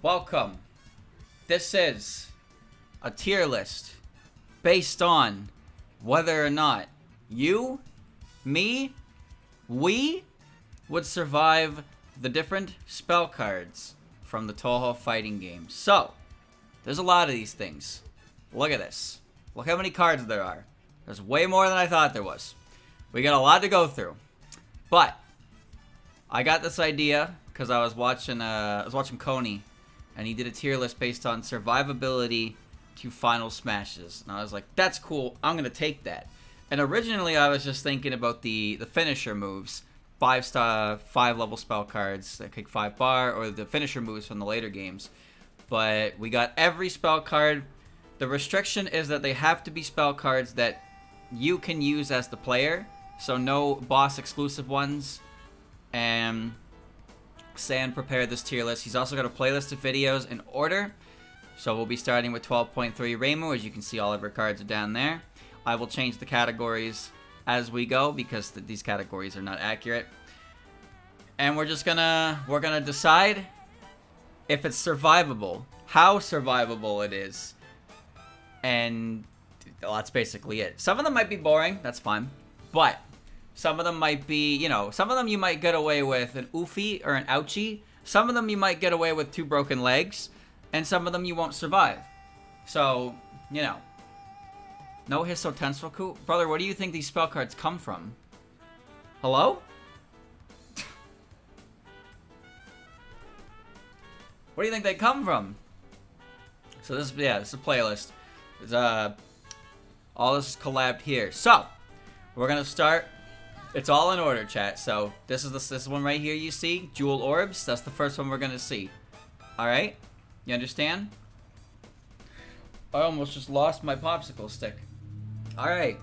Welcome. This is a tier list based on whether or not you, me, we would survive the different spell cards from the Touhou fighting games. So, there's a lot of these things. Look at this. Look how many cards there are. There's way more than I thought there was. We got a lot to go through. But I got this idea because I was watching Kony, and he did a tier list based on survivability to final smashes. And I was like, that's cool. I'm going to take that. And originally I was just thinking about the finisher moves. 5 level spell cards that kick 5 bar, or the finisher moves from the later games. But we got every spell card. The restriction is that they have to be spell cards that you can use as the player. So no boss exclusive ones. And San prepared this tier list. He's also got a playlist of videos in order. So we'll be starting with 12.3 Reimu. As you can see, all of our cards are down there. I will change the categories as we go because these categories are not accurate. And we're gonna decide if it's survivable, how survivable it is. And well, that's basically it. Some of them might be boring, that's fine. But some of them might be, some of them you might get away with an oofy or an ouchie. Some of them you might get away with 2 broken legs. And some of them you won't survive. So, No Hisso Tensoku? Brother, where do you think these spell cards come from? Hello? Where do you think they come from? So this is a playlist. It's, all this is collabed here. So, we're gonna start. It's all in order, chat. So this is this one right here you see, Jewel Orbs. That's the first one we're gonna see. Alright? You understand? I almost just lost my popsicle stick. Alright.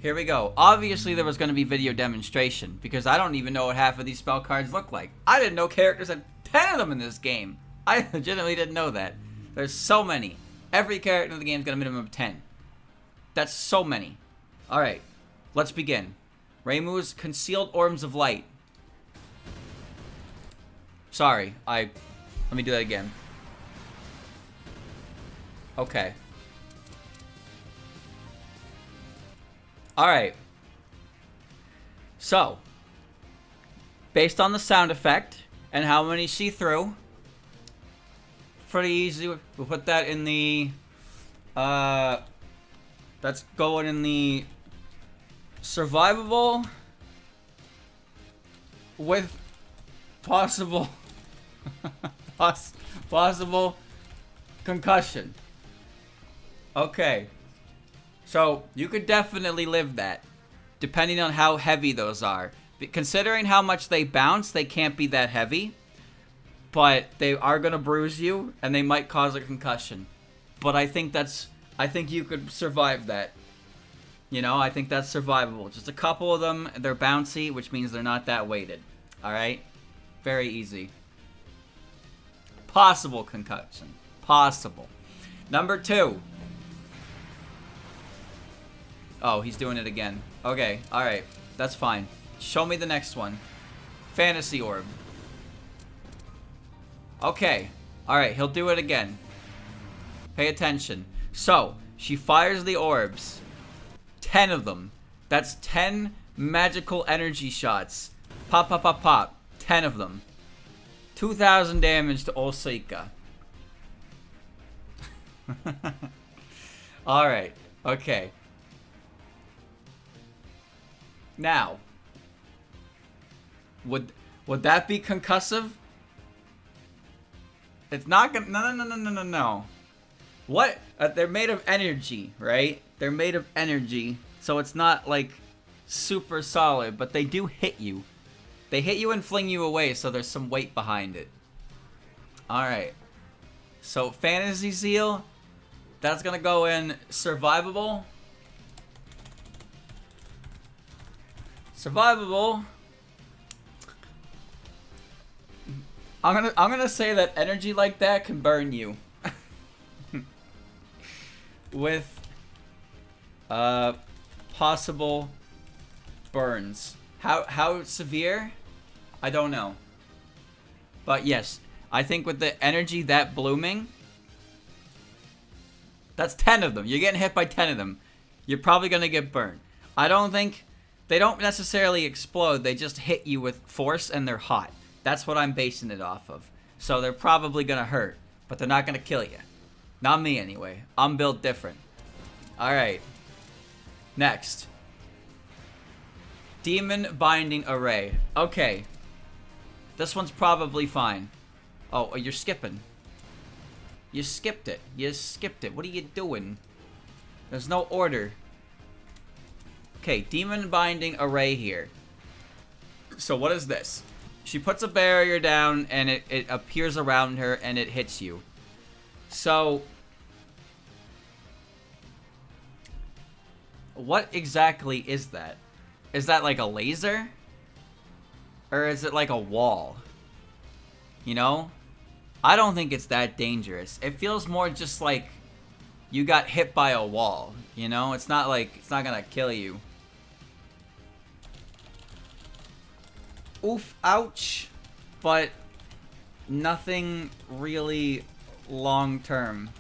Here we go. Obviously there was going to be video demonstration, because I don't even know what half of these spell cards look like. I didn't know characters had 10 of them in this game. I legitimately didn't know that. There's so many. Every character in the game's got a minimum of 10. That's so many. Alright. Let's begin. Reimu's Concealed Orbs of Light. Sorry. Let me do that again. Okay. Alright. So, based on the sound effect and how many see through, pretty easy. We'll put that in the, that's going in the survivable with possible, possible concussion. Okay. So, you could definitely live that, depending on how heavy those are. Considering how much they bounce, they can't be that heavy. But they are going to bruise you, and they might cause a concussion. But I think you could survive that. I think that's survivable. Just a couple of them, they're bouncy, which means they're not that weighted. Alright? Very easy. Possible concussion. Possible. Number 2. Oh, he's doing it again. Okay, alright. That's fine. Show me the next one. Fantasy Orb. Okay. Alright, he'll do it again. Pay attention. So, she fires the orbs. 10 of them. That's 10 magical energy shots. Pop, pop, pop, pop. 10 of them. 2,000 damage to Osuika. Alright. Okay. Now, would that be concussive? It's not gonna. No. What? They're made of energy, right? They're made of energy, so it's not like super solid, but they do hit you. They hit you and fling you away, so there's some weight behind it. All right. So Fantasy Seal, that's gonna go in survivable. Survivable. I'm gonna say that energy like that can burn you. With possible burns. How severe? I don't know. But yes, I think with the energy that blooming, that's 10 of them. You're getting hit by 10 of them. You're probably going to get burned. I don't think... They don't necessarily explode. They just hit you with force and they're hot. That's what I'm basing it off of. So they're probably going to hurt. But they're not going to kill you. Not me, anyway. I'm built different. Alright. Next. Demon Binding Array. Okay. This one's probably fine. Oh, you're skipping. You skipped it. You skipped it. What are you doing? There's no order. Okay, Demon Binding Array here. So what is this? She puts a barrier down and it appears around her and it hits you. So... what exactly is that? Is that like a laser? Or is it like a wall? You know? I don't think it's that dangerous. It feels more just like you got hit by a wall. You know? It's not like, it's not gonna kill you. Oof, ouch. But nothing really long term.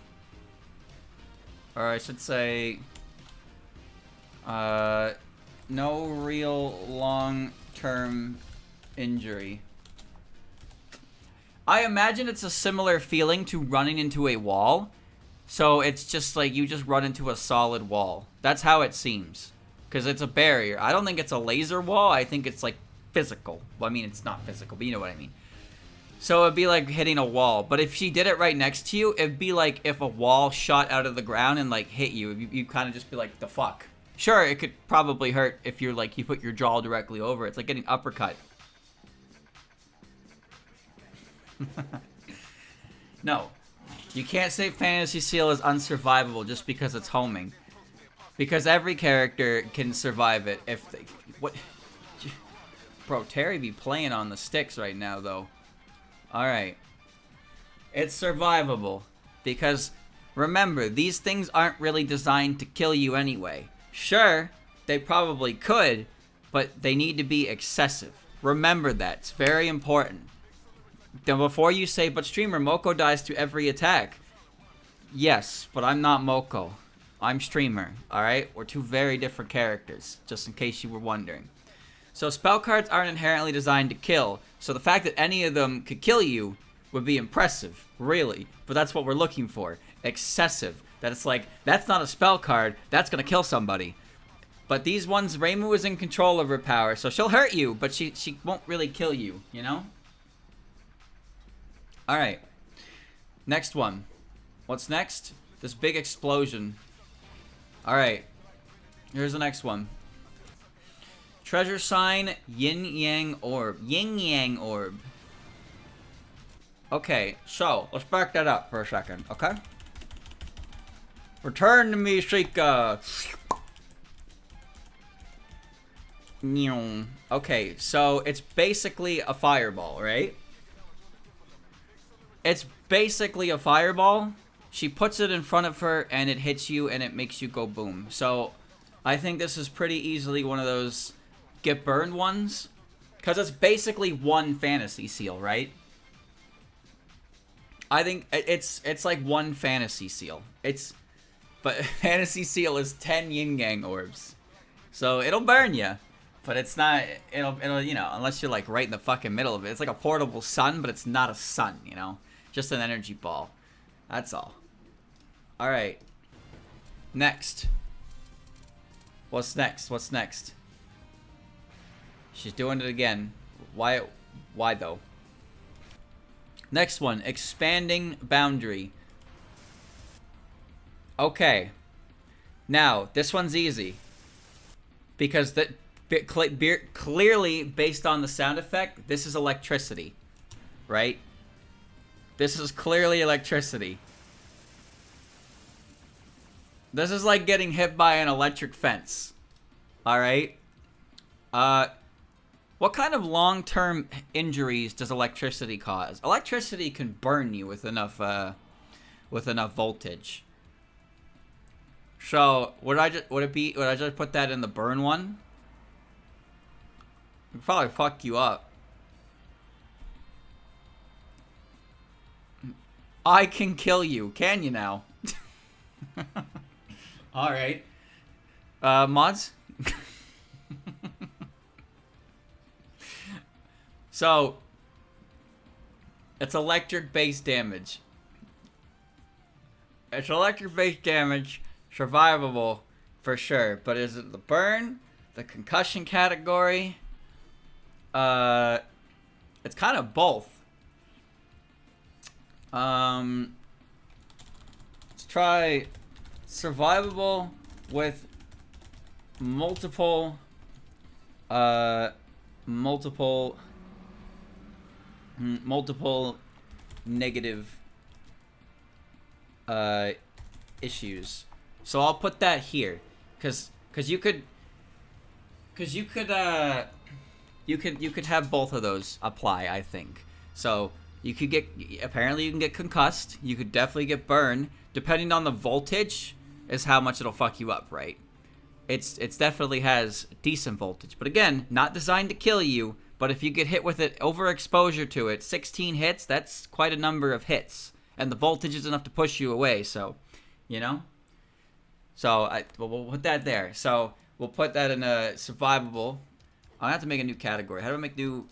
Or I should say... no real long-term injury. I imagine it's a similar feeling to running into a wall. So it's just like you just run into a solid wall. That's how it seems. Because it's a barrier. I don't think it's a laser wall. I think it's like physical. Well, I mean, it's not physical, but you know what I mean. So it'd be like hitting a wall. But if she did it right next to you, it'd be like if a wall shot out of the ground and like hit you. You'd kind of just be like, the fuck? Sure, it could probably hurt if you're like, you put your jaw directly over it. It's like getting uppercut. No. You can't say Fantasy Seal is unsurvivable just because it's homing. Because every character can survive it if they... What? Bro, Terry be playing on the sticks right now, though. Alright. It's survivable. Because, remember, these things aren't really designed to kill you anyway. Sure, they probably could, but they need to be excessive. Remember that. It's very important. Then before you say, but streamer, Moko dies to every attack. Yes, but I'm not Moko. I'm streamer, alright? We're two very different characters, just in case you were wondering. So spell cards aren't inherently designed to kill, so the fact that any of them could kill you would be impressive, really. But that's what we're looking for. Excessive. That it's like, that's not a spell card, that's gonna kill somebody. But these ones, Reimu is in control of her power, so she'll hurt you, but she won't really kill you, you know? Alright. Next one. What's next? This big explosion. Alright. Here's the next one. Treasure Sign Yin Yang Orb. Yin Yang Orb. Okay, so, let's back that up for a second, okay? Return to me, Suika. Okay, so it's basically a fireball, right? It's basically a fireball. She puts it in front of her and it hits you and it makes you go boom. So I think this is pretty easily one of those get burned ones. Because it's basically one Fantasy Seal, right? I think it's like one Fantasy Seal. But Fantasy Seal is 10 Yin Yang Orbs. So it'll burn you. But it's not, it'll, you know, unless you're like right in the fucking middle of it. It's like a portable sun, but it's not a sun, you know? Just an energy ball. That's all. Alright. Next. What's next? What's next? She's doing it again. Why though? Next one. Expanding Boundary. Okay. Now, this one's easy. Because clearly, based on the sound effect, this is electricity. Right? This is clearly electricity. This is like getting hit by an electric fence. Alright? What kind of long-term injuries does electricity cause? Electricity can burn you with enough voltage. So, would I just put that in the burn one? It'd probably fuck you up. I can kill you. Can you now? Alright. Mods? So, it's electric base damage. It's electric base damage, survivable for sure. But is it the burn, the concussion category? It's kind of both. Let's try survivable with multiple negative issues. So I'll put that here, cause you could have both of those apply, I think. So you could apparently you can get concussed. You could definitely get burned. Depending on the voltage is how much it'll fuck you up, right? It's definitely has decent voltage, but again, not designed to kill you. But if you get hit with it, overexposure to it, 16 hits, that's quite a number of hits, and the voltage is enough to push you away. So, you know. So we'll put that there. So we'll put that in a survivable. I have to make a new category. How do I make new?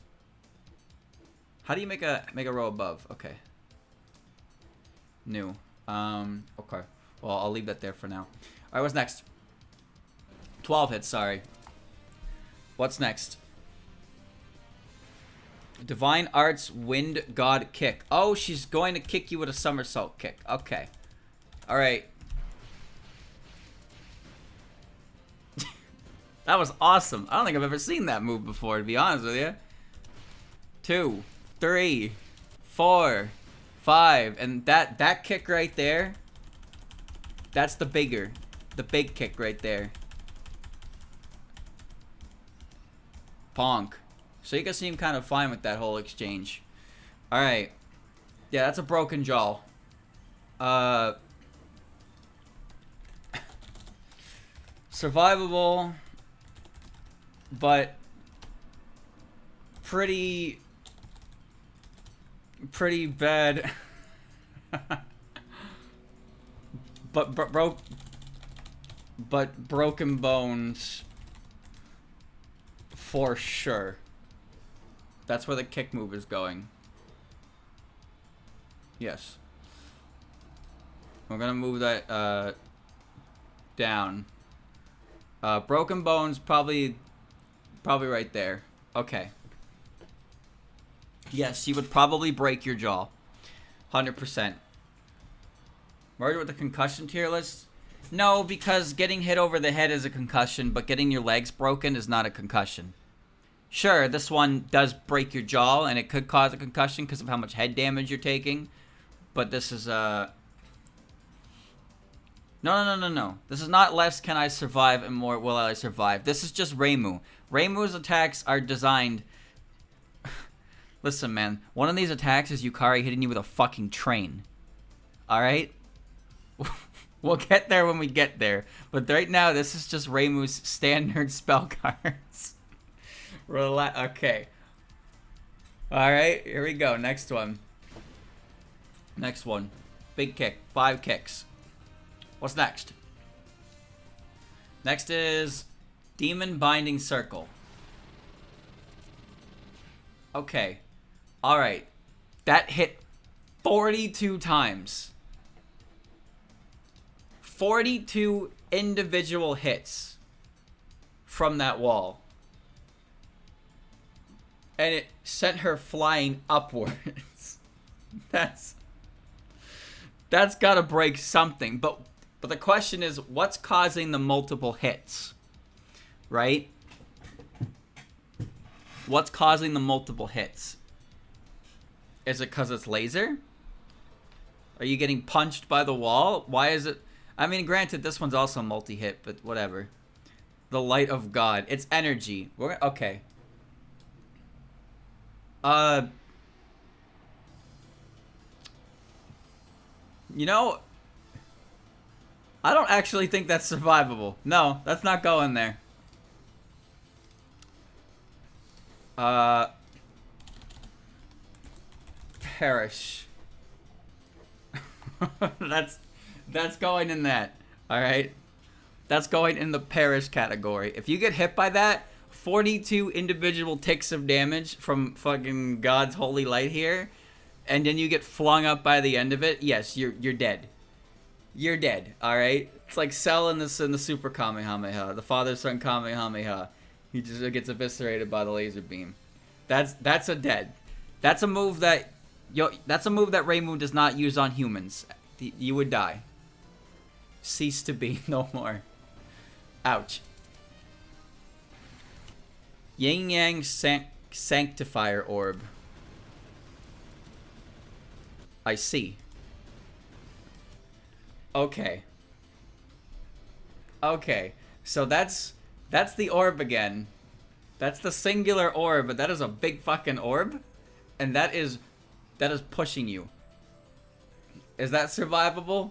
How do you make a row above? Okay. New. Okay. Well, I'll leave that there for now. All right. What's next? 12 hits. Sorry. What's next? Divine Arts Wind God Kick. Oh, she's going to kick you with a somersault kick. Okay. All right. That was awesome. I don't think I've ever seen that move before, to be honest with you. 2, 3, 4, 5. And that kick right there, that's the big kick right there. Bonk. So you can seem kind of fine with that whole exchange. Alright. Yeah, that's a broken jaw. Survivable, but pretty bad. but broken bones for sure. That's where the kick move is going. Yes. We're gonna move that down. Broken bones probably right there. Okay. Yes, you would probably break your jaw. 100%. Murder with the concussion tier list? No, because getting hit over the head is a concussion, but getting your legs broken is not a concussion. Sure, this one does break your jaw, and it could cause a concussion because of how much head damage you're taking. But this is, No. This is not less can I survive and more will I survive. This is just Reimu. Reimu's attacks are designed... Listen, man. One of these attacks is Yukari hitting you with a fucking train. Alright? We'll get there when we get there. But right now, this is just Reimu's standard spell cards. Relax. Okay. Alright, here we go. Next one. Next one. Big kick. 5 kicks. What's next? Next is Demon Binding Circle. Okay. Alright. That hit 42 times. 42 individual hits from that wall. And it sent her flying upwards. That's gotta break something. But the question is, what's causing the multiple hits? Right? What's causing the multiple hits? Is it because it's laser? Are you getting punched by the wall? Why is it... I mean, granted, this one's also multi-hit, but whatever. The Light of God. It's energy. Okay. You know, I don't actually think that's survivable. No, that's not going there. Perish. That's going in that. All right. That's going in the perish category. If you get hit by that, 42 individual ticks of damage from fucking God's holy light here, and then you get flung up by the end of it. Yes, you're dead. You're dead. All right. It's like Cell in the Super Kamehameha, the father-son Kamehameha. He just gets eviscerated by the laser beam. That's a dead. That's a move that Reimu does not use on humans. You would die. Cease to be no more. Ouch. Yin Yang Sanctifier Orb. I see. Okay. Okay. So that's the orb again. That's the singular orb, but that is a big fucking orb. And that is pushing you. Is that survivable?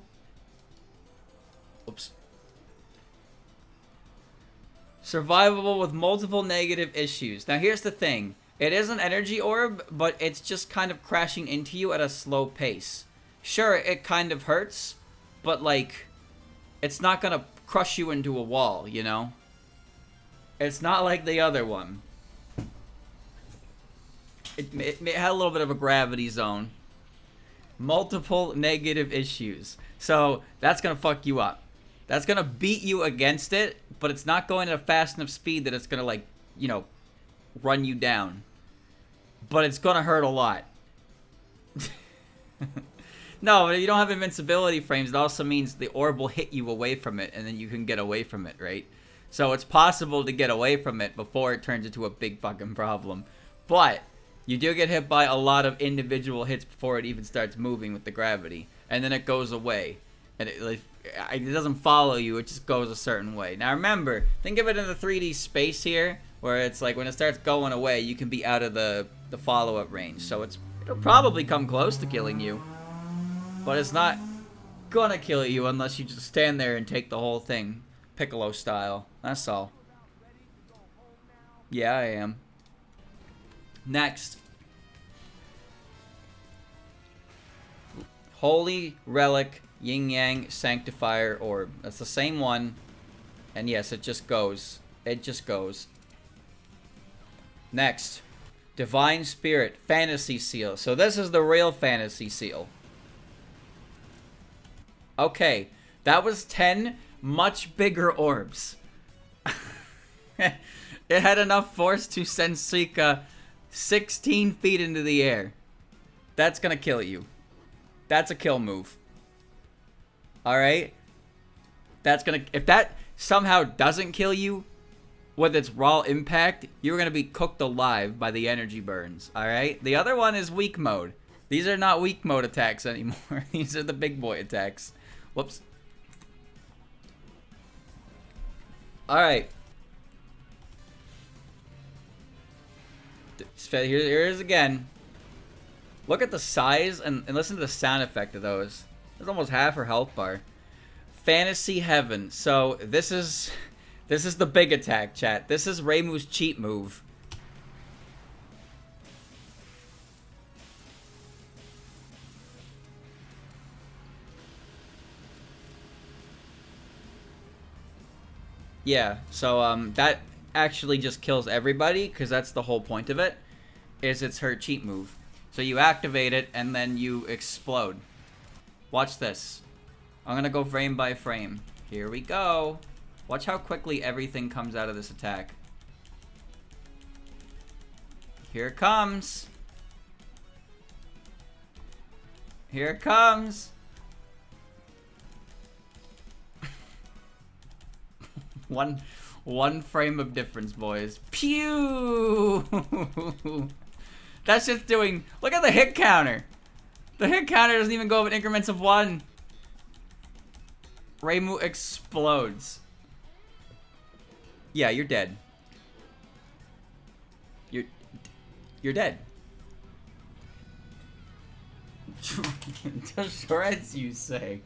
Oops. Survivable with multiple negative issues. Now here's the thing. It is an energy orb, but it's just kind of crashing into you at a slow pace. Sure, it kind of hurts, but like, it's not gonna crush you into a wall, you know? It's not like the other one. It had a little bit of a gravity zone. Multiple negative issues. So that's gonna fuck you up. That's gonna beat you against it, but it's not going at a fast enough speed that it's gonna, like, you know, run you down. But it's gonna hurt a lot. No, if you don't have invincibility frames, it also means the orb will hit you away from it, and then you can get away from it, right? So it's possible to get away from it before it turns into a big fucking problem. But you do get hit by a lot of individual hits before it even starts moving with the gravity. And then it goes away. And it doesn't follow you, it just goes a certain way. Now remember, think of it in the 3D space here, where it's like when it starts going away, you can be out of the follow-up range. So it'll probably come close to killing you. But it's not gonna kill you unless you just stand there and take the whole thing. Piccolo style. That's all. Yeah, I am. Next. Holy Relic Yin Yang Sanctifier Orb. That's the same one. And yes, it just goes. It just goes. Next. Divine Spirit Fantasy Seal. So this is the real Fantasy Seal. Okay. That was 10 much bigger orbs. It had enough force to send Suika 16 feet into the air. That's gonna kill you. That's a kill move. Alright? That's gonna... If that somehow doesn't kill you with its raw impact, you're gonna be cooked alive by the energy burns. Alright? The other one is weak mode. These are not weak mode attacks anymore. These are the big boy attacks. Whoops. Alright. Here it is again. Look at the size and listen to the sound effect of those. That's almost half her health bar. Fantasy Heaven. So this is the big attack, chat. This is Reimu's cheat move. Yeah, so that actually just kills everybody, because that's the whole point of it, is it's her cheat move. So you activate it, and then you explode. Watch this. I'm gonna go frame by frame. Here we go. Watch how quickly everything comes out of this attack. Here it comes. Here it comes. One frame of difference, boys. Pew! That's just doing... Look at the hit counter. The hit counter doesn't even go up in increments of 1. Reimu explodes. Yeah, you're dead. You're dead. To shreds, you say.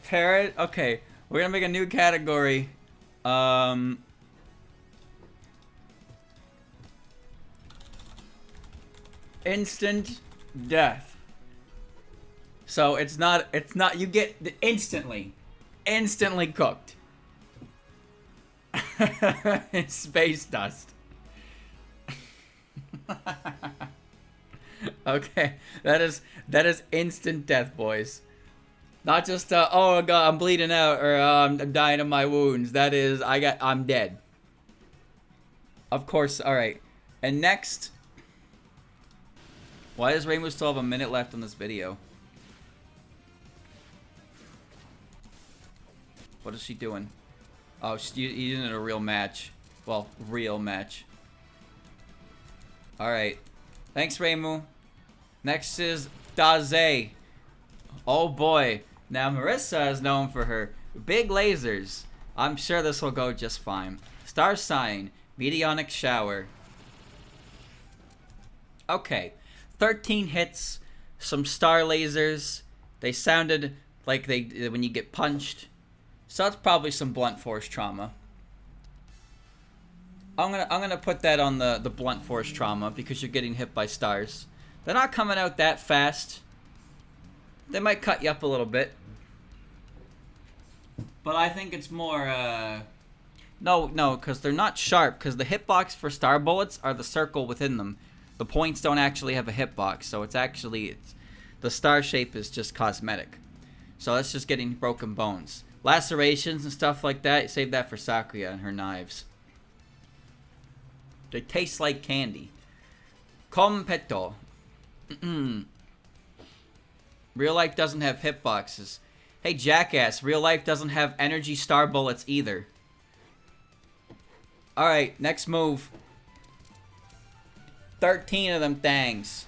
Parrot? Okay. We're gonna make a new category. Instant death. So it's not, you get instantly cooked. It's space dust. Okay, that is instant death, boys. Not just oh god, I'm bleeding out, or I'm dying of my wounds. That is, I'm dead. Of course. All right. And next, why does Reimu still have a minute left on this video? What is she doing? Oh, she's using a real match. Well, real match. All right. Thanks, Reimu. Next is Daze. Oh boy. Now Marisa is known for her big lasers. I'm sure this will go just fine. Star sign, meteonic shower. Okay. 13 hits, some star lasers. They sounded like when you get punched. So that's probably some blunt force trauma. I'm gonna put that on the blunt force trauma because you're getting hit by stars. They're not coming out that fast. They might cut you up a little bit. But I think it's more no, because they're not sharp, because the hitbox for star bullets are the circle within them. The points don't actually have a hitbox, so it's the star shape is just cosmetic. So that's just getting broken bones. Lacerations and stuff like that, save that for Sakuya and her knives. They taste like candy. Kompeto. Real life doesn't have hitboxes. Hey, jackass, real life doesn't have energy star bullets either. Alright, next move. 13 of them things.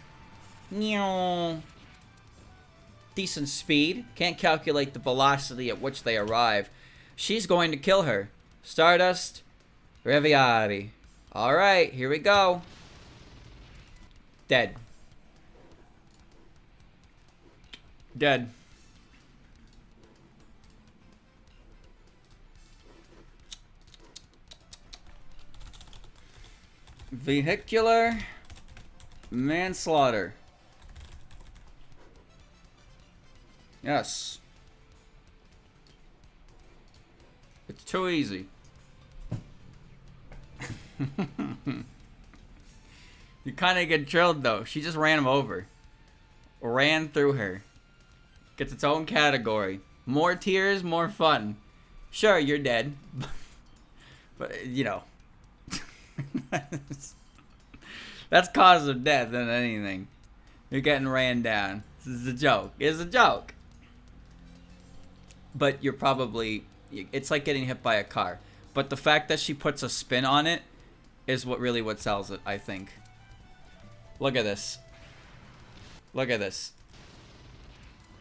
Decent speed. Can't calculate the velocity at which they arrive. She's going to kill her. Stardust. Reviari. Alright, here we go. Dead. Dead. Vehicular manslaughter. Yes. It's too easy. You kind of get drilled though. She just ran him over. Ran through her. Gets its own category. More tears, more fun. Sure, you're dead. But, you know. That's cause of death than anything. You're getting ran down. This is a joke. It's a joke. But you're probably... It's like getting hit by a car. But the fact that she puts a spin on it is what sells it, I think. Look at this. Look at this.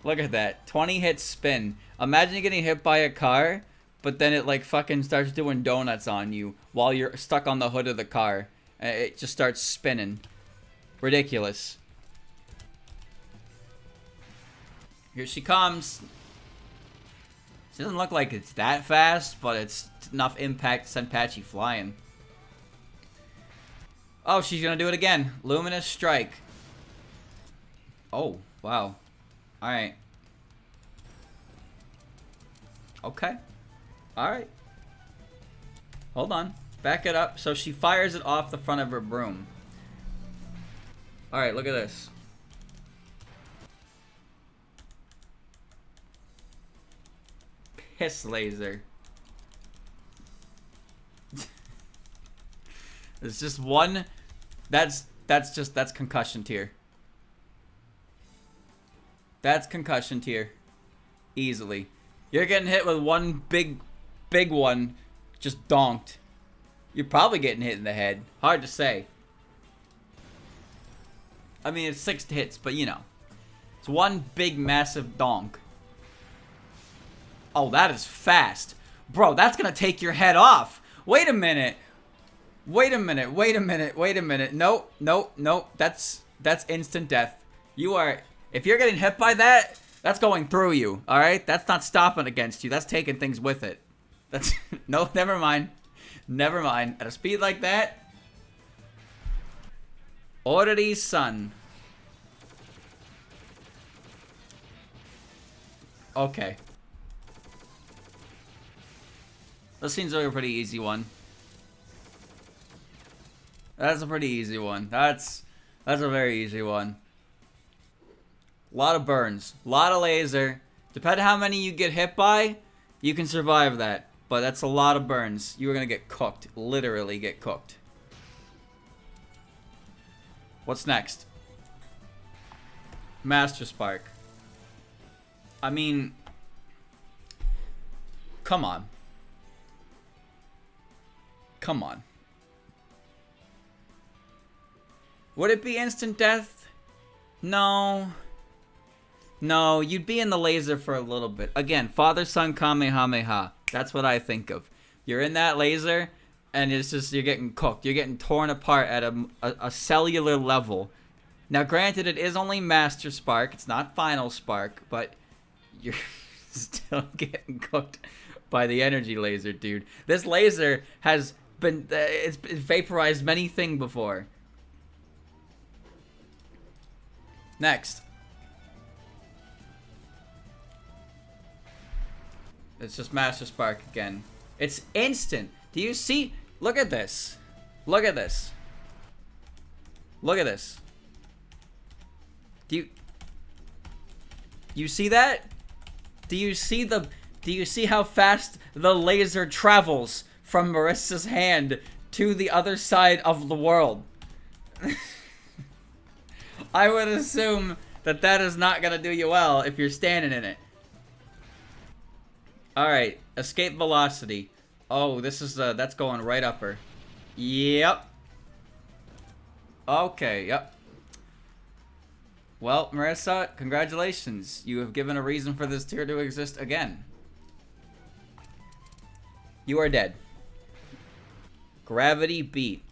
Look at that. 20 hit spin. Imagine getting hit by a car, but then it like fucking starts doing donuts on you while you're stuck on the hood of the car. It just starts spinning. Ridiculous. Here she comes. She doesn't look like it's that fast, but it's enough impact to send Patchy flying. Oh, she's gonna do it again. Luminous Strike. Oh, wow. Alright. Okay. Alright. Hold on. Back it up. So she fires it off the front of her broom. Alright, look at this. Piss laser. It's just one. That's concussion tier. That's concussion tier. Easily. You're getting hit with one big one. Just donked. You're probably getting hit in the head. Hard to say. I mean, it's 6 hits, but you know. It's one big, massive donk. Oh, that is fast. Bro, that's gonna take your head off. Wait a minute. Wait a minute. Wait a minute. Wait a minute. Nope. Nope. Nope. That's instant death. You are... If you're getting hit by that, that's going through you. Alright? That's not stopping against you. That's taking things with it. That's... No, never mind. Never mind. At a speed like that... Oriri-san. Okay. This seems like a pretty easy one. That's a pretty easy one. That's a very easy one. A lot of burns. A lot of laser. Depending on how many you get hit by, you can survive that. But that's a lot of burns. You are going to get cooked. Literally get cooked. What's next? Master Spark. I mean... Come on. Come on. Would it be instant death? No. No, you'd be in the laser for a little bit. Again, Father-Son Kamehameha. That's what I think of. You're in that laser, and it's just, you're getting cooked. You're getting torn apart at a cellular level. Now, granted, it is only Master Spark. It's not Final Spark, but you're still getting cooked by the energy laser, dude. This laser has been, it's vaporized many things before. Next. It's just Master Spark again. It's instant. Do you see? Look at this. Look at this. Look at this. Do you see that? Do you see how fast the laser travels from Marisa's hand to the other side of the world? I would assume that that is not gonna do you well if you're standing in it. Alright, escape velocity. Oh, this is, that's going right upper. Yep. Okay, yep. Well, Marisa, congratulations. You have given a reason for this tier to exist again. You are dead. Gravity beat.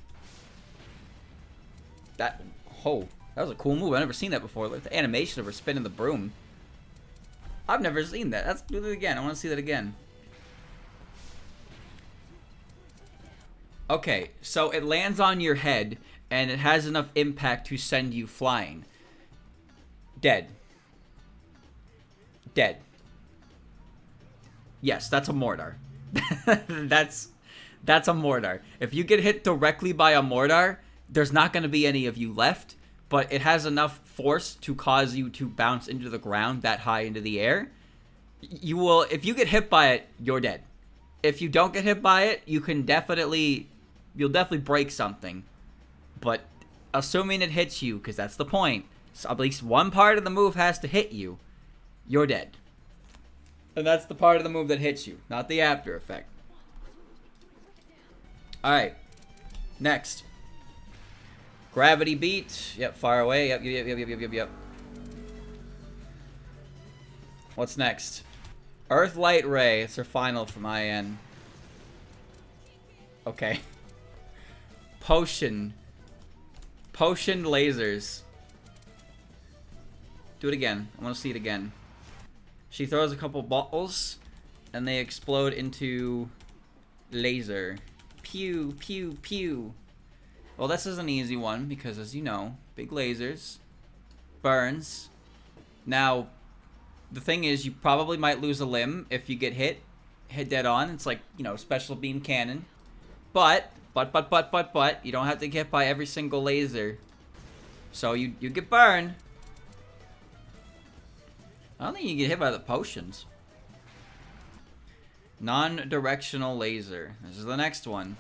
That, oh, that was a cool move. I've never seen that before. Like the animation of her spinning the broom. I've never seen that. Let's do it again. I want to see that again. Okay, so it lands on your head, and it has enough impact to send you flying. Dead. Dead. Yes, that's a mortar. that's a mortar. If you get hit directly by a mortar, there's not going to be any of you left, but it has enough force to cause you to bounce into the ground that high into the air. You will, if you get hit by it, you're dead. If you don't get hit by it, you'll definitely break something. But assuming it hits you, because that's the point, so at least one part of the move has to hit you, you're dead. And that's the part of the move that hits you, not the after effect. Alright. Next. Gravity beat. Yep, far away. Yep. What's next? Earth Light Ray. It's her final from IN. Okay. Potion. Potion lasers. Do it again. I want to see it again. She throws a couple bottles, and they explode into laser. Pew, pew, pew. Well, this is an easy one, because as you know, big lasers. Burns. Now, the thing is, you probably might lose a limb if you get hit dead on. It's like, you know, special beam cannon. But, you don't have to get hit by every single laser. So you get burned. I don't think you get hit by the potions. Non-directional laser. This is the next one.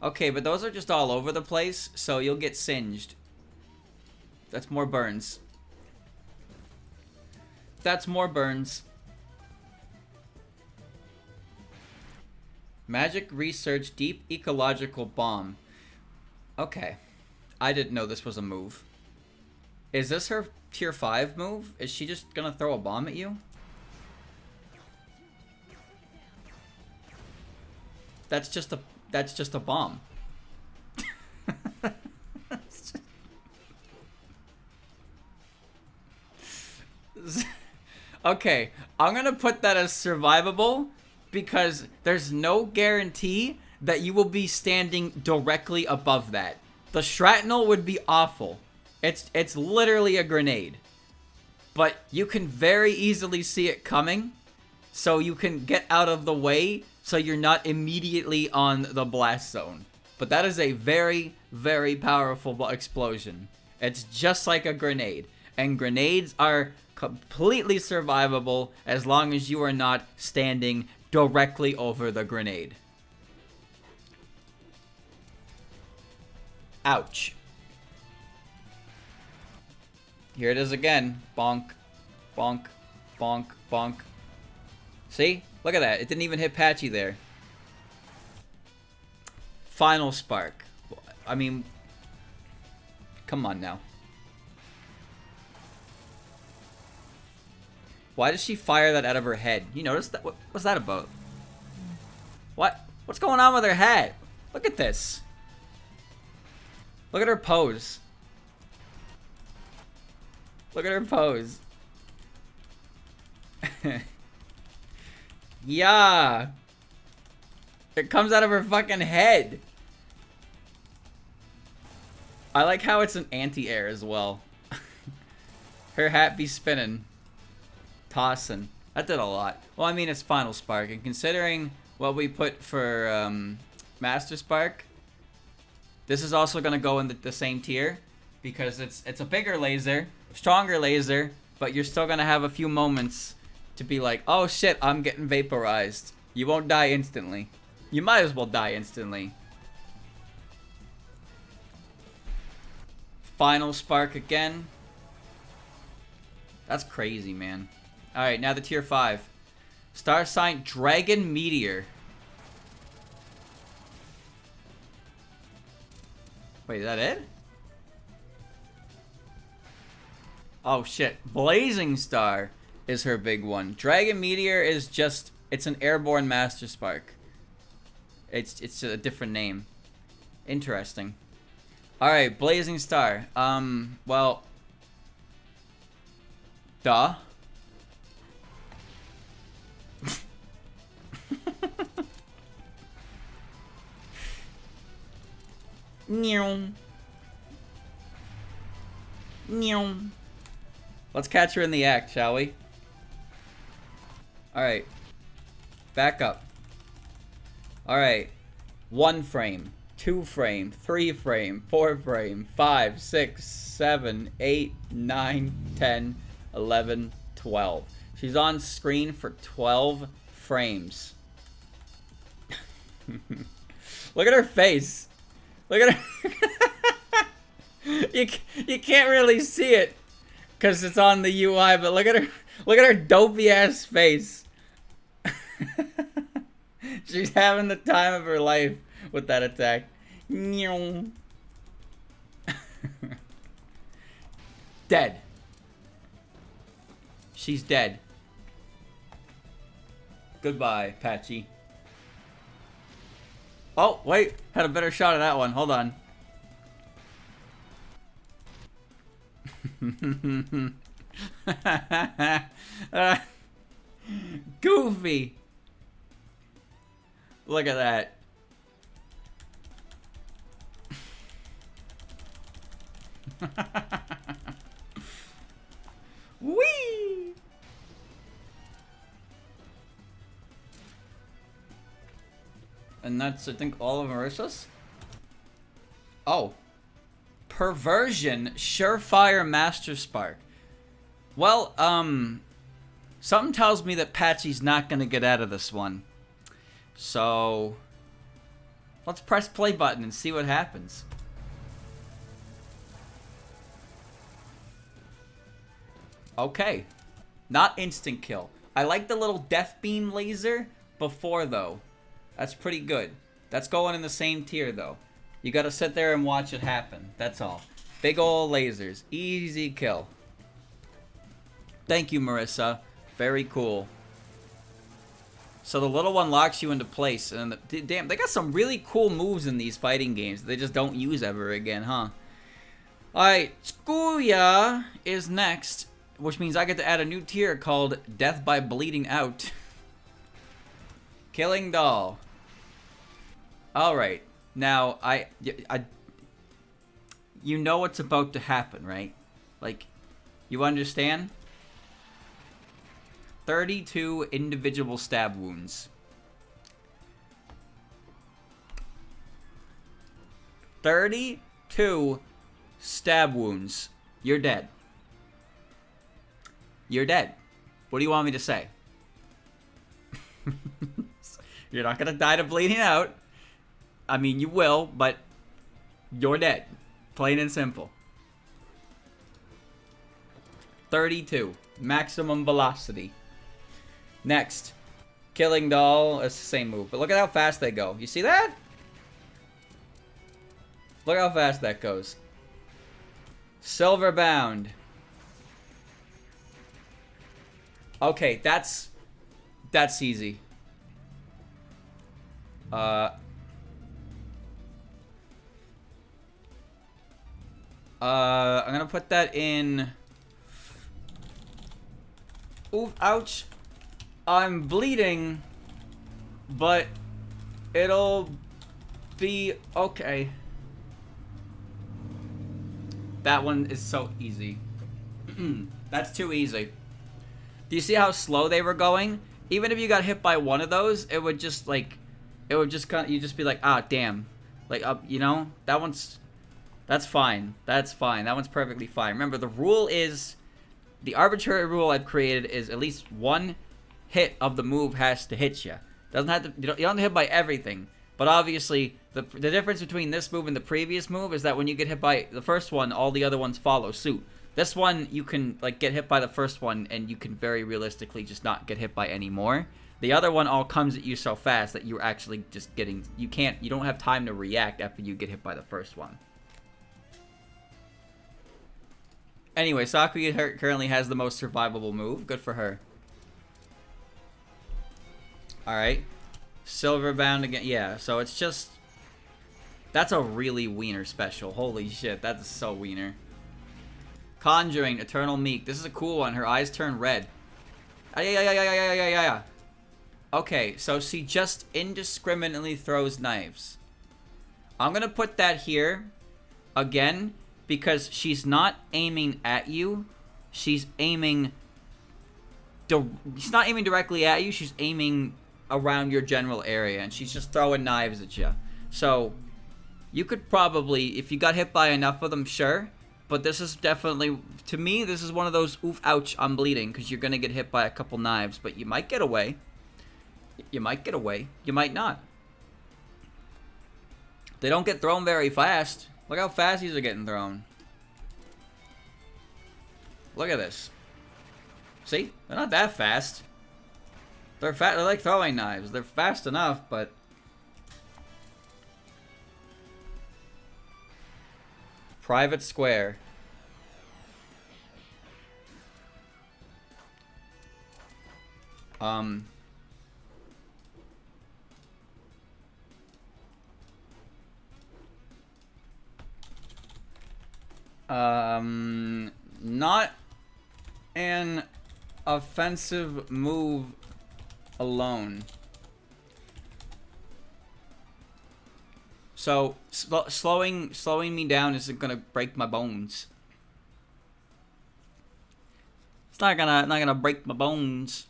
Okay, but those are just all over the place, so you'll get singed. That's more burns. That's more burns. Magic Research Deep Ecological Bomb. Okay. I didn't know this was a move. Is this her tier 5 move? Is she just gonna throw a bomb at you? That's just a bomb. Okay, I'm gonna put that as survivable because there's no guarantee that you will be standing directly above that. The shrapnel would be awful. It's literally a grenade. but you can very easily see it coming, so you can get out of the way so you're not immediately on the blast zone. But that is a very, very powerful explosion. It's just like a grenade, and grenades are completely survivable as long as you are not standing directly over the grenade. Ouch. Here it is again. Bonk, bonk, bonk, bonk. See? Look at that. It didn't even hit Patchy there. Final spark. I mean, come on now. Why does she fire that out of her head? You notice that? What's that about? What? What's going on with her head? Look at this. Look at her pose. Look at her pose. Yeah. It comes out of her fucking head. I like how it's an anti-air as well. Her hat be spinning. Tossing. That did a lot. Well, I mean, it's Final Spark. And considering what we put for Master Spark, this is also going to go in the same tier. Because it's a bigger laser, stronger laser, but you're still going to have a few moments to be like, oh shit, I'm getting vaporized. You won't die instantly. You might as well die instantly. Final Spark again. That's crazy, man. Alright, now the tier 5. Star Sign Dragon Meteor. Wait, is that it? Oh shit. Blazing Star is her big one. Dragon Meteor is just, it's an airborne Master Spark. It's a different name. Interesting. Alright, Blazing Star. Well. Duh. Let's catch her in the act, shall we? Alright. Back up. Alright. 1 frame. 2 frame. 3 frame. 4 frame. 5, 6, 7, 8, 9, 10, 11, 12. She's on screen for 12 frames. Look at her face. Look at her. You can't really see it because it's on the UI, but look at her. Look at her dopey ass face. She's having the time of her life with that attack. Dead. She's dead. Goodbye, Patchy. Oh, wait. Had a better shot of that one. Hold on. Goofy. Look at that. Whee! And that's, I think, all of Marisa's? Oh. Perversion, Surefire Master Spark. Well, something tells me that Patchy's not gonna get out of this one. So, let's press play button and see what happens. Okay. Not instant kill. I like the little death beam laser before, though. That's pretty good. That's going in the same tier, though. You gotta sit there and watch it happen. That's all. Big ol' lasers. Easy kill. Thank you, Marisa. Very cool. So the little one locks you into place. And damn, they got some really cool moves in these fighting games that they just don't use ever again, huh? Alright, Sakuya is next. Which means I get to add a new tier called Death by Bleeding Out. Killing Doll. Alright. Now, you know what's about to happen, right? Like, you understand? 32 individual stab wounds. 32 stab wounds. You're dead. You're dead. What do you want me to say? You're not gonna die to bleeding out. I mean, you will, but you're dead. Plain and simple. 32. Maximum velocity. Next. Killing Doll. It's the same move, but look at how fast they go. You see that? Look how fast that goes. Silver Bound. Okay, that's easy. I'm gonna put that in. Oof, ouch. I'm bleeding, but it'll be okay. That one is so easy. That's too easy. Do you see how slow they were going? Even if you got hit by one of those, it would just like, it would just kind of, you'd just be like, ah, damn. Like, you know, that's fine. That's fine. That one's perfectly fine. Remember, the rule is, the arbitrary rule I've created is at least one hit of the move has to hit you. Doesn't have to, you don't have to hit by everything. But obviously, the difference between this move and the previous move is that when you get hit by the first one, all the other ones follow suit. This one, you can like get hit by the first one, and you can very realistically just not get hit by any more. The other one all comes at you so fast that you're actually just getting, you don't have time to react after you get hit by the first one. Anyway, Sakuya currently has the most survivable move. Good for her. Alright. Silver Bound again. Yeah, so it's just... That's a really wiener special. Holy shit, that's so wiener. Conjuring, Eternal Meek. This is a cool one. Her eyes turn red. Yeah. Okay, so she just indiscriminately throws knives. I'm gonna put that here again because she's not aiming at you. She's aiming... She's not aiming directly at you. She's aiming around your general area, and she's just throwing knives at you. So, you could probably, if you got hit by enough of them, sure. But this is definitely, to me, this is one of those, oof, ouch, I'm bleeding, because you're going to get hit by a couple knives. But you might get away. You might get away. You might not. They don't get thrown very fast. Look how fast these are getting thrown. Look at this. See? They're not that fast. They're like throwing knives. They're fast enough, but... Private Square. Not an offensive move alone. So slowing me down isn't gonna break my bones. It's not gonna break my bones.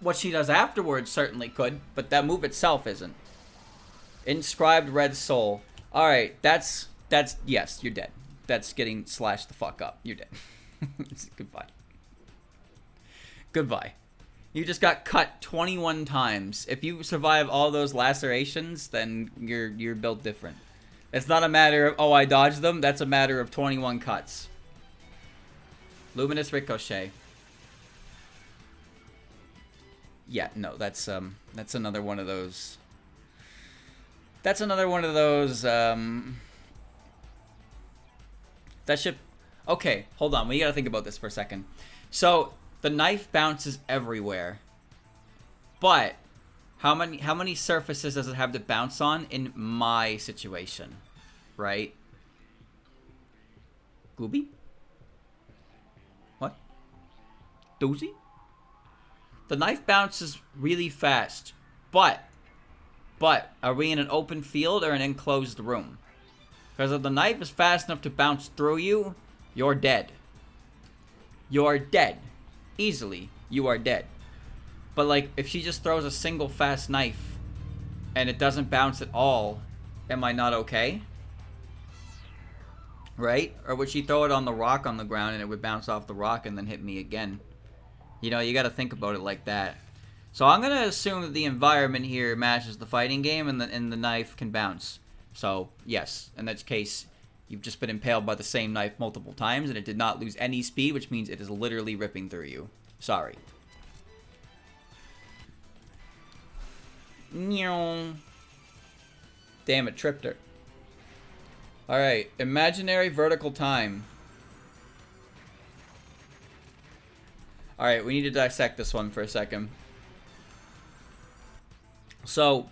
What she does afterwards certainly could, but that move itself isn't. Inscribed Red Soul. All right, that's yes, you're dead. That's getting slashed the fuck up. You're dead. Goodbye. Goodbye. You just got cut 21 times. If you survive all those lacerations, then you're built different. It's not a matter of, oh, I dodged them. That's a matter of 21 cuts. Luminous Ricochet. Yeah, no, that's another one of those. That's another one of those, that should... Okay, hold on. We gotta think about this for a second. So, the knife bounces everywhere. But, how many surfaces does it have to bounce on in my situation? Right? Gooby? What? Doozy? The knife bounces really fast. But, are we in an open field or an enclosed room? Because if the knife is fast enough to bounce through you, you're dead. You're dead. Easily. you are dead. But, like, if she just throws a single fast knife and it doesn't bounce at all, am I not okay? Right? Or would she throw it on the rock on the ground and it would bounce off the rock and then hit me again? You know, you gotta think about it like that. So I'm gonna assume that the environment here matches the fighting game and the knife can bounce. So, yes, in that case, you've just been impaled by the same knife multiple times and it did not lose any speed, which means it is literally ripping through you. Sorry. Damn, it tripped her. Alright, imaginary vertical time. Alright, we need to dissect this one for a second. So,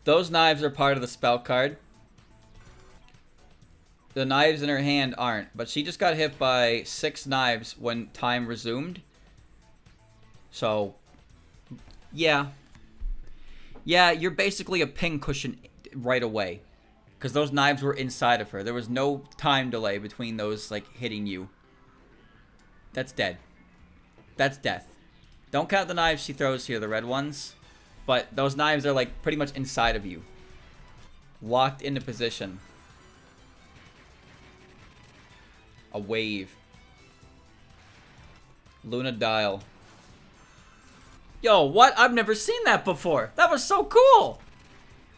those knives are part of the spell card. The knives in her hand aren't, but she just got hit by 6 knives when time resumed. So, yeah. Yeah, you're basically a pincushion right away. Because those knives were inside of her. There was no time delay between those, like, hitting you. That's dead. That's death. Don't count the knives she throws here, the red ones. But those knives are, like, pretty much inside of you. Locked into position. A wave. Luna dial. Yo, what? I've never seen that before. That was so cool.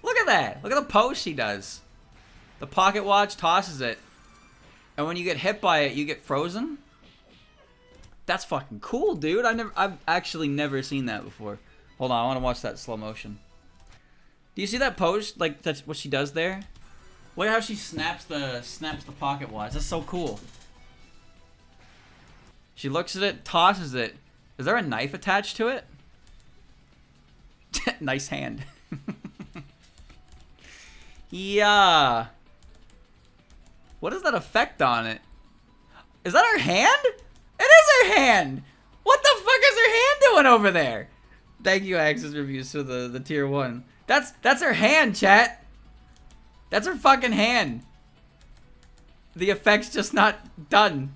Look at that. Look at the pose she does. The pocket watch tosses it. And when you get hit by it, you get frozen? That's fucking cool, dude. I've actually never seen that before. Hold on, I want to watch that slow motion. Do you see that pose? Like, that's what she does there? Look at how she snaps the pocket watch. That's so cool. She looks at it, tosses it. Is there a knife attached to it? Nice hand. Yeah. What is that effect on it? Is that her hand? It is her hand! What the fuck is her hand doing over there? Thank you, Axis Reviews, for the tier 1. That's her hand, chat. That's her fucking hand. The effect's just not done.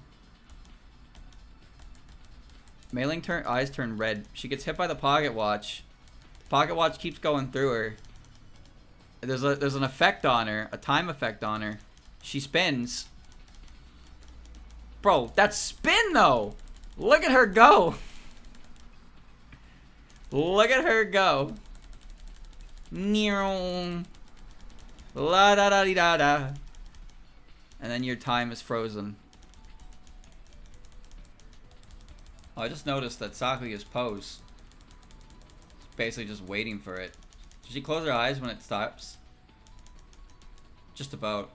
Mailing eyes turn red. She gets hit by the pocket watch. The pocket watch keeps going through her. There's an effect on her, a time effect on her. She spins. Bro, that spin though. Look at her go. Look at her go. La da da di da da. And then your time is frozen. Oh, I just noticed that Sakuya's pose. Basically just waiting for it. Does she close her eyes when it stops? Just about.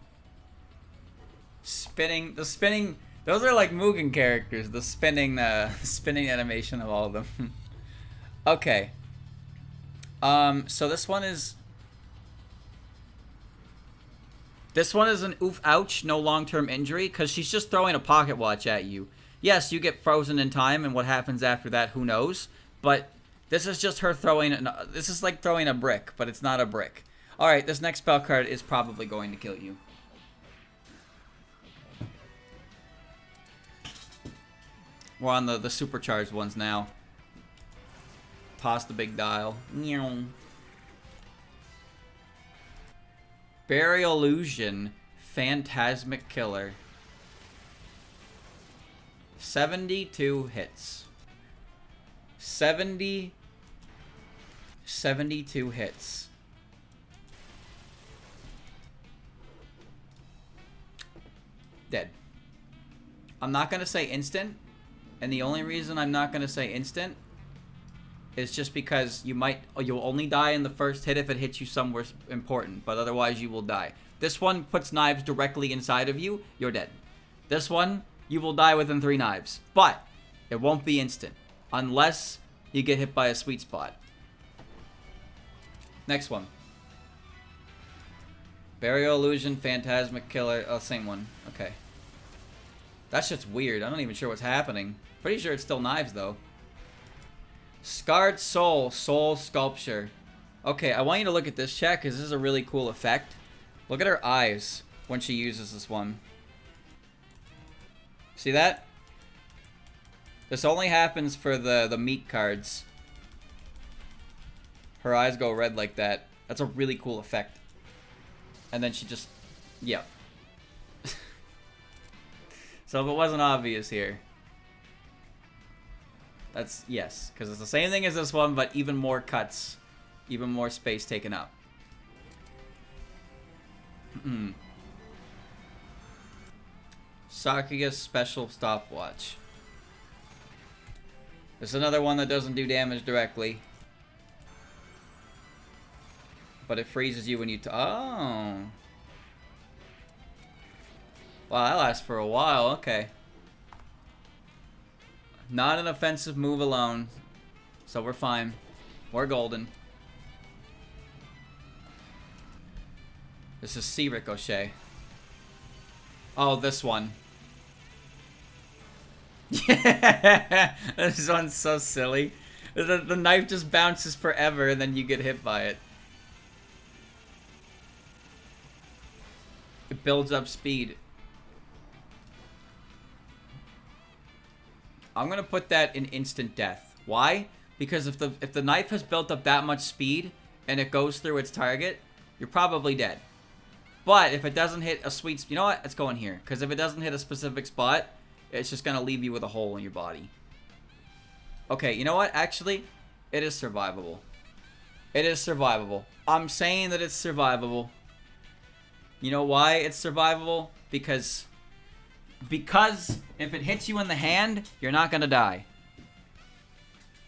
Spinning. The spinning. Those are like Mugen characters. The spinning animation of all of them. Okay. So this one is an oof ouch, no long-term injury, because she's just throwing a pocket watch at you. Yes, you get frozen in time, and what happens after that, who knows? But this is just her throwing, this is like throwing a brick, but it's not a brick. Alright, this next spell card is probably going to kill you. We're on the supercharged ones now. Toss the big dial. Burial Illusion, Phantasmic Killer. 72 hits. 72 hits. Dead. I'm not going to say instant. And the only reason I'm not going to say instant is just because you'll only die in the first hit if it hits you somewhere important, but otherwise you will die. This one puts knives directly inside of you, you're dead. This one, you will die within 3 knives, but it won't be instant unless you get hit by a sweet spot. Next one. Burial Illusion, Phantasmic Killer, oh, same one, okay. That shit's weird, I'm not even sure what's happening. Pretty sure it's still knives though. Scarred Soul, Soul Sculpture. Okay, I want you to look at this, chat, because this is a really cool effect. Look at her eyes when she uses this one. See that? This only happens for the meat cards. Her eyes go red like that. That's a really cool effect. And then she just... Yeah. So if it wasn't obvious here... That's... Yes. Because it's the same thing as this one, but even more cuts. Even more space taken up. Sakuya's special stopwatch. There's another one that doesn't do damage directly. But it freezes you when you... Oh. Wow, that lasts for a while. Okay. Not an offensive move alone. So we're fine. We're golden. This is C Ricochet. Oh, this one. Yeah, this one's so silly. The knife just bounces forever and then you get hit by it. It builds up speed. I'm gonna put that in instant death. Why? Because if the knife has built up that much speed and it goes through its target, you're probably dead. But if it doesn't hit a sweet... You know what? Let's go in here. Because if it doesn't hit a specific spot, it's just going to leave you with a hole in your body. Okay, you know what? Actually, it is survivable. It is survivable. I'm saying that it's survivable. You know why it's survivable? Because if it hits you in the hand, you're not going to die.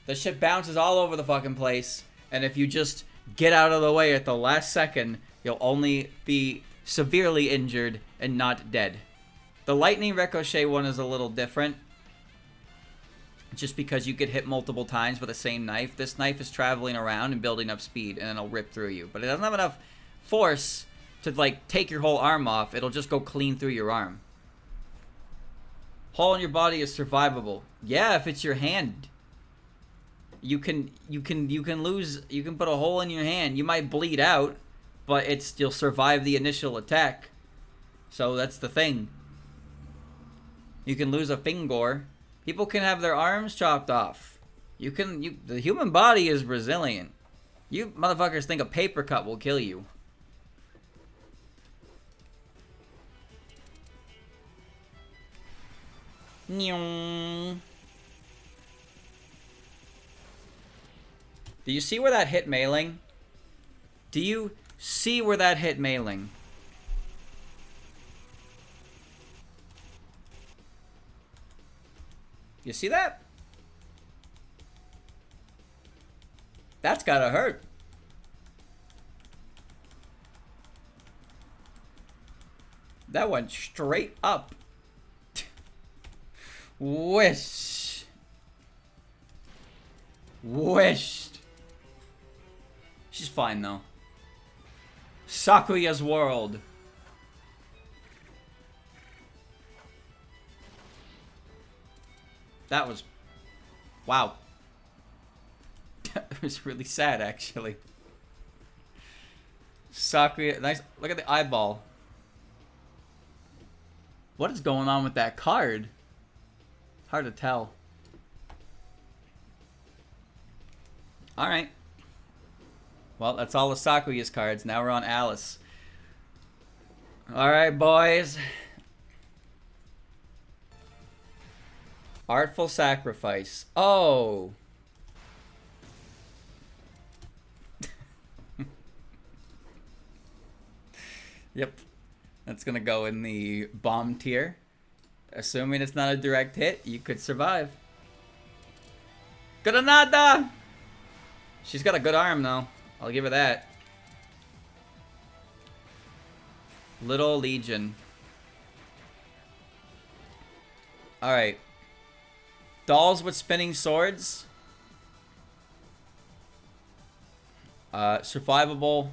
The shit bounces all over the fucking place. And if you just get out of the way at the last second, you'll only be severely injured and not dead. The lightning ricochet one is a little different. Just because you get hit multiple times with the same knife. This knife is traveling around and building up speed, and it'll rip through you. But it doesn't have enough force to, like, take your whole arm off. It'll just go clean through your arm. Hole in your body is survivable. Yeah, if it's your hand. You can put a hole in your hand. You might bleed out, but you'll survive the initial attack. So that's the thing. You can lose a finger. People can have their arms chopped off. The human body is resilient. You motherfuckers think a paper cut will kill you. Do you see where that hit mailing? Do you see where that hit mailing? You see that? That's gotta hurt. That went straight up. Wish. Wished. She's fine though. Sakuya's world. That was... Wow. That was really sad, actually. Sakuya... Nice. Look at the eyeball. What is going on with that card? Hard to tell. Alright. Well, that's all the Sakuya's cards. Now we're on Alice. Alright, boys. Artful Sacrifice. Oh. Yep. That's gonna go in the bomb tier. Assuming it's not a direct hit, you could survive. Granada! She's got a good arm, though. I'll give her that. Little Legion. Alright. Dolls with spinning swords. Survivable.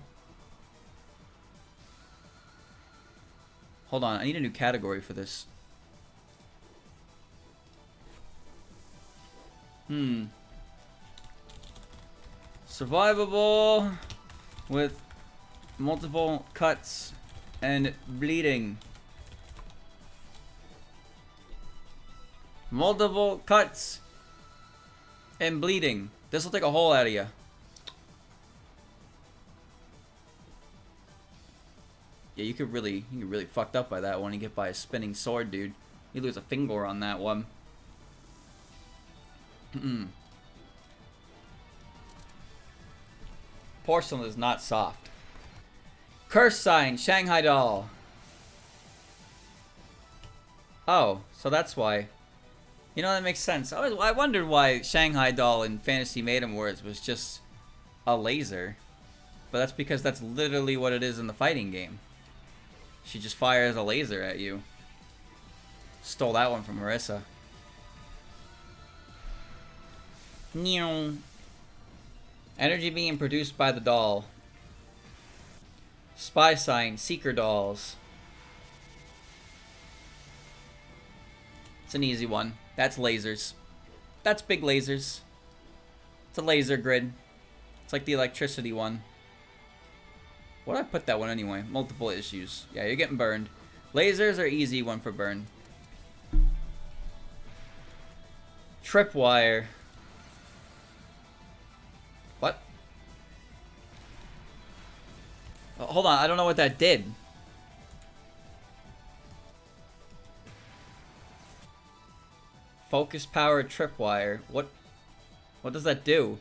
Hold on, I need a new category for this. Survivable with multiple cuts and bleeding. Multiple cuts and bleeding. This will take a hole out of you. Yeah, you could really fucked up by that one. You get by a spinning sword, dude. You lose a finger on that one. Porcelain is not soft. Curse sign, Shanghai doll. Oh, so that's why. You know, that makes sense. I wondered why Shanghai doll in Fantasy Maiden Wars was just a laser. But that's because that's literally what it is in the fighting game. She just fires a laser at you. Stole that one from Marisa. Energy being produced by the doll. Spy sign, Seeker dolls. It's an easy one. That's lasers. That's big lasers. It's a laser grid. It's like the electricity one. Why did I put that one anyway? Multiple issues. Yeah, you're getting burned. Lasers are easy one for burn. Tripwire. What? Oh, hold on, I don't know what that did. Focus power tripwire. What does that do?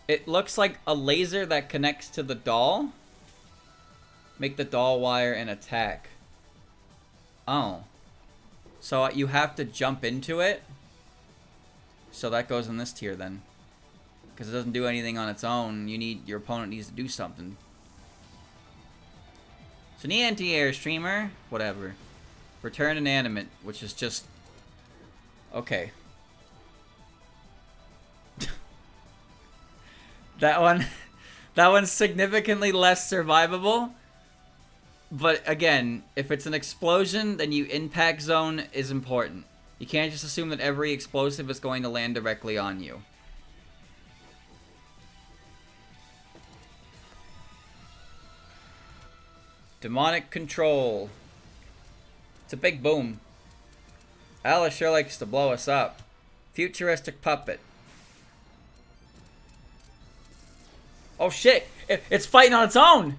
It looks like a laser that connects to the doll. Make the doll wire and attack. Oh. So you have to jump into it. So that goes in this tier then. Because it doesn't do anything on its own. Your opponent needs to do something. So the anti-air streamer, whatever. Return inanimate, which is just okay. That one's significantly less survivable. But again, if it's an explosion, then impact zone is important. You can't just assume that every explosive is going to land directly on you. Demonic control. It's a big boom. Alice sure likes to blow us up. Futuristic puppet. Oh shit! It's fighting on its own!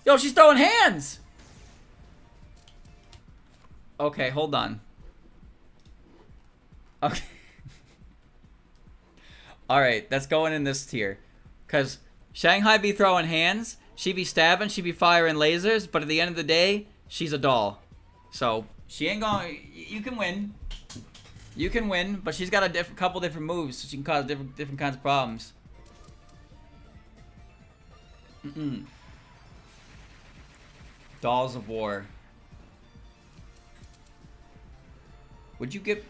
Yo, she's throwing hands! Okay, hold on. Okay. Alright, that's going in this tier. Because Shanghai be throwing hands, she be stabbing, she be firing lasers, but at the end of the day, she's a doll. So, she ain't gonna... You can win. You can win, but she's got a couple different moves, so she can cause different kinds of problems. Dolls of War. Would you get...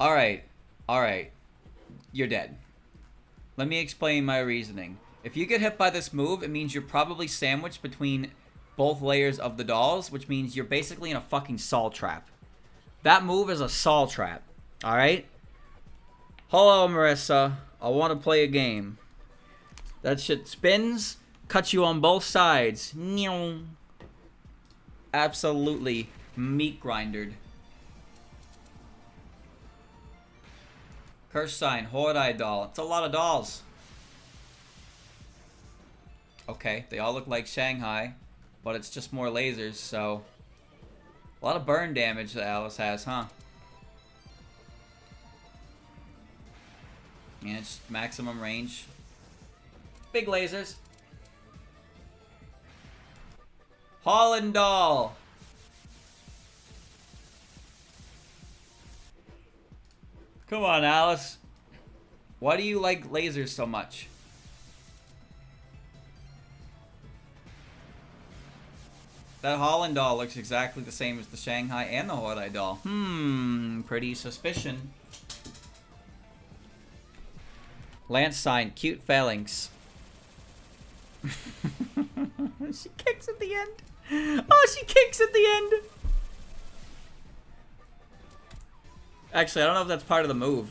Alright. Alright. You're dead. Let me explain my reasoning. If you get hit by this move, it means you're probably sandwiched between both layers of the dolls, which means you're basically in a fucking saw trap. That move is a saw trap. Alright? Hello, Marisa. I want to play a game. That shit spins, cuts you on both sides. Absolutely meat grindered. Curse sign, Horai doll. It's a lot of dolls. Okay, they all look like Shanghai, but it's just more lasers, so... A lot of burn damage that Alice has, huh? And it's maximum range. Big lasers. Holland doll. Come on, Alice. Why do you like lasers so much? That Holland doll looks exactly the same as the Shanghai and the Horai doll. Pretty suspicion. Lance sign, cute phalanx. She kicks at the end. Oh, she kicks at the end. Actually, I don't know if that's part of the move.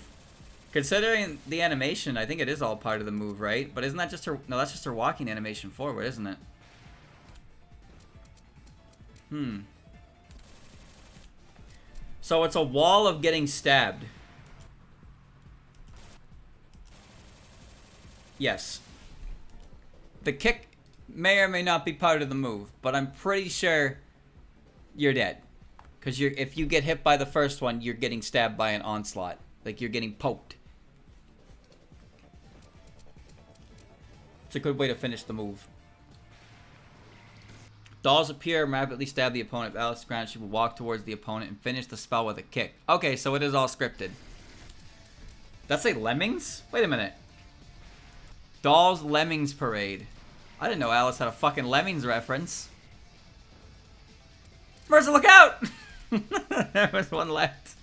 Considering the animation, I think it is all part of the move, right? But isn't that just her... No, that's just her walking animation forward, isn't it? So it's a wall of getting stabbed. Yes. The kick may or may not be part of the move, but I'm pretty sure you're dead. Because if you get hit by the first one, you're getting stabbed by an onslaught. Like, you're getting poked. It's a good way to finish the move. Dolls appear and rapidly stab the opponent. If Alice ground, she will walk towards the opponent and finish the spell with a kick. Okay, so it is all scripted. That's like Lemmings? Wait a minute. Dolls Lemmings Parade. I didn't know Alice had a fucking Lemmings reference. Marisa, look out! There was one left.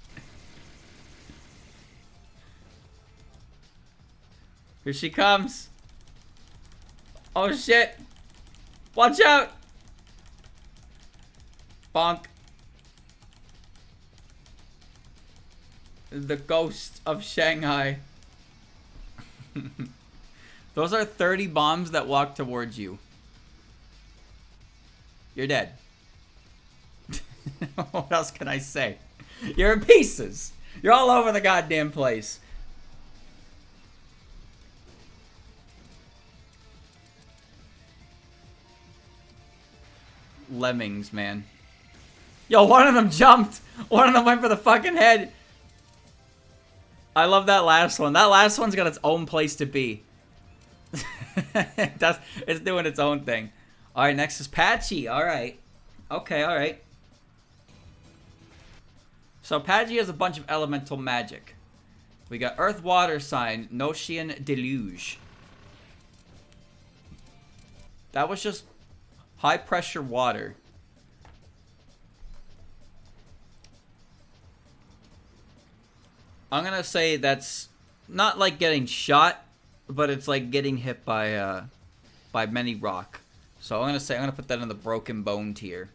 Here she comes. Oh shit. Watch out! Bonk. The ghost of Shanghai. Those are 30 bombs that walk towards you. You're dead. What else can I say? You're in pieces. You're all over the goddamn place. Lemmings, man. Yo, one of them jumped. One of them went for the fucking head. I love that last one. That last one's got its own place to be. It's doing its own thing. Alright, next is Patchy. Alright. Okay, alright. So Patchy has a bunch of elemental magic. We got Earth Water Sign, Noxian Deluge. That was just high pressure water. I'm gonna say that's not like getting shot, but it's like getting hit by many rock. So I'm gonna put that in the broken bone tier.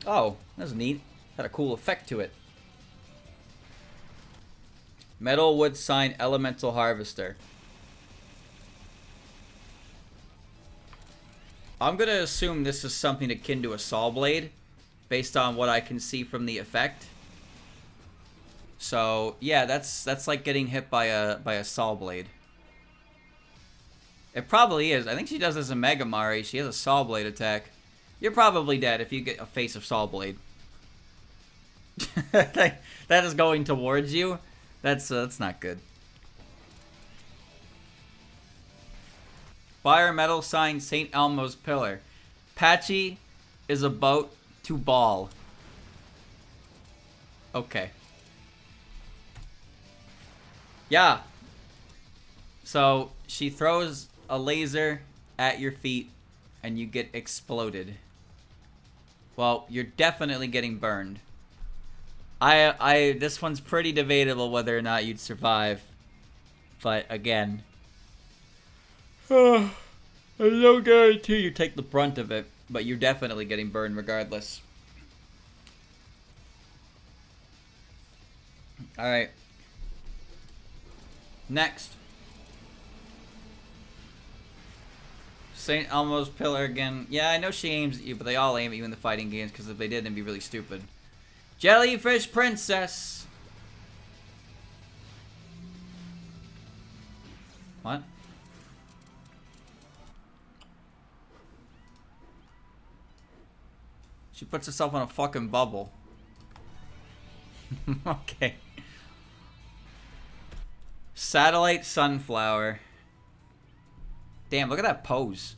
Oh, that's neat. Had a cool effect to it. Metal Wood Sign Elemental Harvester. I'm gonna assume this is something akin to a saw blade, based on what I can see from the effect. So yeah, that's like getting hit by a saw blade. It probably is. I think she does this in Mega Mari. She has a saw blade attack. You're probably dead if you get a face of saw blade. That is going towards you. That's not good. Fire Metal Sign St. Elmo's Pillar. Patchy is about to ball. Okay. Yeah. So she throws a laser at your feet and you get exploded. Well, you're definitely getting burned. This one's pretty debatable whether or not you'd survive. But again, there's no guarantee you take the brunt of it, but you're definitely getting burned regardless. Alright. Next. St. Elmo's Pillar again. Yeah, I know she aims at you, but they all aim at you in the fighting games, because if they did, it'd be really stupid. Jellyfish Princess. What? She puts herself on a fucking bubble. Okay. Satellite Sunflower. Damn, look at that pose.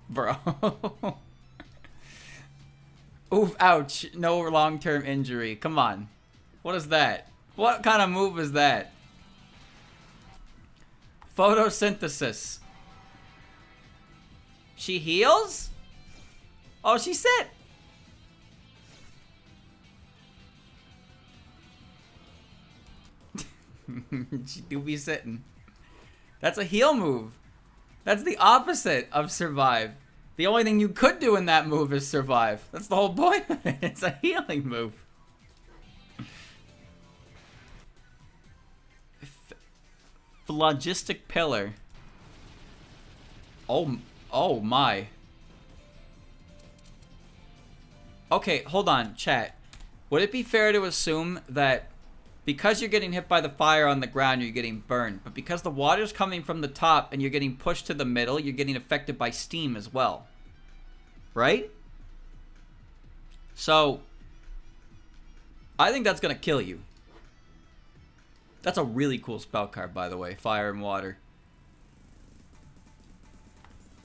Bro. Oof, ouch. No long-term injury. Come on. What is that? What kind of move is that? Photosynthesis. She heals? Oh, she sit. She do be sitting. That's a heal move. That's the opposite of survive. The only thing you could do in that move is survive. That's the whole point of it. It's a healing move. Phlogistic Pillar. Oh my. Okay, hold on, chat. Would it be fair to assume that because you're getting hit by the fire on the ground, you're getting burned, but because the water's coming from the top and you're getting pushed to the middle, you're getting affected by steam as well? Right? So, I think that's gonna kill you. That's a really cool spell card, by the way. Fire and water.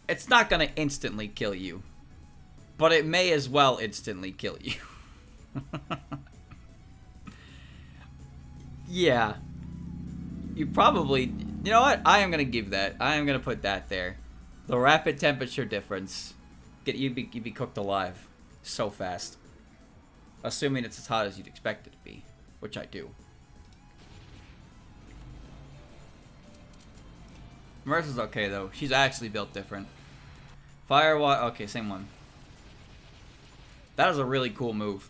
It's not gonna instantly kill you, but it may as well instantly kill you. Yeah. You probably... You know what? I am gonna give that. I am gonna put that there. The rapid temperature difference. You'd be cooked alive so fast. Assuming it's as hot as you'd expect it to be. Which I do. Marisa's okay, though. She's actually built different. Fire, water... Okay, same one. That is a really cool move.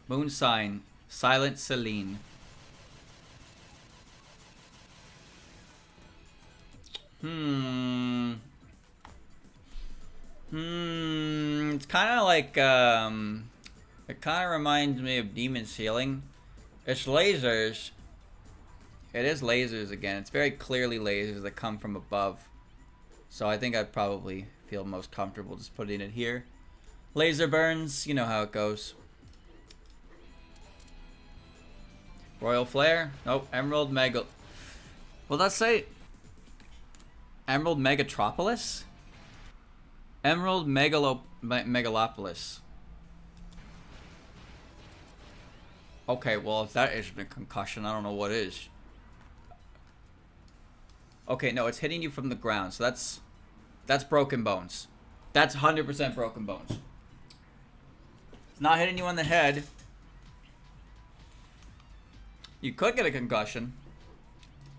Moon Sign. Silent Celine. It's kind of like, it kind of reminds me of Demon's Healing. It's lasers. It is lasers again. It's very clearly lasers that come from above. So I think I'd probably feel most comfortable just putting it here. Laser burns, you know how it goes. Royal Flare? Nope. Emerald Mega... Will that say... Emerald Megatropolis? Emerald Megalopolis. Okay, well, if that isn't a concussion, I don't know what is. Okay, no, it's hitting you from the ground, so that's broken bones. That's 100% broken bones. It's not hitting you on the head. You could get a concussion,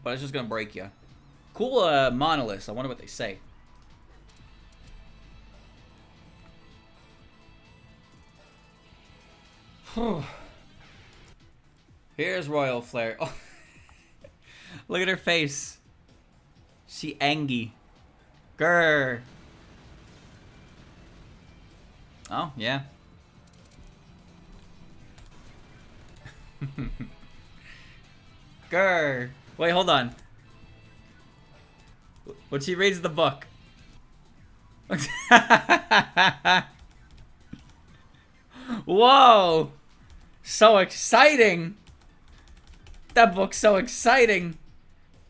but it's just gonna break you. Cool monoliths. I wonder what they say. Here's Royal Flare. Oh. Look at her face. She angry. Grr. Oh, yeah. Grr. Wait, hold on. When she reads the book. Whoa! So exciting! That book's so exciting!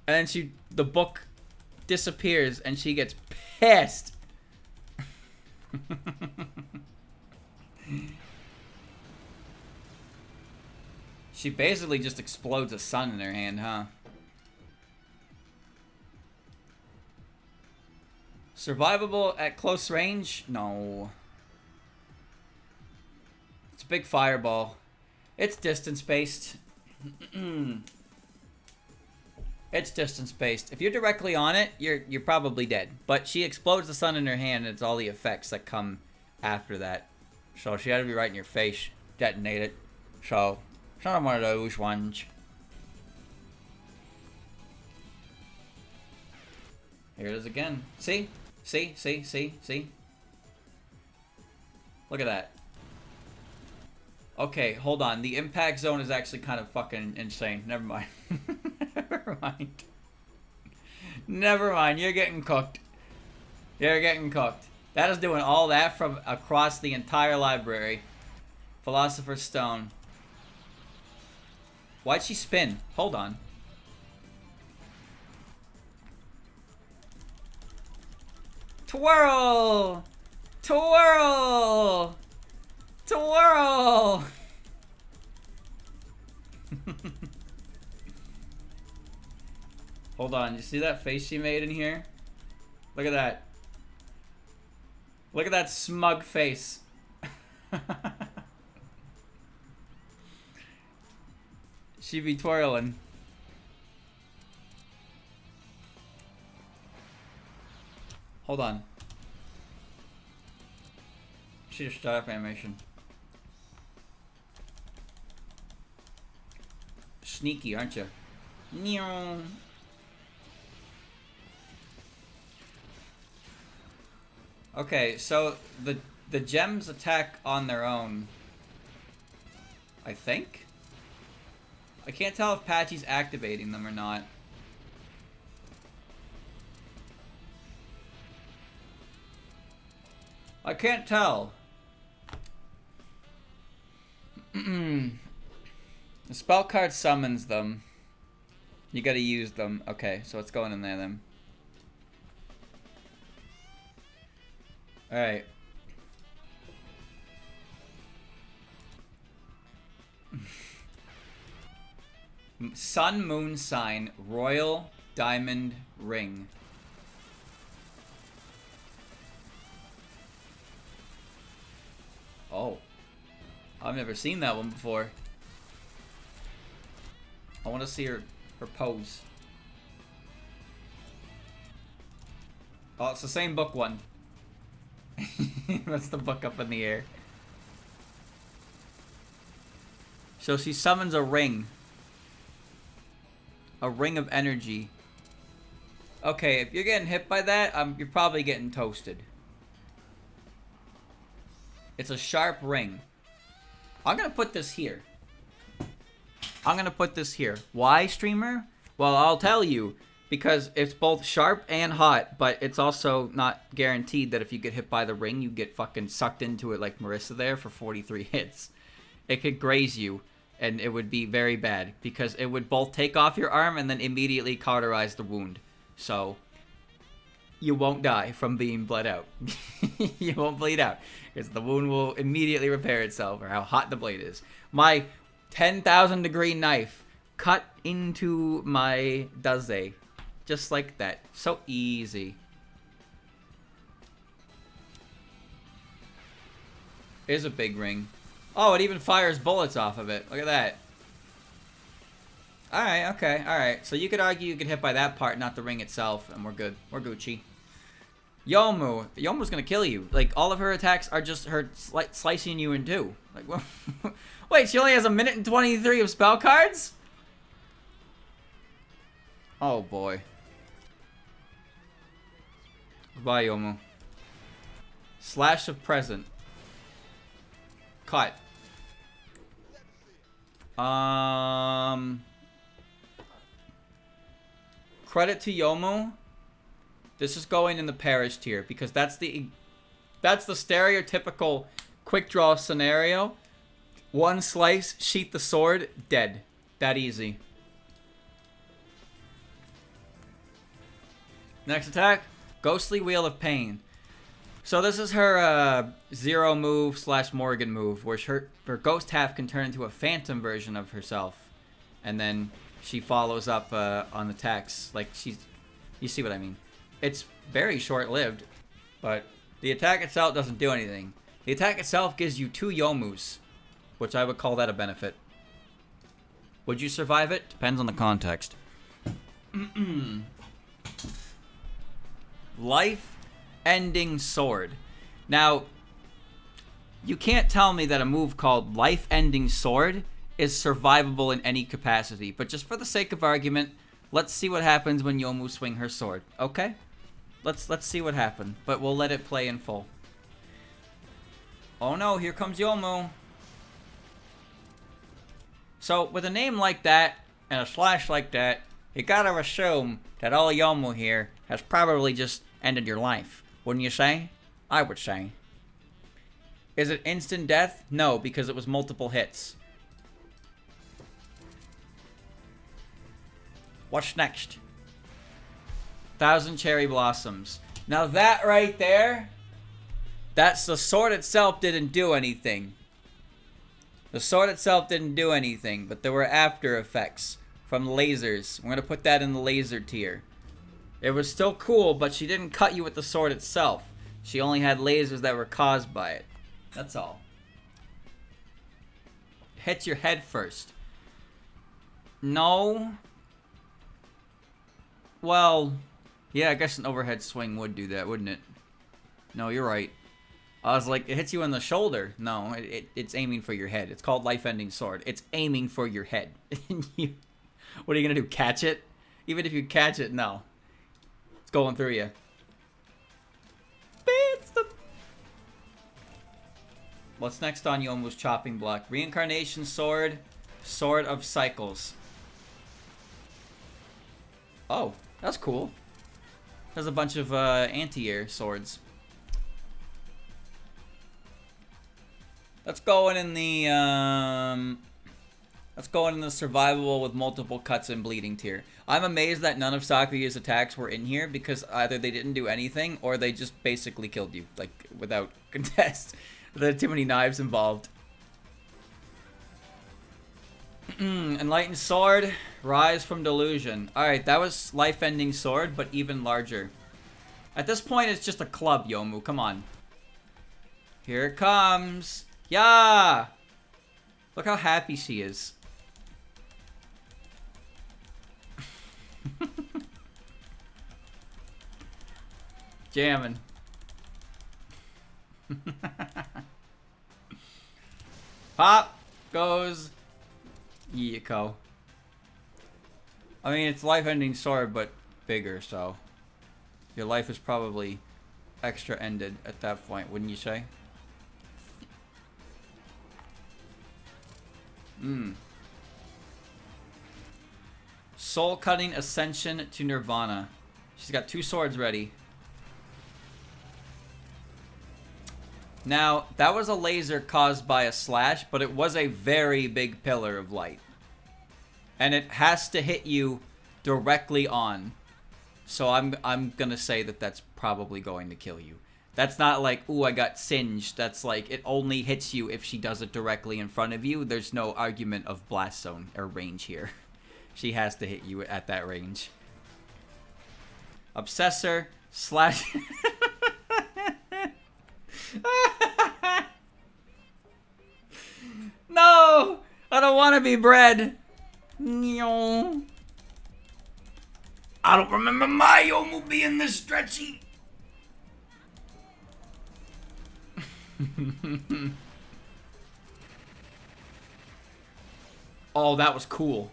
And then the book disappears and she gets pissed. She basically just explodes a sun in her hand, huh? Survivable at close range? No. It's a big fireball. It's distance-based. It's distance-based. If you're directly on it, you're probably dead. But she explodes the sun in her hand, and it's all the effects that come after that. So she had to be right in your face. Detonate it. So, it's not one of those ones. Here it is again. See? See? See? See? See? Look at that. Okay, hold on. The impact zone is actually kind of fucking insane. Never mind. Never mind. Never mind. You're getting cooked. You're getting cooked. That is doing all that from across the entire library. Philosopher's Stone. Why'd she spin? Hold on. Twirl! Twirl! Twirl! Hold on, you see that face she made in here? Look at that. Look at that smug face. She be twirling. Hold on. She just start up animation. Sneaky, aren't you? Okay, so the gems attack on their own. I think? I can't tell if Patchy's activating them or not. I can't tell. The spell card summons them. You gotta use them. Okay, so it's going in there then. Alright. Sun, moon sign, royal diamond ring. Oh. I've never seen that one before. I want to see her pose. Oh, it's the same book one. That's the book up in the air. So she summons a ring. A ring of energy. Okay, if you're getting hit by that, you're probably getting toasted. It's a sharp ring. I'm gonna put this here. I'm gonna put this here. Why, streamer? Well, I'll tell you. Because it's both sharp and hot, but it's also not guaranteed that if you get hit by the ring, you get fucking sucked into it like Marisa there for 43 hits. It could graze you, and it would be very bad, because it would both take off your arm and then immediately cauterize the wound. So, you won't die from being bled out. You won't bleed out, because the wound will immediately repair itself, or how hot the blade is. My 10,000 degree knife cut into my daze. Just like that. So easy. It is a big ring. Oh, it even fires bullets off of it. Look at that. Alright, okay, alright. So you could argue you get hit by that part, not the ring itself, and we're good. We're Gucci. Youmu. Yomu's gonna kill you. Like, all of her attacks are just her slicing you in two. Like, wait, she only has 1 minute and 23 of spell cards? Oh, boy. Goodbye, Youmu. Slash of present. Cut. Credit to Youmu. This is going in the Parish tier because that's the stereotypical quick draw scenario. One slice, sheath the sword, dead. That easy. Next attack, Ghostly Wheel of Pain. So this is her zero move / Morgan move, where her ghost half can turn into a phantom version of herself, and then she follows up on attacks. Like you see what I mean? It's very short-lived, but the attack itself doesn't do anything. The attack itself gives you 2 Yomus, which I would call that a benefit. Would you survive it? Depends on the context. Life-ending sword. Now, you can't tell me that a move called life-ending sword is survivable in any capacity, but just for the sake of argument, let's see what happens when Youmu swing her sword, okay? Let's see what happens, but we'll let it play in full. Oh no, here comes Youmu. So, with a name like that, and a slash like that, you gotta assume that all Youmu here has probably just ended your life, wouldn't you say? I would say. Is it instant death? No, because it was multiple hits. What's next? 1,000 Cherry Blossoms. Now that right there, that's the sword itself didn't do anything. The sword itself didn't do anything, but there were after effects from lasers. We're going to put that in the laser tier. It was still cool, but she didn't cut you with the sword itself. She only had lasers that were caused by it. That's all. Hits your head first. No. Well, yeah, I guess an overhead swing would do that, wouldn't it? No, you're right. I was like, it hits you in the shoulder. No, it's aiming for your head. It's called life-ending sword. It's aiming for your head. What are you going to do, catch it? Even if you catch it, no. It's going through you. What's next on Yomu's chopping block? Reincarnation Sword, Sword of Cycles. Oh, that's cool. There's a bunch of anti-air swords. Let's go in the survivable with multiple cuts and bleeding tier. I'm amazed that none of Sakuya's attacks were in here because either they didn't do anything or they just basically killed you, like, without contest. There are too many knives involved. Enlightened Sword, Rise from Delusion. Alright, that was life-ending sword, but even larger. At this point, it's just a club, Youmu. Come on. Here it comes. Yeah! Look how happy she is. Jamming. Pop goes Yuyuko. I mean, it's life-ending sword, but bigger, so your life is probably extra ended at that point, wouldn't you say? Soul Cutting Ascension to Nirvana. She's got 2 swords ready. Now, that was a laser caused by a slash, but it was a very big pillar of light. And it has to hit you directly on. So I'm gonna say that that's probably going to kill you. That's not like, ooh, I got singed. That's like, it only hits you if she does it directly in front of you. There's no argument of blast zone or range here. She has to hit you at that range. Obsessor slash... No! I don't want to be bred. No. I don't remember my Youmu being this stretchy. Oh, that was cool.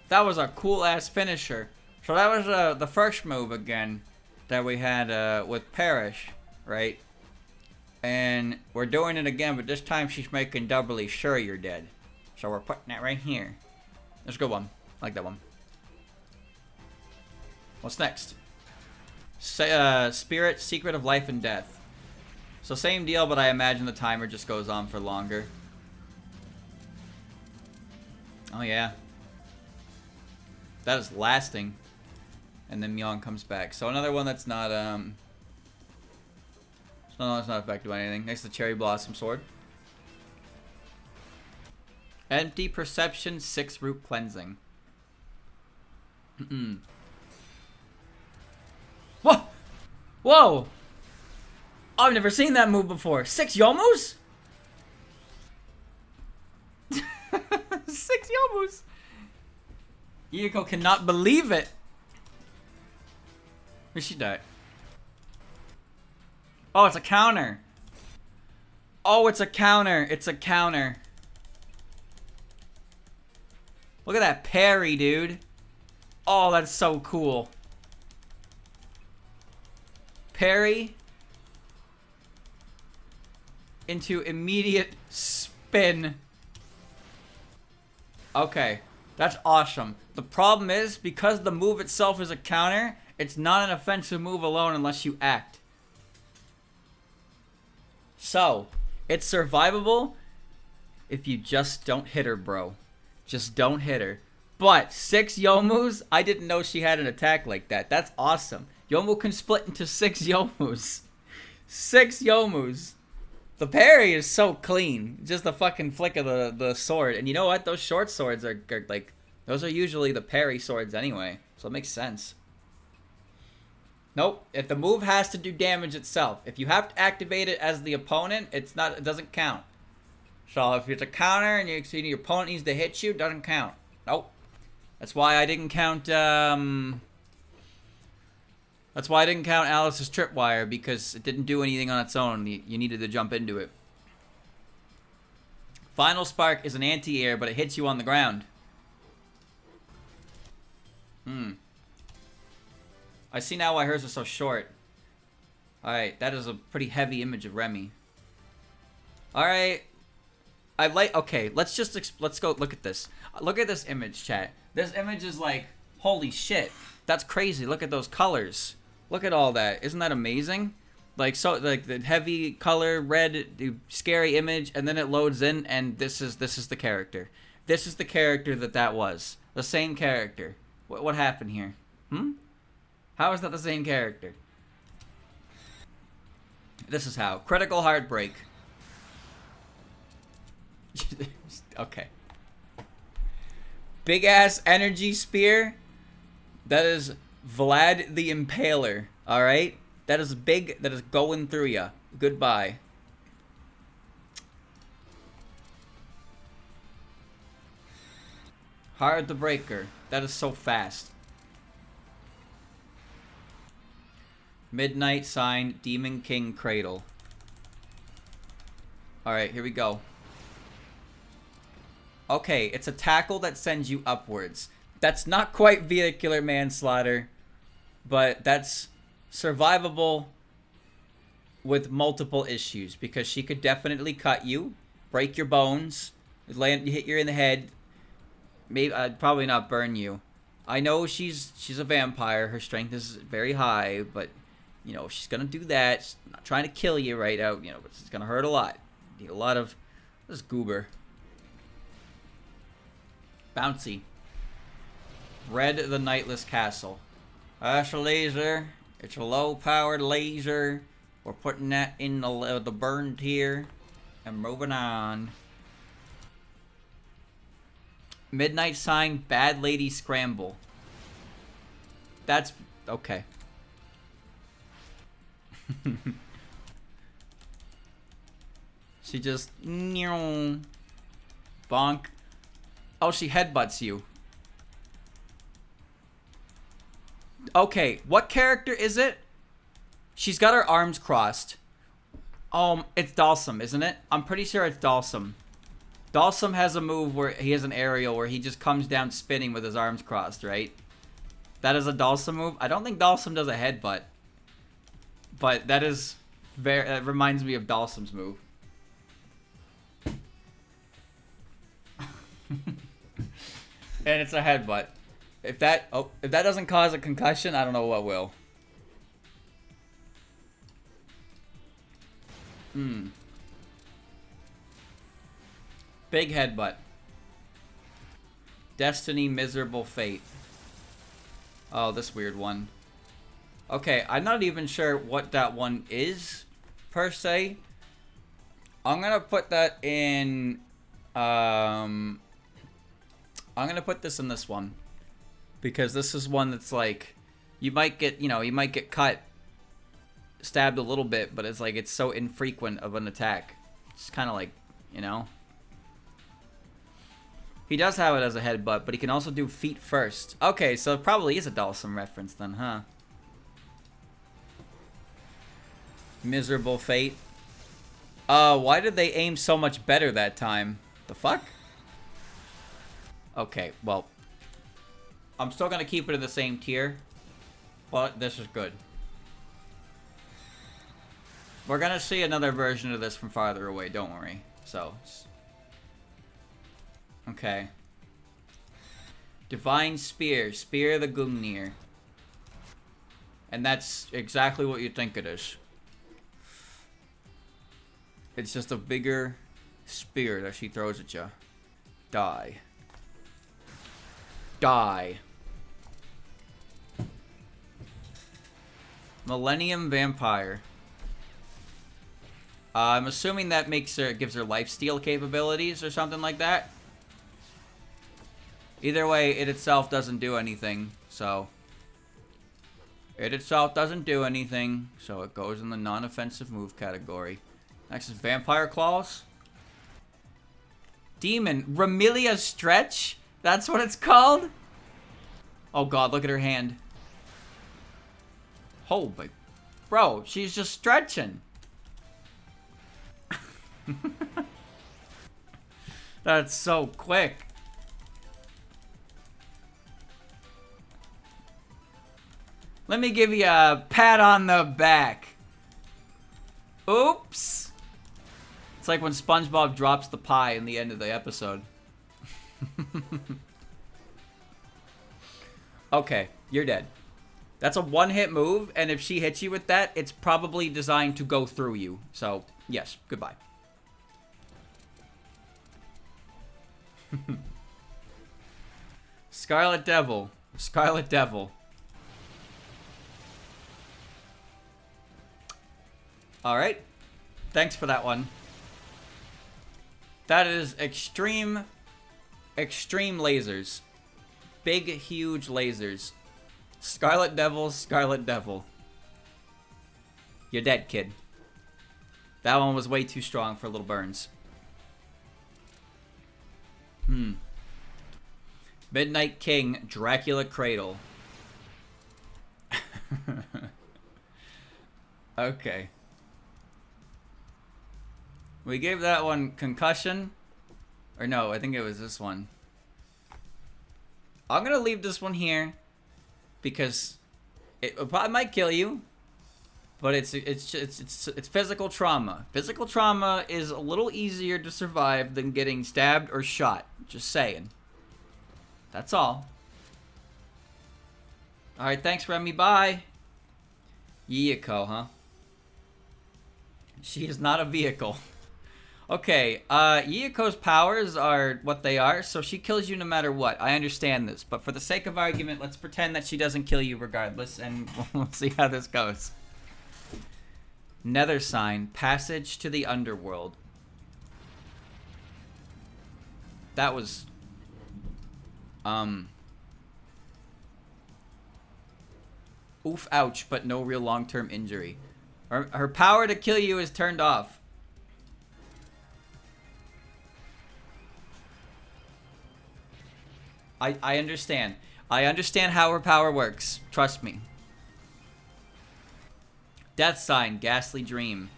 That was a cool-ass finisher. So that was the first move again that we had with Parrish, right? And we're doing it again, but this time she's making doubly sure you're dead. So we're putting that right here. That's a good one. I like that one. What's next? Spirit, Secret of Life and Death. So same deal, but I imagine the timer just goes on for longer. Oh yeah. That is lasting. And then Myeong comes back. So another one that's not no, it's not affected by anything. Next to Cherry Blossom Sword. Empty Perception, 6 Root Cleansing. Whoa! Whoa! I've never seen that move before. 6 Yomus? 6 Yomus! Yuyuko cannot believe it. Where'd she die? Oh, it's a counter. Oh, it's a counter. It's a counter. Look at that parry, dude. Oh, that's so cool. Parry into immediate spin. Okay, that's awesome. The problem is, because the move itself is a counter, it's not an offensive move alone unless you act. So, it's survivable if you just don't hit her, bro. Just don't hit her. But 6 Yomus, I didn't know she had an attack like that. That's awesome. Youmu can split into 6 Yomus. 6 Yomus. The parry is so clean. Just the fucking flick of the sword. And you know what? Those short swords are like... Those are usually the parry swords anyway. So it makes sense. Nope. If the move has to do damage itself. If you have to activate it as the opponent, it doesn't count. So if it's a counter and your opponent needs to hit you, it doesn't count. Nope. That's why I didn't count, that's why I didn't count Alice's tripwire, because it didn't do anything on its own. You needed to jump into it. Final Spark is an anti-air, but it hits you on the ground. I see now why hers is so short. Alright, that is a pretty heavy image of Remy. Alright. I like... Okay, let's go look at this. Look at this image, chat. This image is like, holy shit. That's crazy. Look at those colors. Look at all that. Isn't that amazing? Like, so, like, the heavy color, red, scary image, and then it loads in, and this is the character. This is the character that was. The same character. What happened here? How is that the same character? This is how. Critical Heartbreak. Okay. Big ass energy spear. That is Vlad the Impaler. Alright? That is big. That is going through ya. Goodbye. Hard the Breaker. That is so fast. Midnight Sign, Demon King Cradle. Alright, here we go. Okay, it's a tackle that sends you upwards. That's not quite vehicular manslaughter, but that's survivable with multiple issues, because she could definitely cut you, break your bones, hit you in the head, maybe probably not burn you. I know she's a vampire, her strength is very high, but you know, she's gonna do that. She's not trying to kill you right out, you know, but it's gonna hurt a lot. Need a lot of this goober. Bouncy. Red the Nightless Castle. That's a laser. It's a low-powered laser. We're putting that in the burn tier and moving on. Midnight Sign, Bad Lady Scramble. That's okay. She just bonk. Oh, she headbutts you. Okay, what character is it? She's got her arms crossed. It's Dalsum, isn't it? I'm pretty sure it's Dalsum. Dalsum has a move where he has an aerial where he just comes down spinning with his arms crossed, right? That is a Dalsum move. I don't think Dalsum does a headbutt. But that is very... It reminds me of Dalsum's move. And it's a headbutt. If that doesn't cause a concussion, I don't know what will. Big headbutt. Destiny, Miserable Fate. Oh, this weird one. Okay, I'm not even sure what that one is, per se. I'm gonna put that in... I'm gonna put this in this one. Because this is one that's like... You might get, you know, you might get cut. Stabbed a little bit, but it's like, it's so infrequent of an attack. It's kind of like, you know... He does have it as a headbutt, but he can also do feet first. Okay, so it probably is a Dalsum reference then, huh? Miserable Fate. Why did they aim so much better that time? The fuck? Okay, well. I'm still gonna keep it in the same tier. But this is good. We're gonna see another version of this from farther away, don't worry. So, okay. Divine Spear. Spear the Gungnir. And that's exactly what you think it is. It's just a bigger spear that she throws at you. Die. Die. Millennium Vampire. I'm assuming that makes her, gives her lifesteal capabilities or something like that. Either way, it itself doesn't do anything, so... It itself doesn't do anything, so it goes in the non-offensive move category. Next is Vampire Claws. Demon. Remilia Stretch? That's what it's called? Oh god, look at her hand. Oh, but bro, she's just stretching. That's so quick. Let me give you a pat on the back. Oops. It's like when SpongeBob drops the pie in the end of the episode. Okay, you're dead. That's a one-hit move, and if she hits you with that, it's probably designed to go through you. So, yes, goodbye. Scarlet Devil. Scarlet Devil. Alright. Thanks for that one. That is extreme lasers. Big, huge lasers. Scarlet Devil, Scarlet Devil. You're dead, kid. That one was way too strong for little burns. Midnight King, Dracula Cradle. Okay. We gave that one concussion. Or no, I think it was this one. I'm gonna leave this one here because it probably might kill you, but it's physical trauma. Physical trauma is a little easier to survive than getting stabbed or shot. Just saying. That's all. All right, thanks, Remy. Bye. Yuyuko, huh? She is not a vehicle. Okay, Yuyuko's powers are what they are, so she kills you no matter what. I understand this, but for the sake of argument, let's pretend that she doesn't kill you regardless, and we'll see how this goes. Nether Sign, Passage to the Underworld. That was... Oof, ouch, but no real long-term injury. Her power to kill you is turned off. I understand. I understand how her power works. Trust me. Death Sign, Ghastly Dream.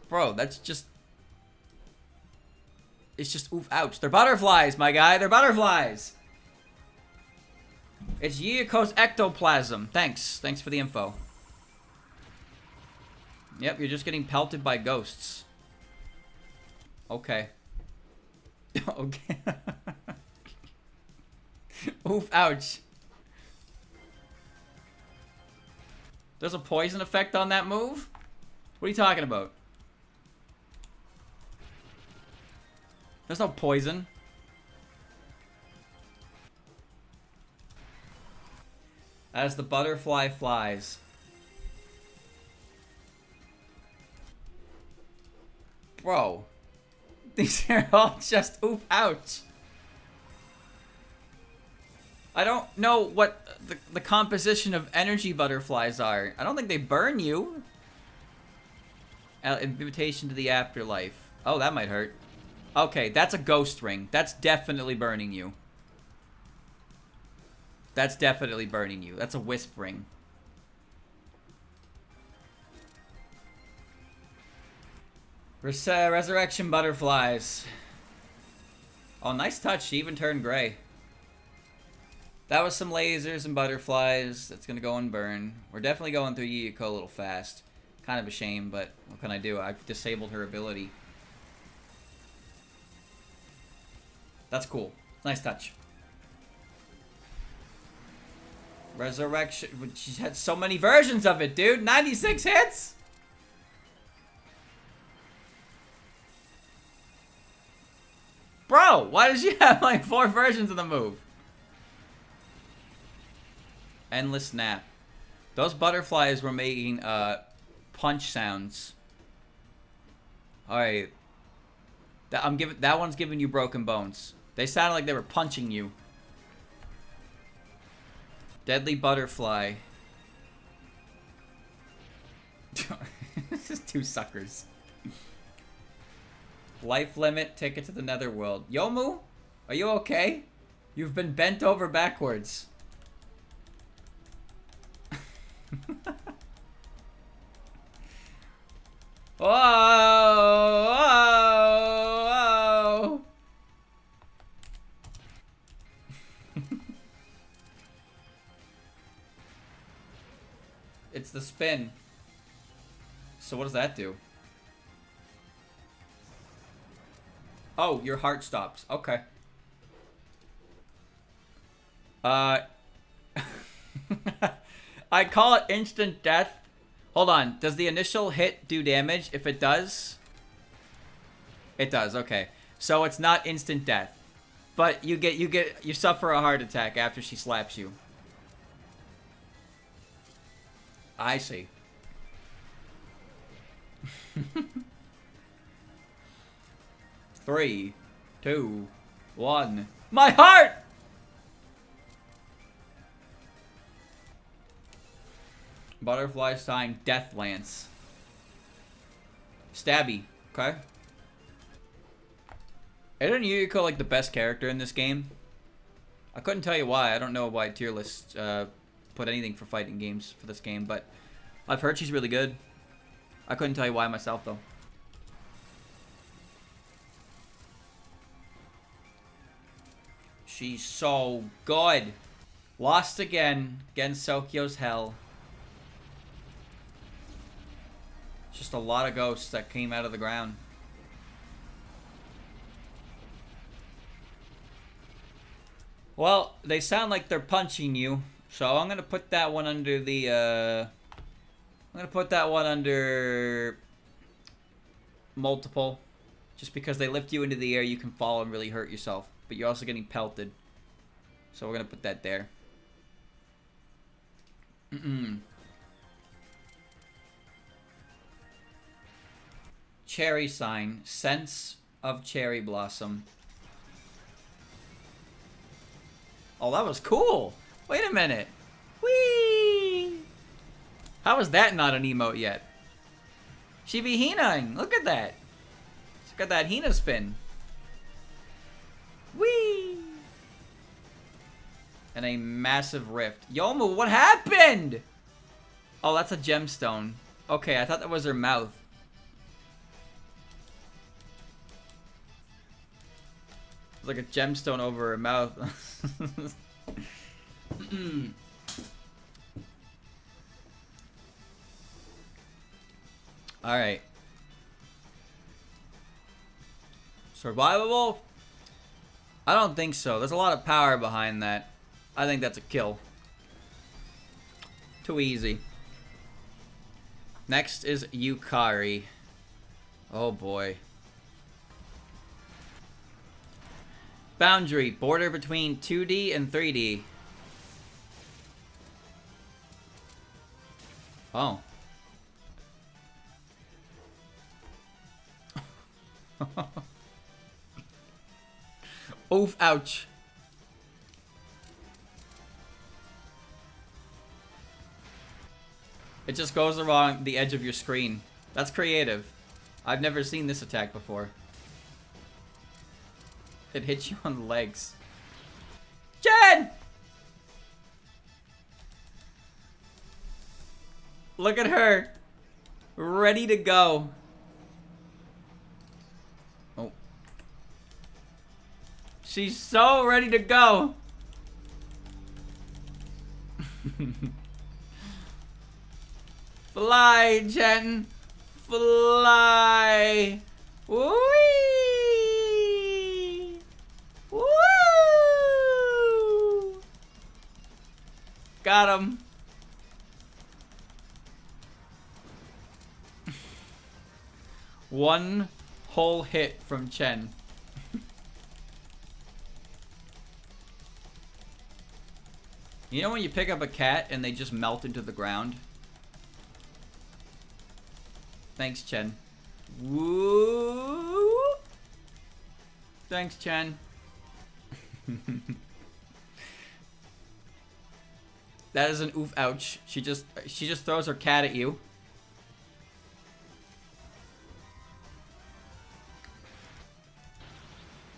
Bro, that's just... It's just oof, ouch. They're butterflies, my guy. They're butterflies. It's Yuyuko's ectoplasm. Thanks. Thanks for the info. Yep, you're just getting pelted by ghosts. Okay. Okay. Oof, ouch. There's a poison effect on that move? What are you talking about? There's no poison. As the butterfly flies. Bro. These are all just oof, ouch. I don't know what the composition of energy butterflies are. I don't think they burn you. Invitation to the afterlife. Oh, that might hurt. Okay, that's a ghost ring. That's definitely burning you. That's definitely burning you. That's a wisp ring. Resurrection butterflies. Oh, nice touch. She even turned gray. That was some lasers and butterflies. That's gonna go and burn. We're definitely going through Yuyuko a little fast. Kind of a shame, but what can I do? I've disabled her ability. That's cool. Nice touch. Resurrection. She's had so many versions of it, dude. 96 hits? Bro, why does she have like 4 versions of the move? Endless Snap. Those butterflies were making punch sounds. Alright. That one's giving you broken bones. They sounded like they were punching you. Deadly Butterfly. This is 2 suckers. Life Limit, Ticket to the Netherworld. Youmu? Are you okay? You've been bent over backwards. Whoa, whoa, whoa. It's the spin. So what does that do? Oh, your heart stops. Okay. I call it instant death. Hold on. Does the initial hit do damage? If it does, it does. Okay. So it's not instant death, but you suffer a heart attack after she slaps you. I see. 3, 2, 1. My heart! Butterfly sign, Death Lance. Stabby, okay? Isn't Yuyuko like the best character in this game? I couldn't tell you why. I don't know why Tierlist put anything for fighting games for this game, but I've heard she's really good. I couldn't tell you why myself, though. She's so good. Lost again against Sokyo's Hell. Just a lot of ghosts that came out of the ground. Well, they sound like they're punching you, so I'm gonna put that one under the, I'm gonna put that one under multiple. Just because they lift you into the air, you can fall and really hurt yourself. But you're also getting pelted. So we're gonna put that there. Cherry sign, sense of cherry blossom. Oh, that was cool. Wait a minute. Whee! How is that not an emote yet? She be Hinaing. Look at that. She's got that Hina spin. Whee! And a massive rift. Youmu, what happened? Oh, that's a gemstone. Okay, I thought that was her mouth. It's like a gemstone over her mouth. Alright. Survivable? I don't think so. There's a lot of power behind that. I think that's a kill. Too easy. Next is Yukari. Oh boy. Boundary. Border between 2D and 3D. Oh. Oof, ouch. It just goes along the edge of your screen. That's creative. I've never seen this attack before. It hits you on the legs. Jen! Look at her. Ready to go. Oh. She's so ready to go. Fly, Jen. Fly. Whee! Woo! Got him. One whole hit from Chen. You know when you pick up a cat and they just melt into the ground? Thanks, Chen. Woo! Thanks, Chen. That is an oof ouch. She just throws her cat at you.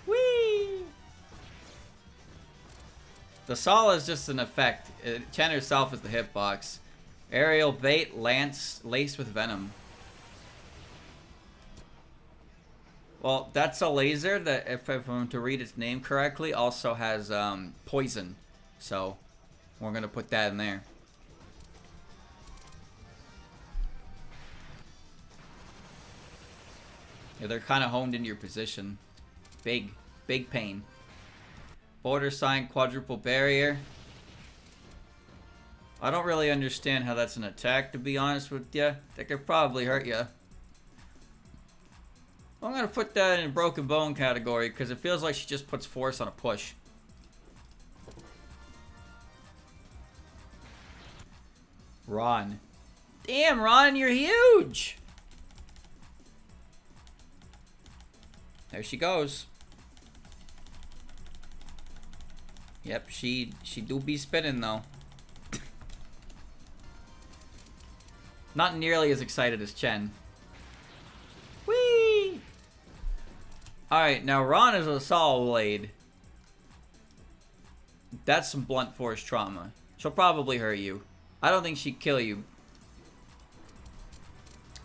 Whee! The Saw is just an effect. Chen herself is the hitbox. Aerial bait, lance, laced with venom. Well, that's a laser that, if I'm to read its name correctly, also has poison. So, we're going to put that in there. Yeah, they're kind of honed into your position. Big pain. Border sign, quadruple barrier. I don't really understand how that's an attack, to be honest with you. That could probably hurt you. I'm going to put that in broken bone category because it feels like she just puts force on a push. Ron. Damn, Ron, you're huge! There she goes. Yep, she do be spinning though. Not nearly as excited as Chen. Whee! Alright, now Ron is a Saw Blade. That's some blunt force trauma. She'll probably hurt you. I don't think she'd kill you.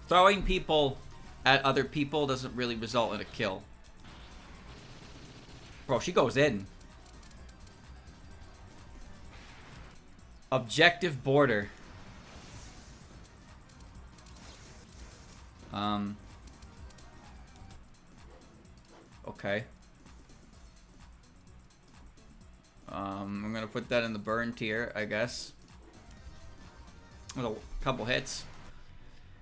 Throwing people at other people doesn't really result in a kill. Bro, she goes in. Objective border. Okay. I'm gonna put that in the burn tier, I guess. With a couple hits.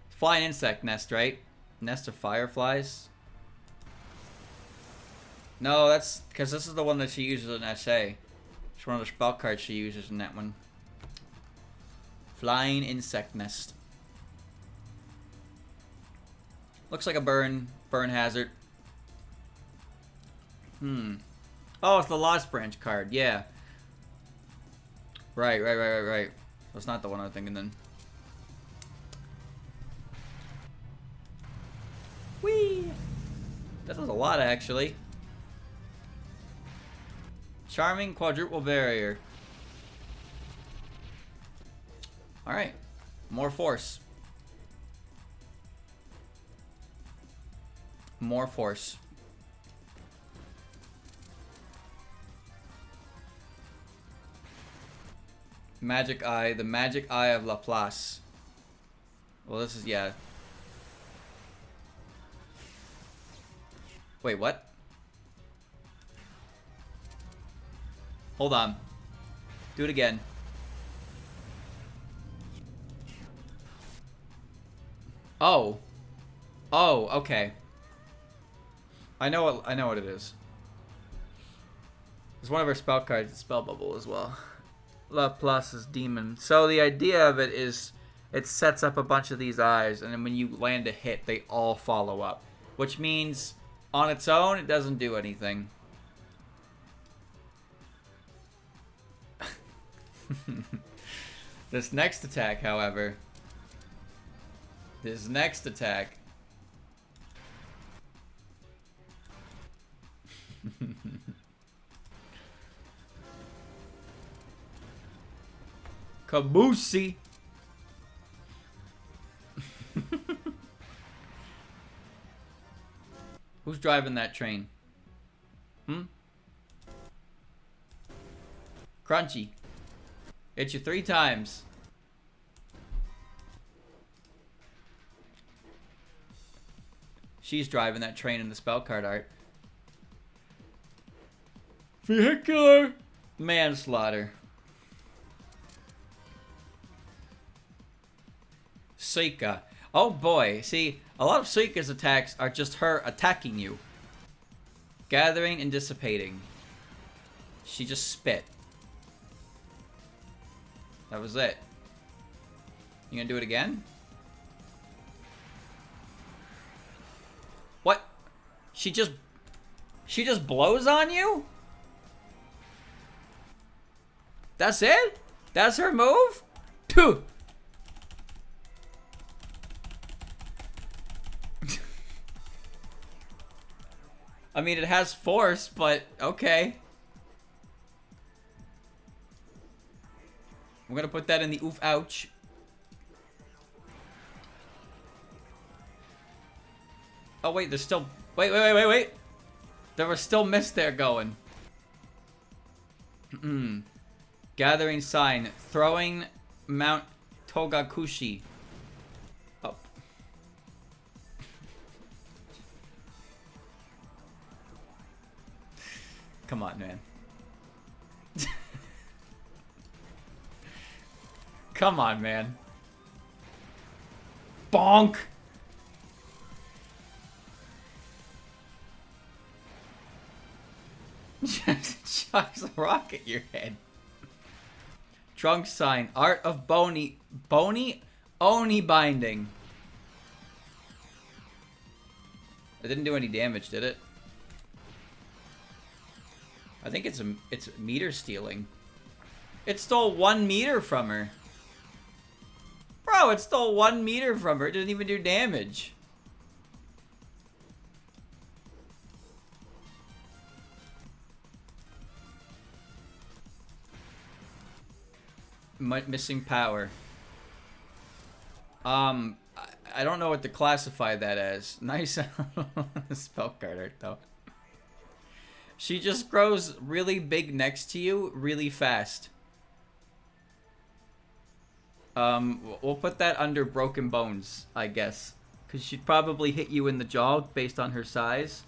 Flying insect nest, right? Nest of fireflies. No, that's because this is the one that she uses in SA. It's one of the spell cards she uses in that one. Flying insect nest. Looks like a burn hazard. Oh, it's the Lost Branch card. Yeah. Right. That's not the one I was thinking then. Whee! That does a lot, actually. Charming quadruple barrier. Alright. More force. More force. Magic Eye. The Magic Eye of Laplace. Well, this is, yeah. Wait, what? Hold on. Do it again. Oh. Oh, okay. I know what it is. It's one of her spell cards, spell bubble as well. Laplace's demon. So the idea of it is it sets up a bunch of these eyes, and then when you land a hit, they all follow up. Which means on its own, it doesn't do anything. This next attack, however. This next attack. Kabusi. Who's driving that train? Crunchy. Hit you 3 times. She's driving that train in the spell card art. Vehicular manslaughter. Suika. Oh boy. See, a lot of Suika's attacks are just her attacking you. Gathering and dissipating. She just spit. That was it. You gonna do it again? What? She just blows on you? That's it? That's her move? Phew. I mean, it has force, but okay. We're gonna put that in the oof ouch. Oh wait, there's still... Wait. There was still mist there going. Gathering sign. Throwing Mount Togakushi. Up. Come on, man. Come on, man. Bonk! Just chucks a rock at your head. Trunk sign. Art of Oni binding. It didn't do any damage, did it? I think it's meter stealing. It stole 1 meter from her. Bro, it stole 1 meter from her. It didn't even do damage. Missing power. I don't know what to classify that as. Nice spell card art, though. She just grows really big next to you really fast. We'll put that under broken bones, I guess. Because she'd probably hit you in the jaw based on her size.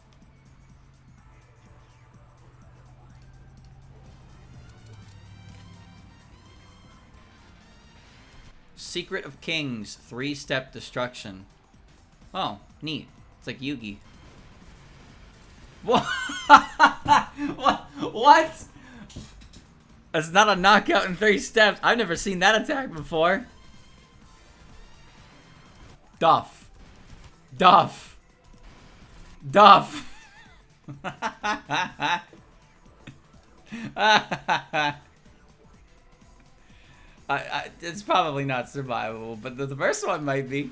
Secret of Kings, 3-step destruction. Oh, neat. It's like Yugi. What? What? That's not a knockout in 3 steps. I've never seen that attack before. Duff. Duff. Duff. It's probably not survivable, but the first one might be.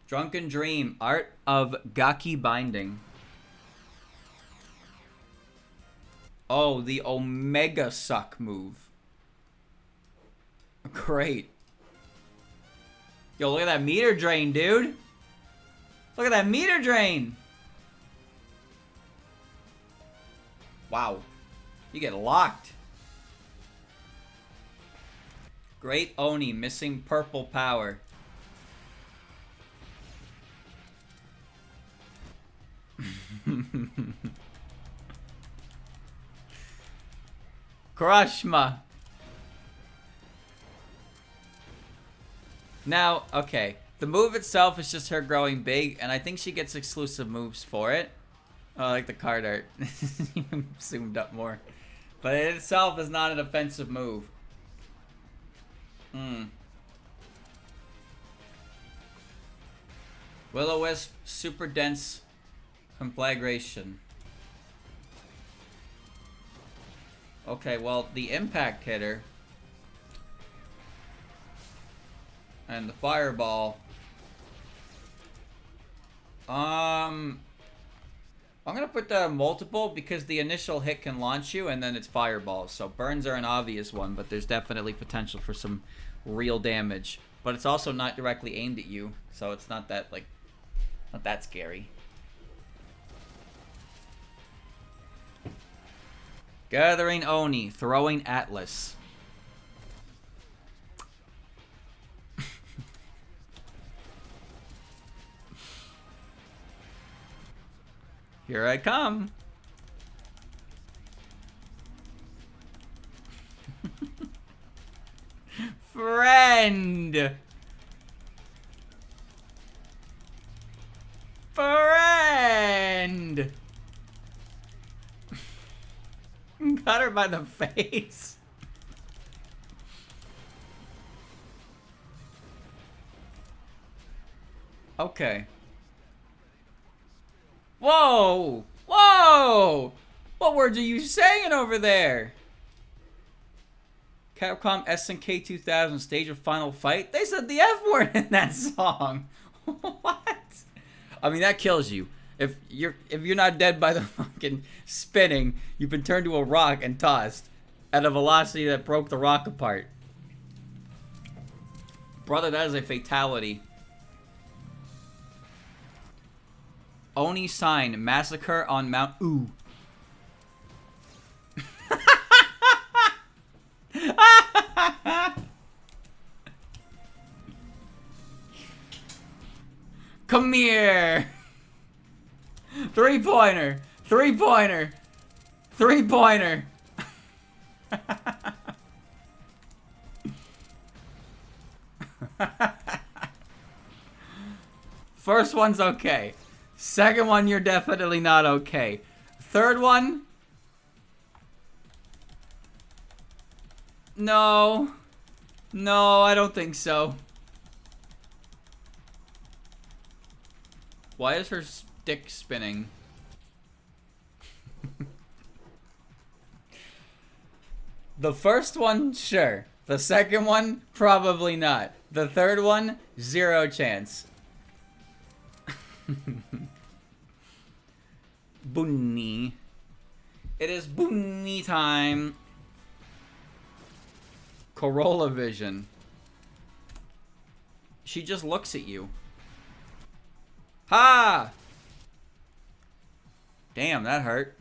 Drunken Dream, Art of Gaki Binding. Oh, the Omega Suck move. Great. Yo, look at that meter drain, dude. Look at that meter drain. Wow. You get locked. Great Oni, missing purple power. Kurashima. Now, okay. The move itself is just her growing big, and I think she gets exclusive moves for it. Oh, I like the card art. Even zoomed up more. But it itself is not an offensive move. Will-O-Wisp, super dense conflagration. Okay, well, the impact hitter and the fireball. I'm gonna put the multiple because the initial hit can launch you and then it's fireballs. So burns are an obvious one, but there's definitely potential for some real damage. But it's also not directly aimed at you, so it's not that, like, not that scary. Gathering Oni, throwing Atlas. Here I come. Friend. Friend. Got her by the face. Okay. Whoa! Whoa! What words are you saying over there? Capcom SNK 2000 stage of final fight? They said the F word in that song. What? I mean, that kills you. If you're not dead by the fucking spinning, you've been turned to a rock and tossed at a velocity that broke the rock apart. Brother, that is a fatality. Oni sign, massacre on Mount Ooh. Come here. 3-pointer. 3-pointer. 3-pointer. First one's okay. Second one, you're definitely not okay. Third one? No. No, I don't think so. Why is her stick spinning? The first one, sure. The second one, probably not. The third one, 0 chance. Bunny. It is bunny time. Corolla vision. She just looks at you. Ha! Damn, that hurt.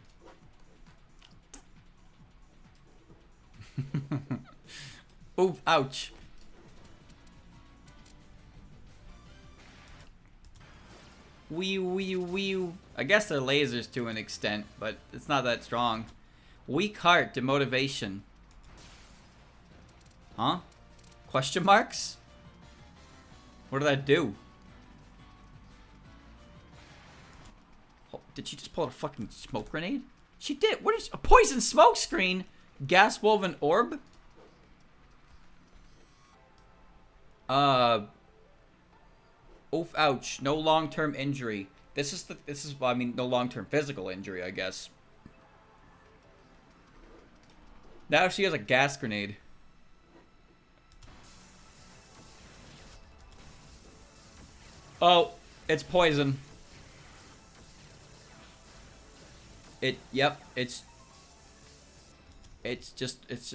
Oof, ouch. Wee. I guess they're lasers to an extent, but it's not that strong. Weak heart, demotivation. Huh? Question marks? What did that do? Oh, did she just pull out a fucking smoke grenade? She did. What is a poison smoke screen? Gas woven orb? Oof, ouch. No long-term injury. This is I mean, no long-term physical injury, I guess. Now she has a gas grenade. Oh, it's poison. Yep,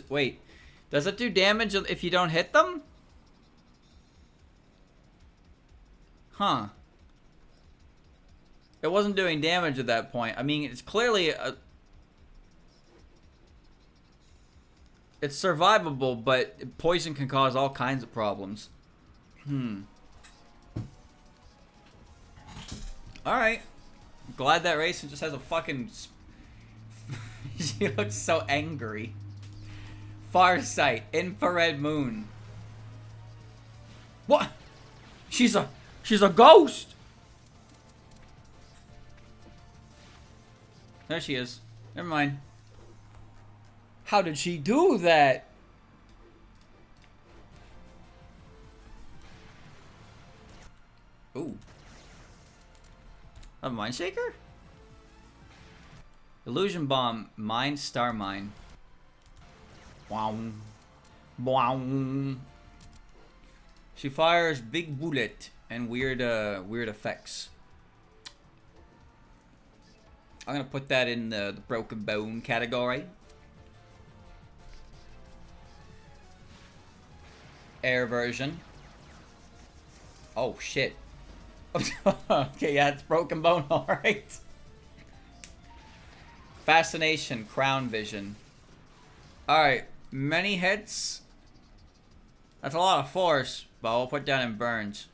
wait. Does it do damage if you don't hit them? Huh. It wasn't doing damage at that point. I mean, it's clearly it's survivable, but poison can cause all kinds of problems. Alright. Glad that Reisen just has a fucking... She looks so angry. Far sight. Infrared moon. What? She's a ghost! There she is. Never mind. How did she do that? Ooh. A mind shaker? Illusion bomb. Mine. Star mine. Wow. Wow. She fires big bullet and weird effects. I'm gonna put that in the broken bone category. Air version. Oh shit. Okay, yeah, it's broken bone, alright. Fascination, crown vision. Alright, many hits. That's a lot of force, but we'll put down in burns.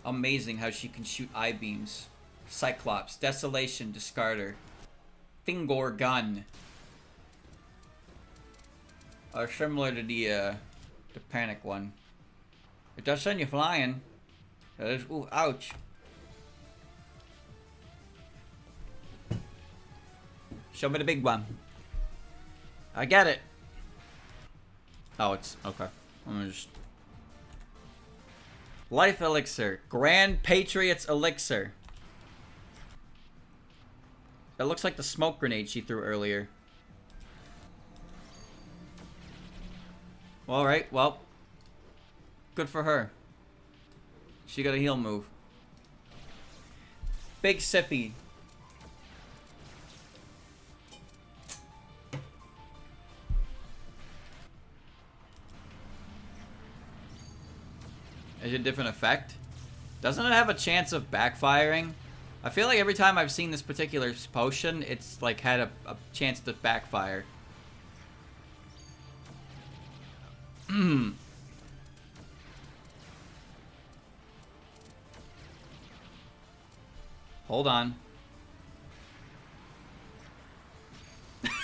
Amazing how she can shoot eye beams. Cyclops, Desolation, Discarder. Finger gun. Similar to the panic one. It does send you flying. That is, ooh, ouch. Show me the big one. I get it. Oh, it's okay. I'm gonna just... Life elixir. Grand Patriot's elixir. It looks like the smoke grenade she threw earlier. Alright, well. Good for her. She got a heal move. Big Sippy. Is it a different effect? Doesn't it have a chance of backfiring? I feel like every time I've seen this particular potion, it's like had a chance to backfire. Hold on.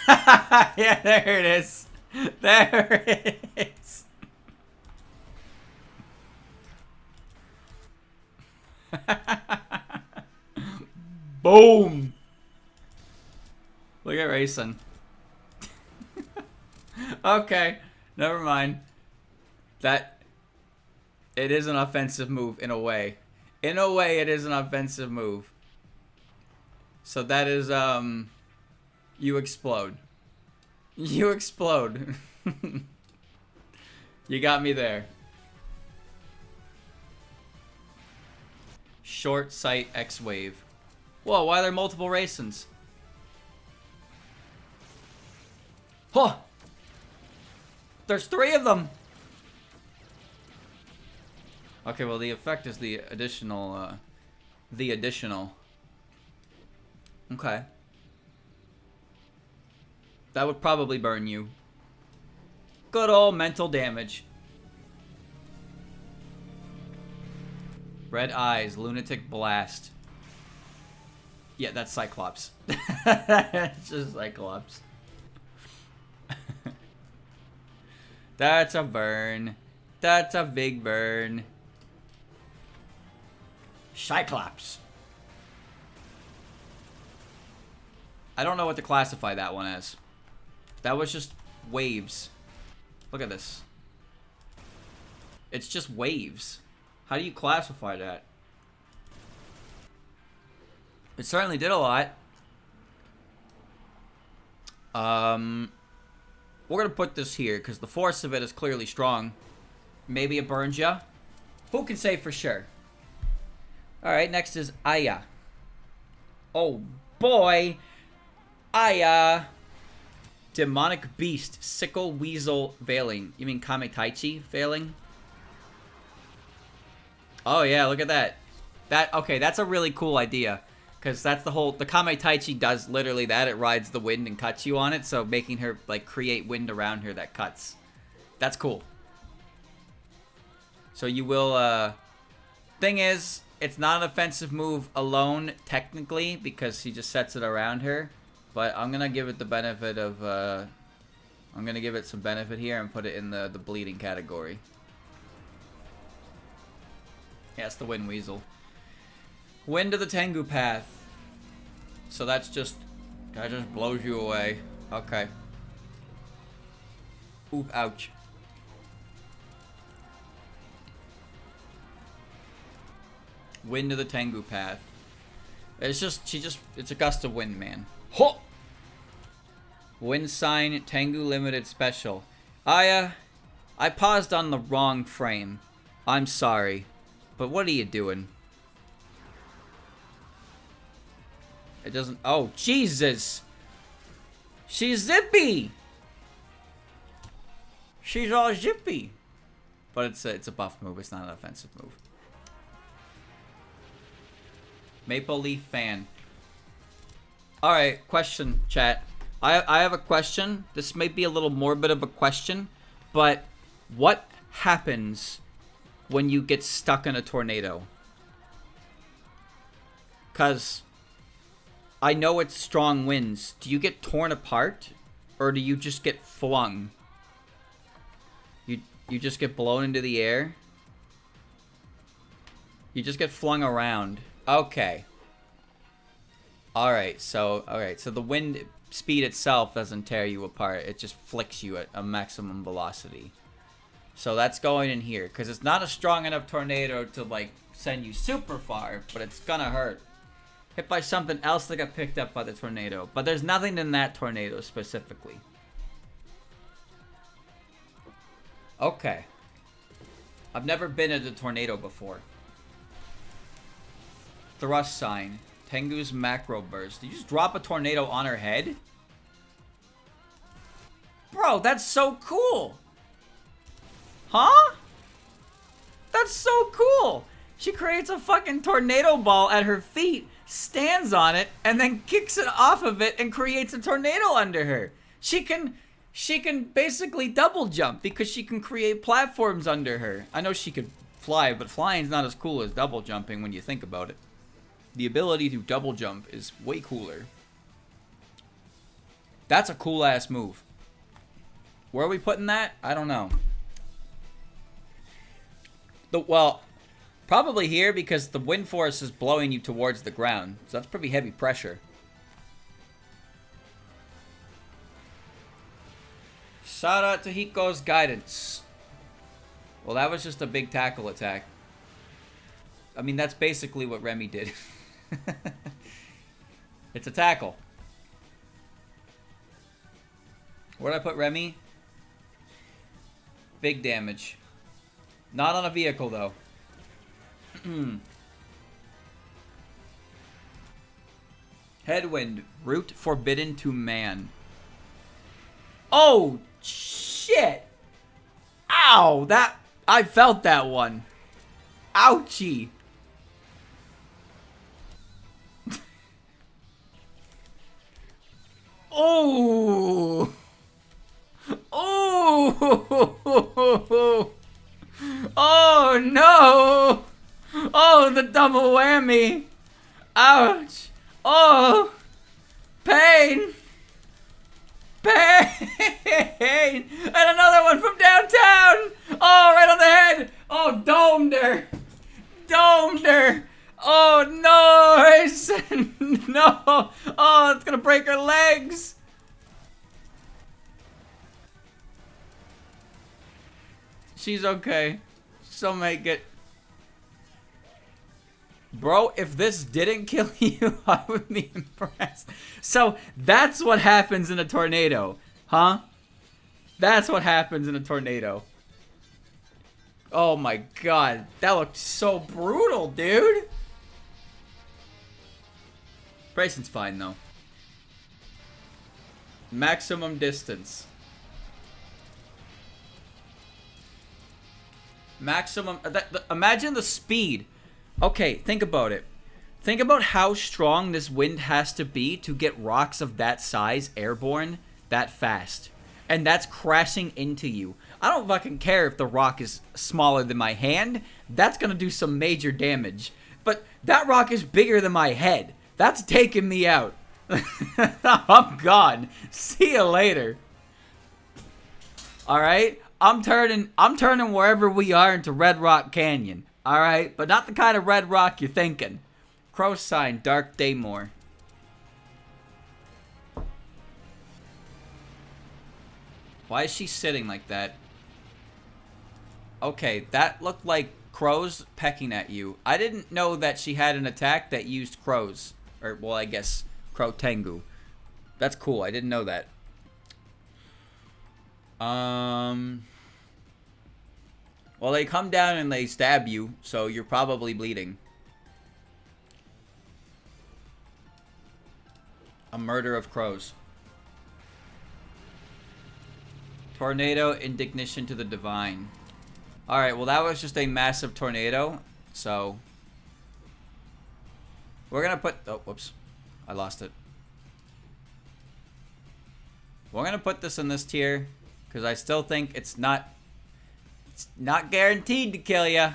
Yeah, there it is. There it is. Boom. Look at Reisen. Okay, never mind. That it is an offensive move in a way. In a way, it is an offensive move. So that is you explode. You explode. You got me there. Short sight X wave. Whoa, why are there multiple Reisens? Huh! There's 3 of them! Okay, well the effect is the additional, Okay. That would probably burn you. Good old mental damage. Red eyes, lunatic blast. Yeah, that's Cyclops. It's just Cyclops. That's a burn. That's a big burn. Cyclops. I don't know what to classify that one as. That was just waves. Look at this. It's just waves. How do you classify that? It certainly did a lot. We're gonna put this here because the force of it is clearly strong. Maybe it burns ya. Who can say for sure? Alright, next is Aya. Oh boy. Aya. Demonic Beast. Sickle Weasel Veiling. You mean Kame Taichi Veiling? Oh yeah, look at that. Okay, that's a really cool idea. Because that's the Kame Taichi does literally that. It rides the wind and cuts you on it. So making her, like, create wind around her that cuts. That's cool. So you will, thing is, it's not an offensive move alone, technically, because she just sets it around her. But I'm going to give it the benefit of, I'm going to give it some benefit here and put it in the bleeding category. Yeah, it's the Wind Weasel. Wind of the Tengu Path. So that just blows you away. Okay. Oop, ouch. Wind of the Tengu Path. It's a gust of wind, man. Ho! Wind Sign Tengu Limited Special. I paused on the wrong frame. I'm sorry. But what are you doing? It doesn't... Oh, Jesus! She's zippy! She's all zippy! But it's a buff move. It's not an offensive move. Maple Leaf Fan. Alright, question, chat. I have a question. This may be a little morbid of a question, but what happens when you get stuck in a tornado? Because I know it's strong winds. Do you get torn apart? Or do you just get flung? You just get blown into the air? You just get flung around. Okay. Alright, so the wind speed itself doesn't tear you apart. It just flicks you at a maximum velocity. So that's going in here. Because it's not a strong enough tornado to, like, send you super far. But it's gonna hurt. Hit by something else that got picked up by the tornado. But there's nothing in that tornado specifically. Okay. I've never been in a tornado before. Thrust sign. Tengu's macro burst. Did you just drop a tornado on her head? Bro, that's so cool. Huh? That's so cool. She creates a fucking tornado ball at her feet, stands on it, and then kicks it off of it and creates a tornado under her. She can basically double jump because she can create platforms under her. I know she could fly, but flying's not as cool as double jumping when you think about it. The ability to double jump is way cooler. That's a cool ass move. Where are we putting that? I don't know. Well, probably here because the wind force is blowing you towards the ground. So that's pretty heavy pressure. Shout out to Hiko's guidance. Well, that was just a big tackle attack. I mean, that's basically what Remy did. It's a tackle. Where'd I put Remy? Big damage. Not on a vehicle, though. Headwind. Route forbidden to man. Oh, shit. Ow. I felt that one. Ouchie. Oh. Oh. Oh, no. Oh, the double whammy. Ouch. Oh. Pain. Pain. And another one from downtown. Oh, right on the head. Oh, domed her. Domed her. Oh, no. No. Oh, it's going to break her legs. She's okay. She'll make it. Bro, if this didn't kill you, I would be impressed. So, that's what happens in a tornado. Huh? That's what happens in a tornado. Oh my god. That looked so brutal, dude. Brayson's fine, though. Maximum distance. Maximum. Imagine the speed. Okay, think about it. Think about how strong this wind has to be to get rocks of that size airborne that fast. And that's crashing into you. I don't fucking care if the rock is smaller than my hand. That's gonna do some major damage. But that rock is bigger than my head. That's taking me out. I'm gone. See you later. Alright? I'm turning wherever we are into Red Rock Canyon. Alright? But not the kind of red rock you're thinking. Crow sign, Dark Daymore. Why is she sitting like that? Okay, that looked like crows pecking at you. I didn't know that she had an attack that used crows. Or, well, I guess, Crow Tengu. That's cool, I didn't know that. Well, they come down and they stab you, so you're probably bleeding. A murder of crows. Tornado, indignation to the divine. Alright, well that was just a massive tornado, so... We're gonna put... Oh, whoops. I lost it. We're gonna put this in this tier, because I still think it's not guaranteed to kill ya.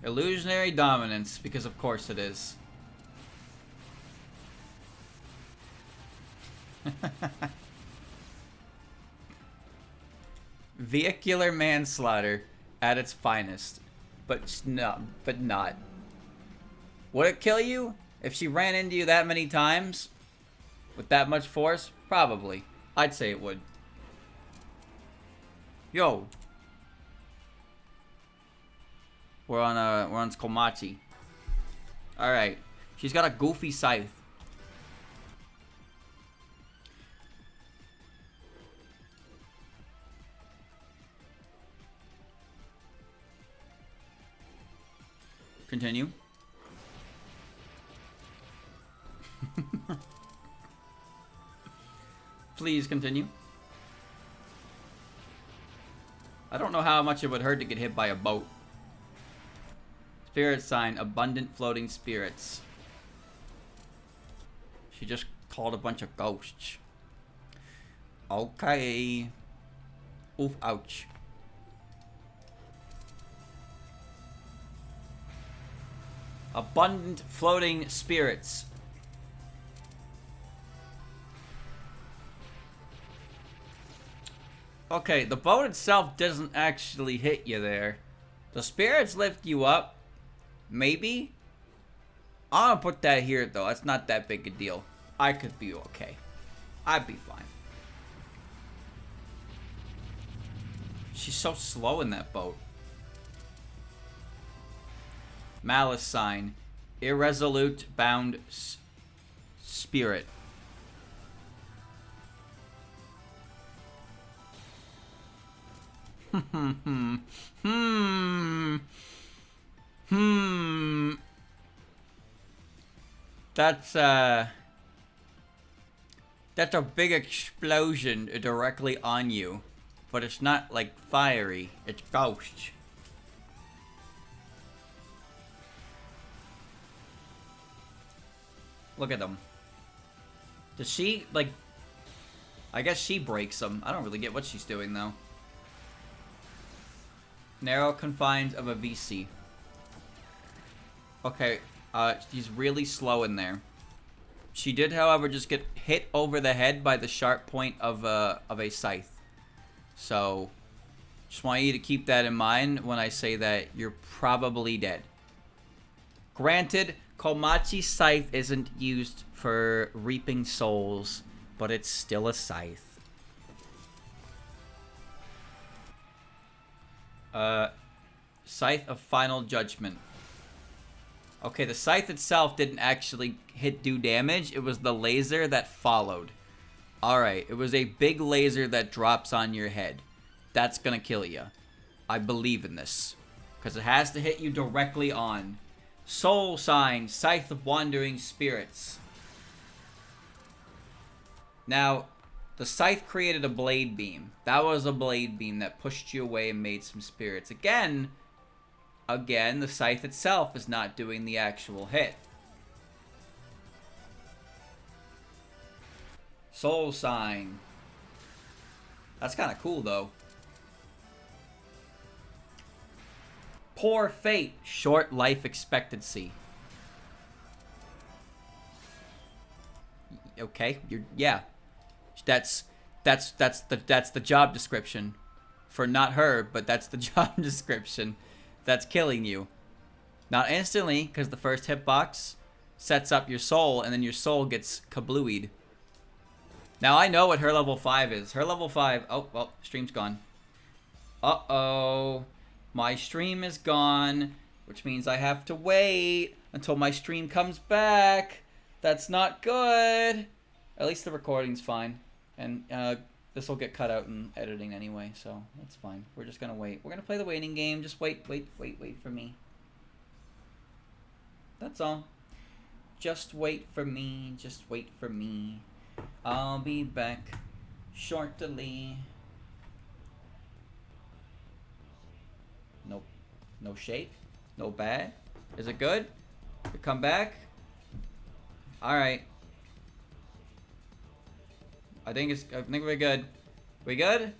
Illusionary dominance, because of course it is. Vehicular manslaughter at its finest, but not. Would it kill you if she ran into you that many times with that much force? Probably. I'd say it would. Yo. We're on Komachi. Alright. She's got a goofy scythe. Continue. Please continue. I don't know how much it would hurt to get hit by a boat. Spirit sign, abundant floating spirits. She just called a bunch of ghosts. Okay. Oof, ouch. Abundant floating spirits. Okay, the boat itself doesn't actually hit you there. The spirits lift you up. Maybe? I'm gonna put that here though. That's not that big a deal. I could be okay. I'd be fine. She's so slow in that boat. Malice sign. Irresolute bound spirit. That's a big explosion directly on you. But it's not like fiery, it's ghost. Look at them. Does she, like... I guess she breaks them. I don't really get what she's doing, though. Narrow confines of a VC. Okay, she's really slow in there. She did, however, just get hit over the head by the sharp point of a scythe. So, just want you to keep that in mind when I say that you're probably dead. Granted, Komachi scythe isn't used for reaping souls, but it's still a scythe. Scythe of Final Judgment. Okay, the scythe itself didn't actually do damage. It was the laser that followed. Alright, it was a big laser that drops on your head. That's gonna kill you. I believe in this. Because it has to hit you directly on. Soul sign, Scythe of Wandering Spirits. Now, the scythe created a blade beam. That was a blade beam that pushed you away and made some spirits. Again, the scythe itself is not doing the actual hit. Soul sign. That's kind of cool, though. Poor fate. Short life expectancy. Okay, yeah. That's the job description for not her, but that's the job description that's killing you. Not instantly, because the first hitbox sets up your soul, and then your soul gets kablooied. Now I know what her level 5 is. Her level 5. Oh well, stream's gone. Uh-oh. My stream is gone, which means I have to wait until my stream comes back. That's not good. At least the recording's fine. And this will get cut out in editing anyway, so that's fine. We're just gonna wait. We're gonna play the waiting game. Just wait for me. That's all. Just wait for me. Just wait for me. I'll be back shortly. Nope. No shake. No bad. Is it good? We come back? Alright. I think we're good. We good?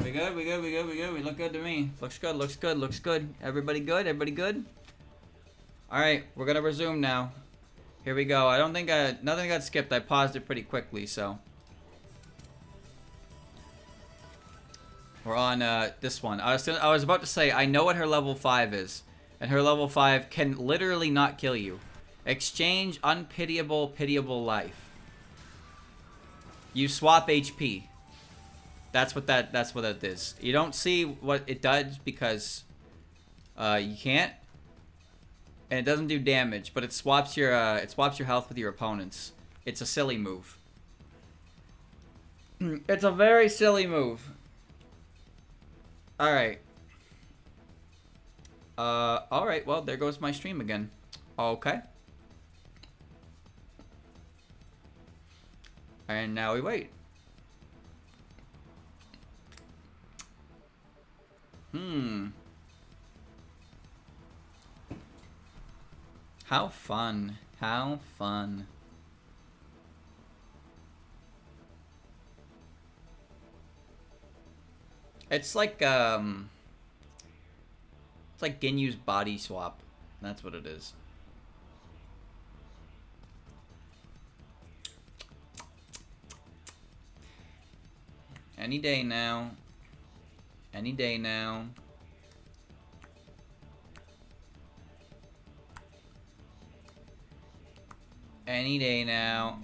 We good? We look good to me. Looks good. Everybody good? Everybody good? Alright, we're gonna resume now. Here we go. I don't think nothing got skipped. I paused it pretty quickly, so. We're on this one. I was about to say, I know what her level 5 is. And her level 5 can literally not kill you. Exchange unpitiable, pitiable life. You swap HP. That's what it is. You don't see what it does because you can't. And it doesn't do damage, but it swaps your health with your opponents. It's a silly move. It's a very silly move. Alright. Alright, well, there goes my stream again. Okay. And now we wait. How fun. How fun. It's like Ginyu's body swap. That's what it is. Any day now. Any day now. Any day now.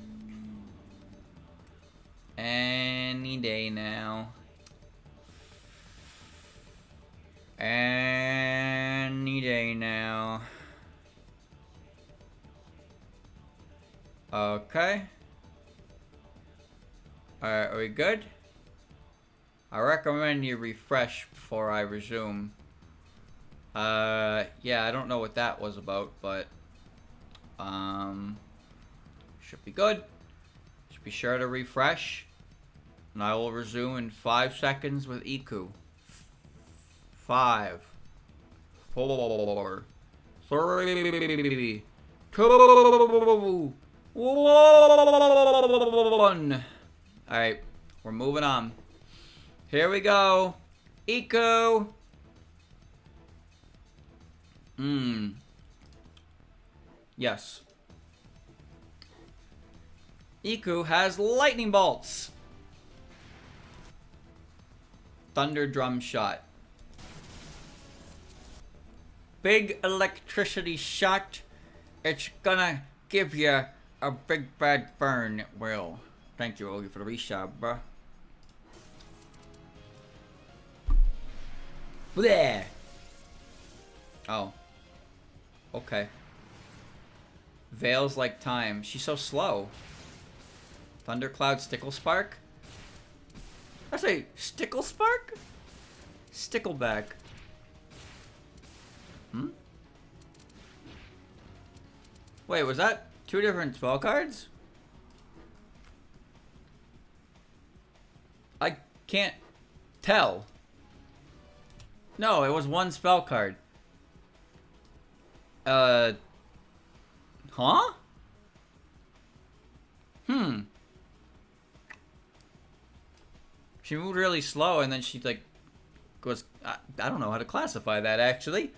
Any day now. Any day now. Okay. Alright, are we good? I recommend you refresh before I resume. Yeah, I don't know what that was about, but should be good. Just be sure to refresh. And I will resume in 5 seconds with Iku. 5, 4, 3, 2, 1. Alright, we're moving on. Here we go. Iku. Yes. Iku has lightning bolts. Thunder drum shot. Big electricity shot. It's gonna give you a big bad burn. It will. Thank you, Ogi, for the reshot, bruh. Bleh. Oh. Okay. Veils like time. She's so slow. Thundercloud Stickle Spark? I say Stickle Spark? Stickleback. Wait, was that 2 different spell cards? I can't tell. No, it was 1 spell card. Huh? She moved really slow and then she like goes, I don't know how to classify that actually.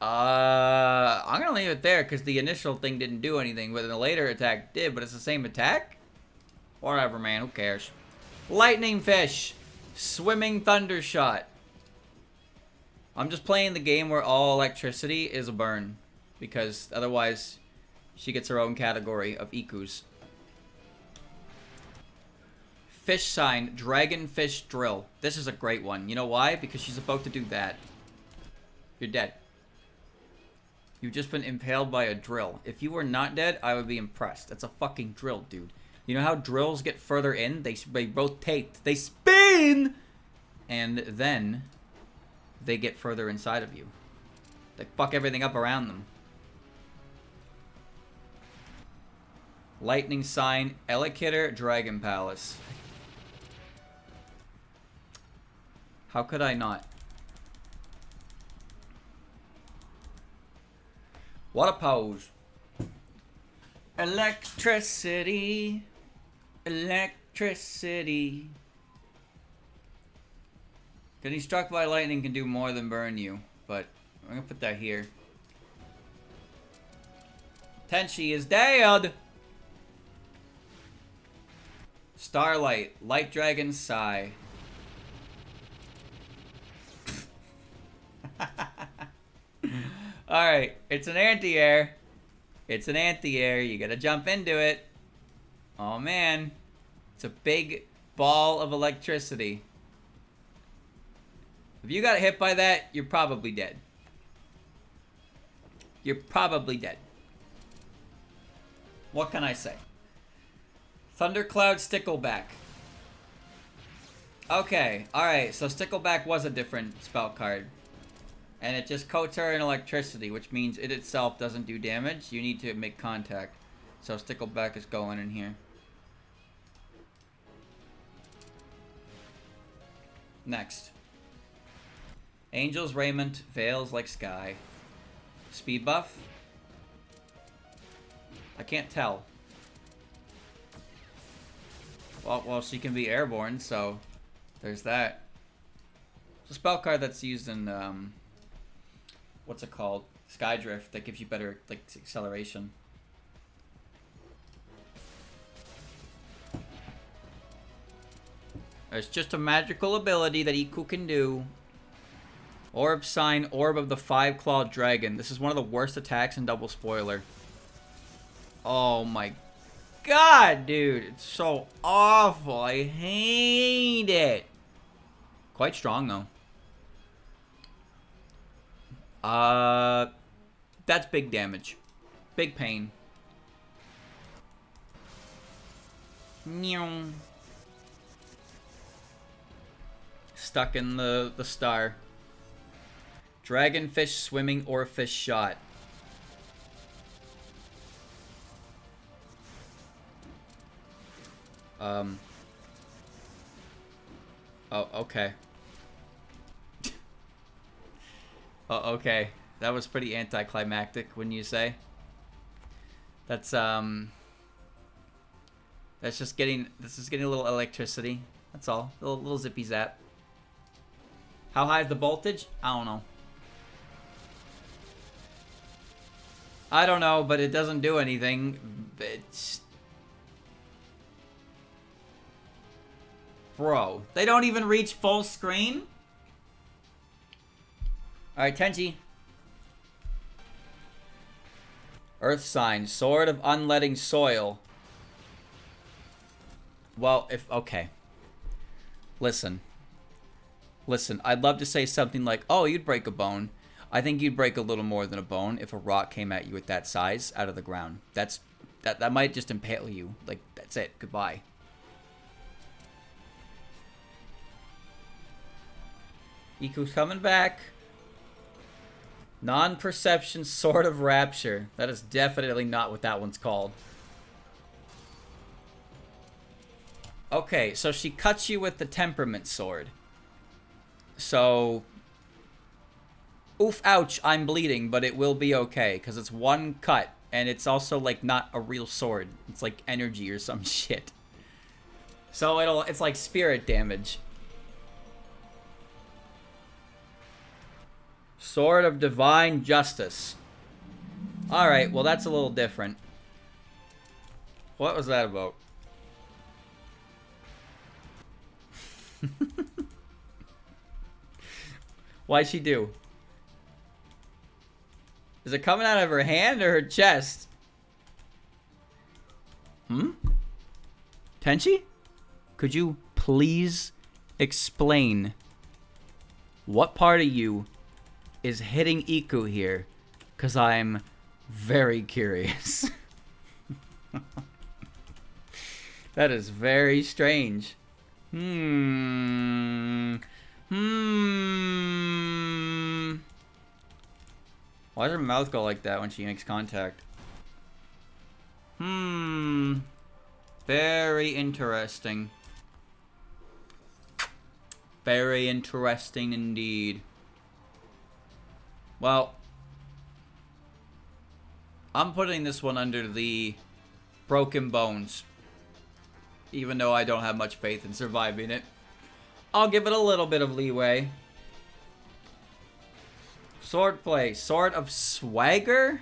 I'm gonna leave it there because the initial thing didn't do anything, but the later attack did, but it's the same attack? Whatever, man, who cares? Lightning Fish! Swimming Thunder Shot. I'm just playing the game where all electricity is a burn, because otherwise she gets her own category of Ikus. Fish sign, Dragonfish Drill. This is a great one. You know why? Because she's about to do that. You're dead. You've just been impaled by a drill. If you were not dead, I would be impressed. That's a fucking drill, dude. You know how drills get further in? They rotate. They spin! And then they get further inside of you. They fuck everything up around them. Lightning sign, Elekiter, Dragon Palace. How could I not? What a pose. Electricity. Electricity. Getting struck by lightning can do more than burn you, but I'm gonna put that here. Tenshi is dead! Starlight, Light Dragon Sigh. Alright, it's an anti-air. It's an anti-air. You gotta jump into it. Oh man. It's a big ball of electricity. If you got hit by that, you're probably dead. You're probably dead. What can I say? Thundercloud Stickleback. Okay, alright, so Stickleback was a different spell card. And it just coats her in electricity, which means it itself doesn't do damage. You need to make contact. So Stickleback is going in here. Next. Angel's Raiment, Veils Like Sky. Speed buff? I can't tell. Well, she can be airborne, so there's that. It's a spell card that's used in, what's it called? Skydrift, that gives you better, like, acceleration. It's just a magical ability that Iku can do. Orb Sign, Orb of the Five-Clawed Dragon. This is one of the worst attacks in Double Spoiler. Oh my god, dude. It's so awful. I hate it. Quite strong, though. That's big damage. Big pain. Meow. Stuck in the star. Dragonfish Swimming or Fish Shot. Oh, okay. Oh, okay. That was pretty anticlimactic, wouldn't you say? That's just getting, this is getting a little electricity. That's all. A little zippy zap. How high is the voltage? I don't know. I don't know, but it doesn't do anything. It's... Bro, they don't even reach full screen? Alright, Tenchi. Earth Sign, Sword of Unletting Soil. Well, okay. Listen, I'd love to say something like, oh, you'd break a bone. I think you'd break a little more than a bone if a rock came at you at that size out of the ground. That might just impale you. Like, that's it. Goodbye. Iku's coming back. Non-perception Sword of Rapture. That is definitely not what that one's called. Okay, so she cuts you with the Temperament Sword. So... Oof, ouch, I'm bleeding, but it will be okay, because it's one cut, and it's also, like, not a real sword. It's, like, energy or some shit. So it's like spirit damage. Sword of Divine Justice. Alright, well, that's a little different. What was that about? Why'd she do? Is it coming out of her hand or her chest? Tenchi? Could you please explain what part of you is hitting Iku here? Because I'm very curious. That is very strange. Why does her mouth go like that when she makes contact? Very interesting. Very interesting indeed. Well, I'm putting this one under the broken bones. Even though I don't have much faith in surviving it. I'll give it a little bit of leeway. Swordplay. Sword of Swagger?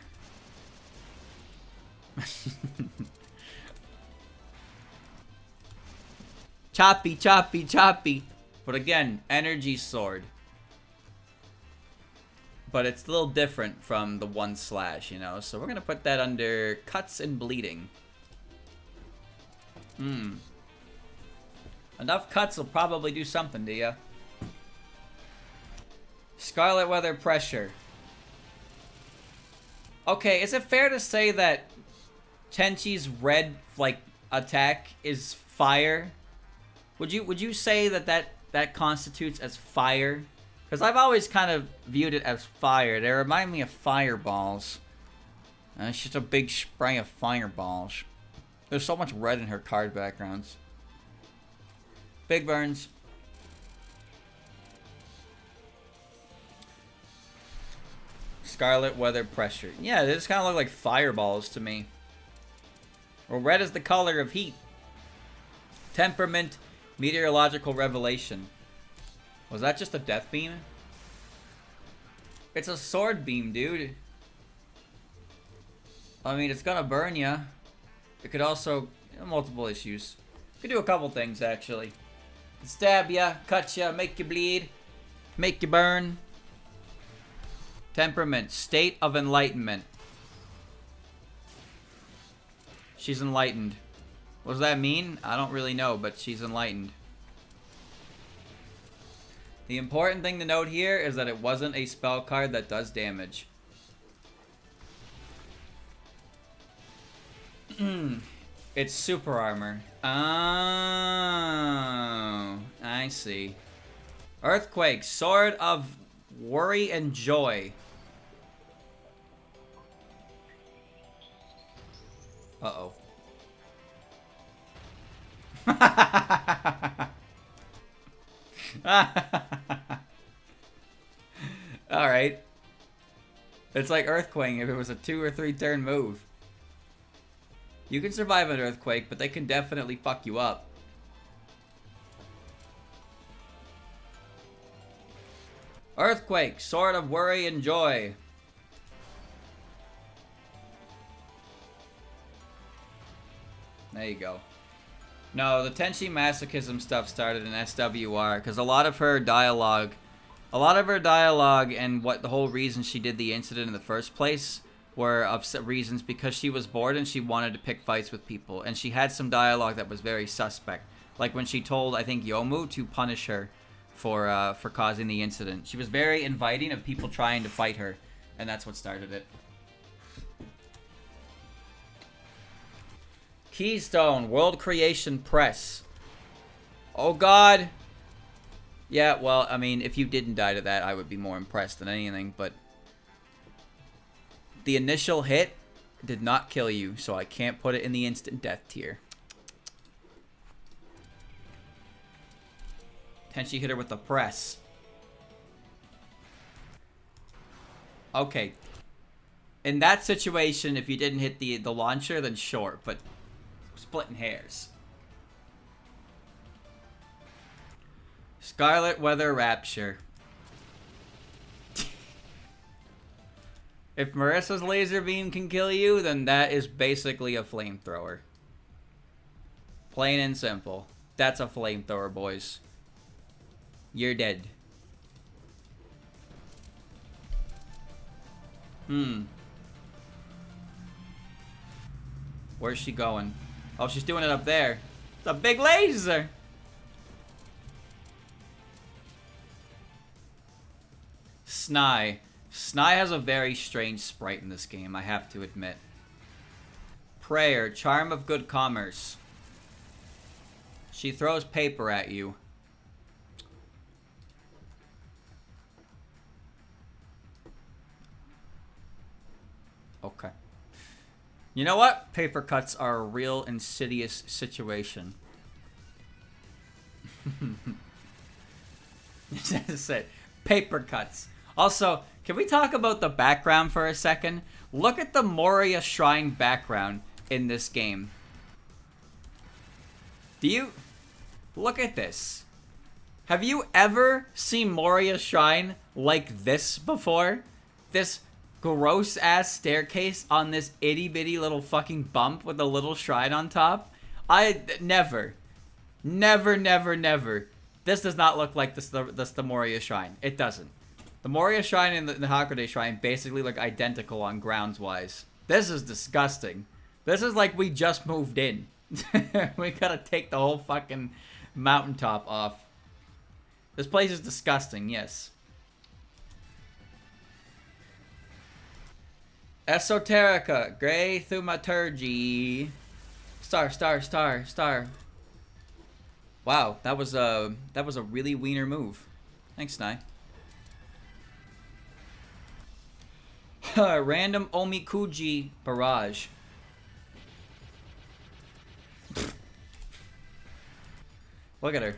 Choppy, choppy, choppy. But again, energy sword. But it's a little different from the one slash, you know? So we're going to put that under cuts and bleeding. Enough cuts will probably do something to ya. Scarlet Weather Pressure. Okay, is it fair to say that Tenchi's red, like, attack is fire? Would you say that constitutes as fire? Because I've always kind of viewed it as fire. They remind me of fireballs. And it's just a big spray of fireballs. There's so much red in her card backgrounds. Big burns. Scarlet weather pressure. Yeah, they just kind of look like fireballs to me. Well, red is the color of heat. Temperament, meteorological revelation. Was that just a death beam? It's a sword beam, dude. I mean, it's gonna burn ya. It could also... multiple issues. It could do a couple things, actually. Stab ya, cut ya, make you bleed, make you burn. Temperament, state of enlightenment. She's enlightened. What does that mean? I don't really know, but she's enlightened. The important thing to note here is that it wasn't a spell card that does damage. It's super armor. Oh, I see. Earthquake, sword of worry and joy. Uh-oh. Alright. It's like Earthquake if it was a 2 or 3 turn move. You can survive an Earthquake, but they can definitely fuck you up. Earthquake, sword of worry and joy. There you go. No, the Tenshi masochism stuff started in SWR because a lot of her dialogue and what the whole reason she did the incident in the first place were upset reasons because she was bored and she wanted to pick fights with people, and she had some dialogue that was very suspect, like when she told, I think, Youmu to punish her for causing the incident. She was very inviting of people trying to fight her, and that's what started it. Keystone, World Creation Press. Oh god. Yeah, well, I mean, if you didn't die to that, I would be more impressed than anything, but the initial hit did not kill you, so I can't put it in the instant death tier. Tenshi hit her with the press. Okay. In that situation, if you didn't hit the launcher, then sure, but splitting hairs. Scarlet Weather Rapture. If Marisa's laser beam can kill you, then that is basically a flamethrower. Plain and simple. That's a flamethrower, boys. You're dead. Where's she going? Oh, she's doing it up there. It's a big laser! Snai. Snai has a very strange sprite in this game, I have to admit. Prayer, charm of good commerce. She throws paper at you. Okay. You know what? Paper cuts are a real insidious situation. That's it. Paper cuts. Also, can we talk about the background for a second? Look at the Moria Shrine background in this game. Do you... Look at this. Have you ever seen Moria Shrine like this before? This gross-ass staircase on this itty-bitty little fucking bump with a little shrine on top? Never. Never, never, never. This does not look like the Moria Shrine. It doesn't. The Moria Shrine and the Hakurei Shrine basically look identical on grounds-wise. This is disgusting. This is like we just moved in. We gotta take the whole fucking mountaintop off. This place is disgusting, yes. Esoterica, Grey Thaumaturgy. Star, star, star, star. Wow, that was a really wiener move. Thanks, Nye. Random Omikuji barrage. Look at her.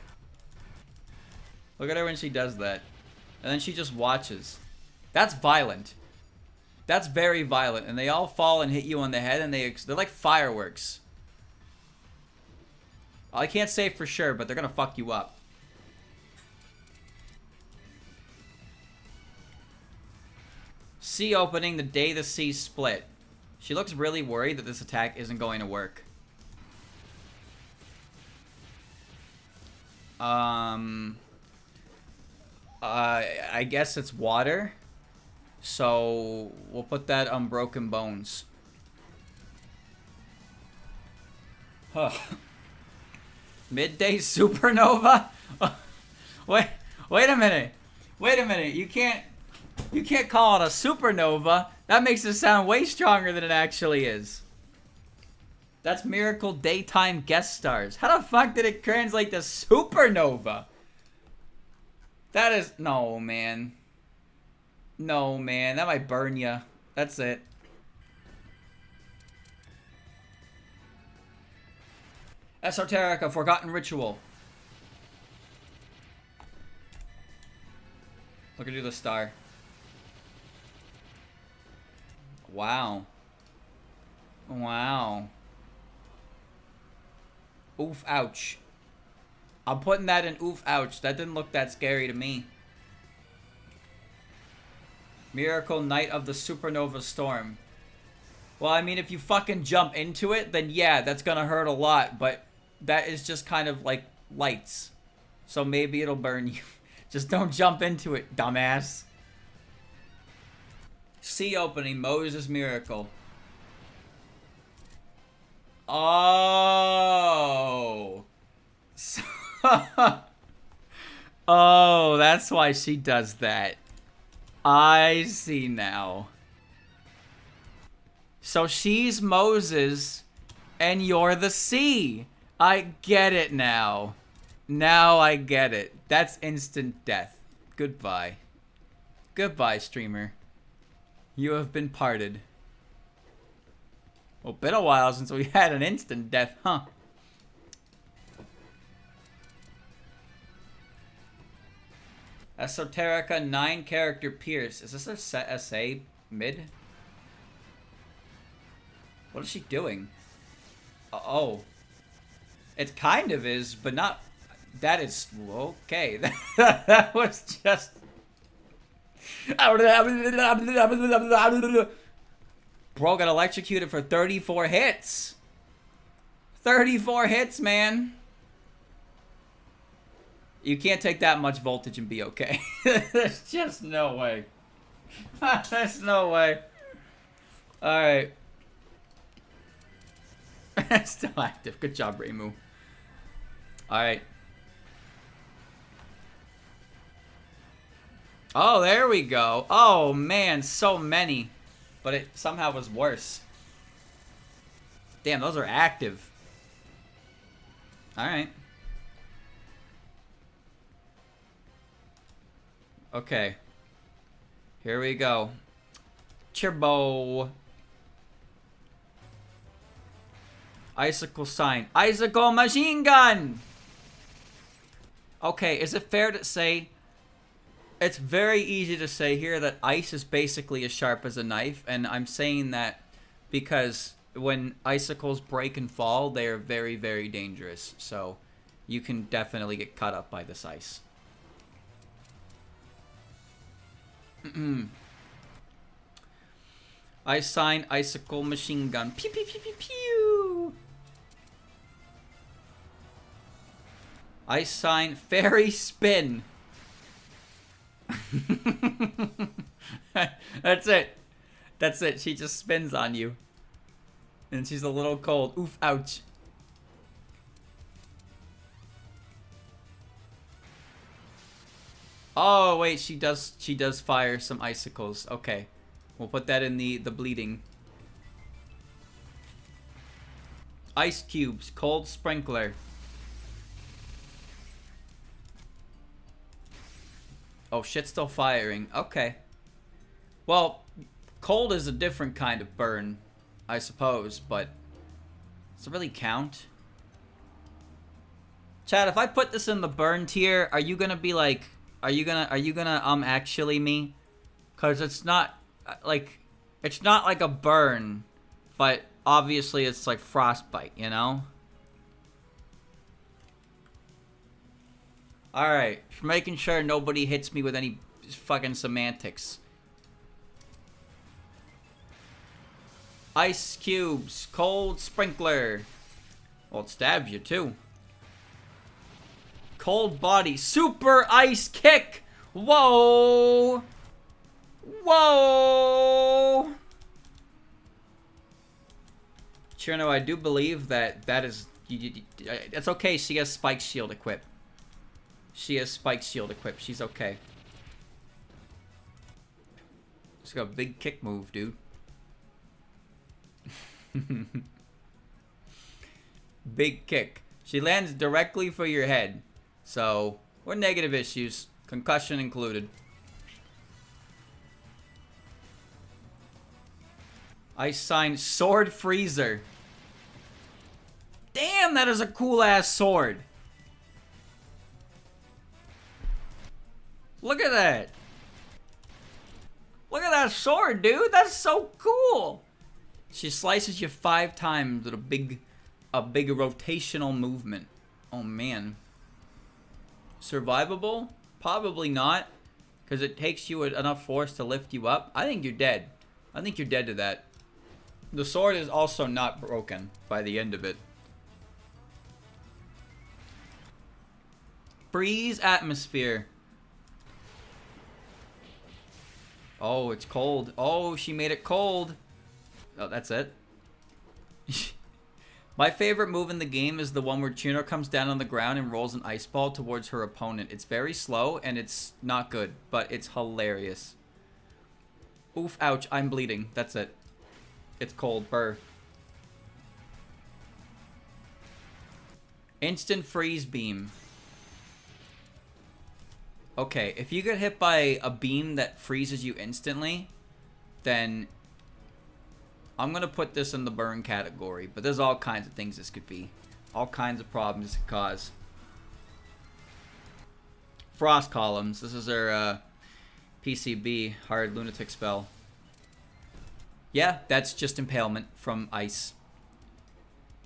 Look at her when she does that. And then she just watches. That's violent. That's very violent. And they all fall and hit you on the head, and they're like fireworks. I can't say for sure, but they're gonna fuck you up. Sea opening the day the sea split. She looks really worried that this attack isn't going to work. I guess it's water. So we'll put that on broken bones. Huh. Midday supernova? Wait a minute. Wait a minute. You can't call it a supernova. That makes it sound way stronger than it actually is. That's Miracle Daytime Guest Stars. How the fuck did it translate to supernova? That is... No, man. No, man. That might burn ya. That's it. Esoterica, Forgotten Ritual. Look at you, the star. Wow. Wow. Oof, ouch. I'm putting that in oof, ouch. That didn't look that scary to me. Miracle Night of the Supernova Storm. Well, I mean, if you fucking jump into it, then yeah, that's gonna hurt a lot, but that is just kind of like lights. So maybe it'll burn you. Just don't jump into it, dumbass. Sea opening, Moses Miracle. Oh. Oh, that's why she does that. I see now. So she's Moses, and you're the sea. I get it now. Now I get it. That's instant death. Goodbye. Goodbye, streamer. You have been parted. Well, been a while since we had an instant death, huh? Esoterica 9-character Pierce. Is this a set SA mid? What is she doing? Oh. It kind of is, but not... That is... Okay. That was just... Bro got electrocuted for 34 hits. 34 hits, man. You can't take that much voltage and be okay. There's just no way. There's no way. Alright. Still active. Good job, Reimu. Alright. Oh, there we go. Oh, man. So many. But it somehow was worse. Damn, those are active. Alright. Okay. Here we go. Chirbo. Icicle sign. Icicle machine gun! Okay, is it fair to say... It's very easy to say here that ice is basically as sharp as a knife, and I'm saying that because when icicles break and fall, they are very, very dangerous. So you can definitely get cut up by this ice. Ice sign, icicle machine gun. Pew, pew, pew, pew, pew. Ice sign, fairy spin. That's it. That's it. She just spins on you. And she's a little cold. Oof, ouch. Oh, wait, she does fire some icicles. Okay. We'll put that in the bleeding. Ice cubes, cold sprinkler. Oh, shit's still firing. Okay. Well, Cold is a different kind of burn, I suppose, but does it really count? Chad, if I put this in the burn tier, are you gonna be like, are you gonna actually me? Cause it's not like a burn, but obviously it's like frostbite, you know? Alright, just making sure nobody hits me with any fucking semantics. Ice cubes, cold sprinkler. Well, it stabs you too. Cold body, super ice kick. Whoa. Whoa. Chirno, I do believe that is... It's okay, she has spike shield equipped. She has spike shield equipped. She's okay. She's got a big kick move, dude. Big kick. She lands directly for your head. So, or negative issues. Concussion included. Ice sign sword freezer. Damn, that is a cool ass sword. Look at that. Look at that sword, dude. That's so cool. She slices you 5 times with a big rotational movement. Oh, man. Survivable? Probably not. Because it takes you enough force to lift you up. I think you're dead. I think you're dead to that. The sword is also not broken by the end of it. Freeze atmosphere. Oh, it's cold. Oh, she made it cold. Oh, that's it. My favorite move in the game is the one where Chino comes down on the ground and rolls an ice ball towards her opponent. It's very slow and it's not good, but it's hilarious. Oof, ouch, I'm bleeding. That's it. It's cold, burr. Instant freeze beam. Okay, if you get hit by a beam that freezes you instantly, then I'm going to put this in the burn category. But there's all kinds of things this could be. All kinds of problems it could cause. Frost columns. This is her PCB, hard lunatic spell. Yeah, that's just impalement from ice.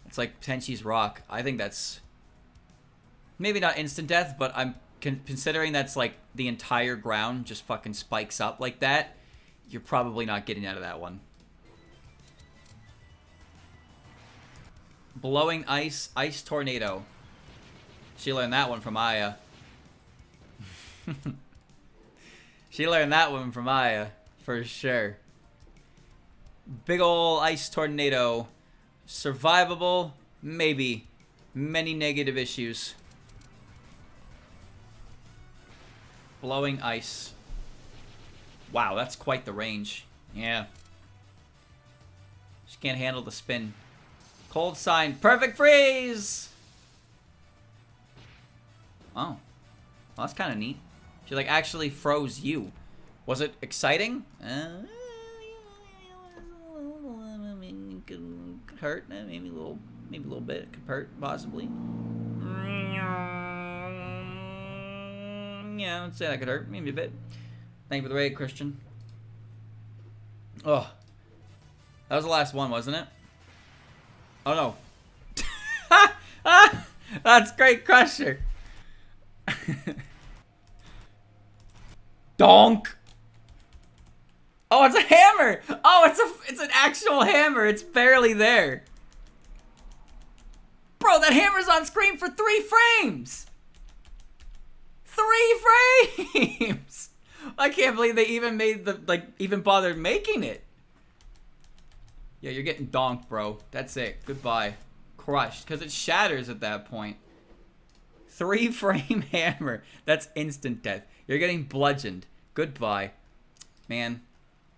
It's like Tenshi's rock. I think that's maybe not instant death, but I'm considering that's like the entire ground just fucking spikes up like that. You're probably not getting out of that one. Blowing ice, ice tornado. She learned that one from Aya. She learned that one from Aya, for sure. Big ol' ice tornado. Survivable? Maybe. Many negative issues. Blowing ice. Wow, that's quite the range. Yeah. She can't handle the spin. Cold sign. Perfect freeze! Oh. Well, that's kind of neat. She, like, actually froze you. Was it exciting? Could hurt. Maybe a little bit. It could hurt, possibly. Yeah, I'd say that could hurt. Maybe a bit. Thank you for the raid, Christian. Oh. That was the last one, wasn't it? Oh, no. That's great, Crusher. Donk. Oh, it's a hammer. Oh, it's an actual hammer. It's barely there. Bro, that hammer's on screen for 3 frames. 3 frames. I can't believe they even made even bothered making it. Yeah, you're getting donked, bro. That's it. Goodbye. Crushed. Because it shatters at that point. 3 frame hammer. That's instant death. You're getting bludgeoned. Goodbye. Man.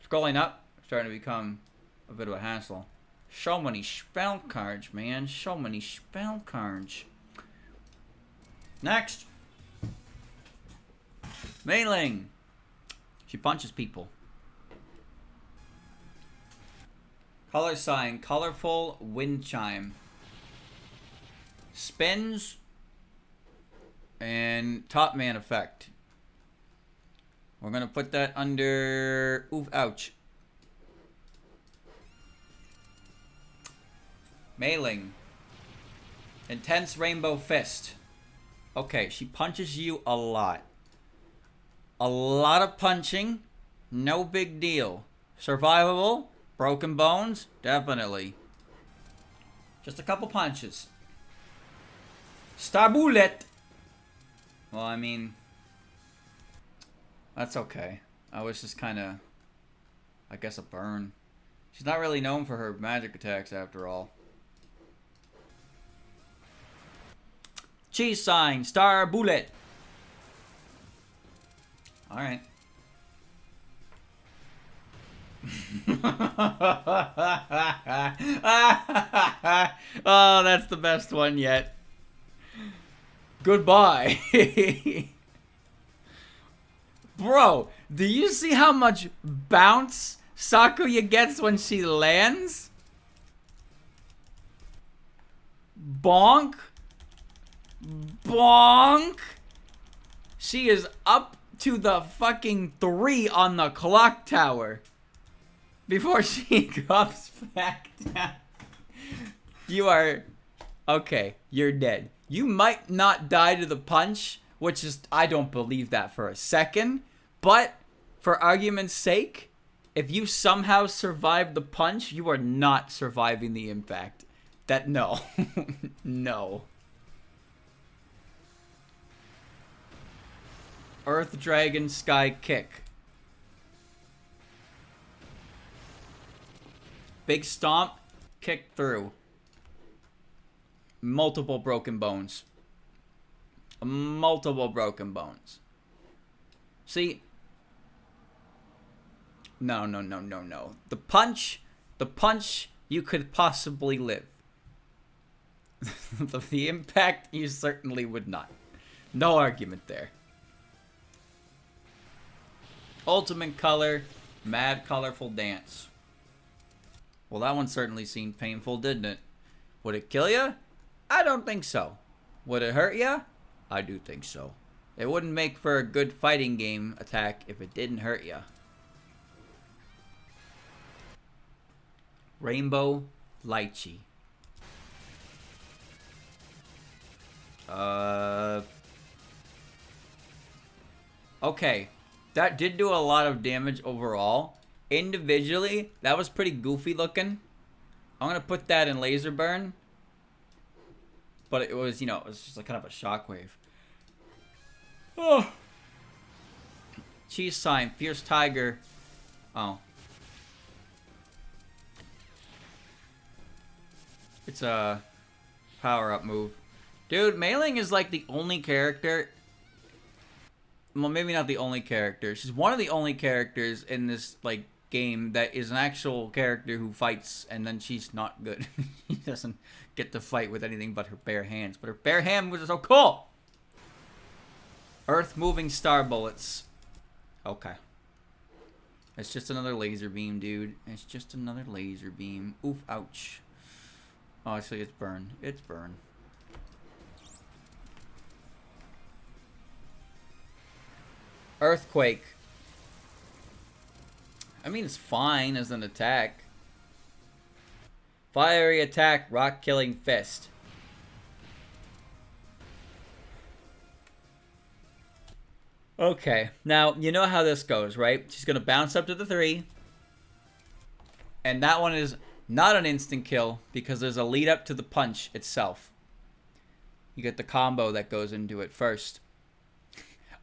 Scrolling up. Starting to become a bit of a hassle. So many spell cards, man. So many spell cards. Next. Mei Ling. She punches people. Color sign, colorful wind chime. Spins and top man effect. We're gonna put that under oof ouch. Mailing. Intense rainbow fist. Okay, she punches you a lot. A lot of punching. No big deal. Survivable. Broken bones. Definitely. Just a couple punches. Star bullet. Well, I mean, that's okay. I was just kind of, I guess, a burn. She's not really known for her magic attacks after all. Cheese sign, star bullet. Alright. Oh, that's the best one yet. Goodbye. Bro, do you see how much bounce Sakuya gets when she lands? Bonk. Bonk. She is up to the fucking 3 on the clock tower before she comes back down. You are... Okay, you're dead. You might not die to the punch, which is... I don't believe that for a second. But, for argument's sake, if you somehow survive the punch, you are not surviving the impact. That... No. No. Earth Dragon Sky Kick. Big stomp, kick through. Multiple broken bones. Multiple broken bones. See? No. The punch, you could possibly live. The impact, you certainly would not. No argument there. Ultimate color, mad colorful dance. Well, that one certainly seemed painful, didn't it? Would it kill ya? I don't think so. Would it hurt ya? I do think so. It wouldn't make for a good fighting game attack if it didn't hurt ya. Rainbow Lychee. Okay. That did do a lot of damage overall. Individually, that was pretty goofy looking. I'm going to put that in laser burn. But it was, you know, it was just like kind of a shockwave. Oh. Cheese sign, fierce tiger. Oh. It's a power-up move. Dude, Mei-Ling is like the only character... Well, maybe not the only character. She's one of the only characters in this, like, game that is an actual character who fights, and then she's not good. She doesn't get to fight with anything but her bare hands. But her bare hand was so cool! Earth-moving star bullets. Okay. It's just another laser beam, dude. It's just another laser beam. Oof, ouch. Oh, actually, it's burn. It's burn. Earthquake. I mean, it's fine as an attack. Fiery attack, rock killing fist. Okay, now you know how this goes, right? She's gonna bounce up to the 3. And that one is not an instant kill because there's a lead up to the punch itself. You get the combo that goes into it first.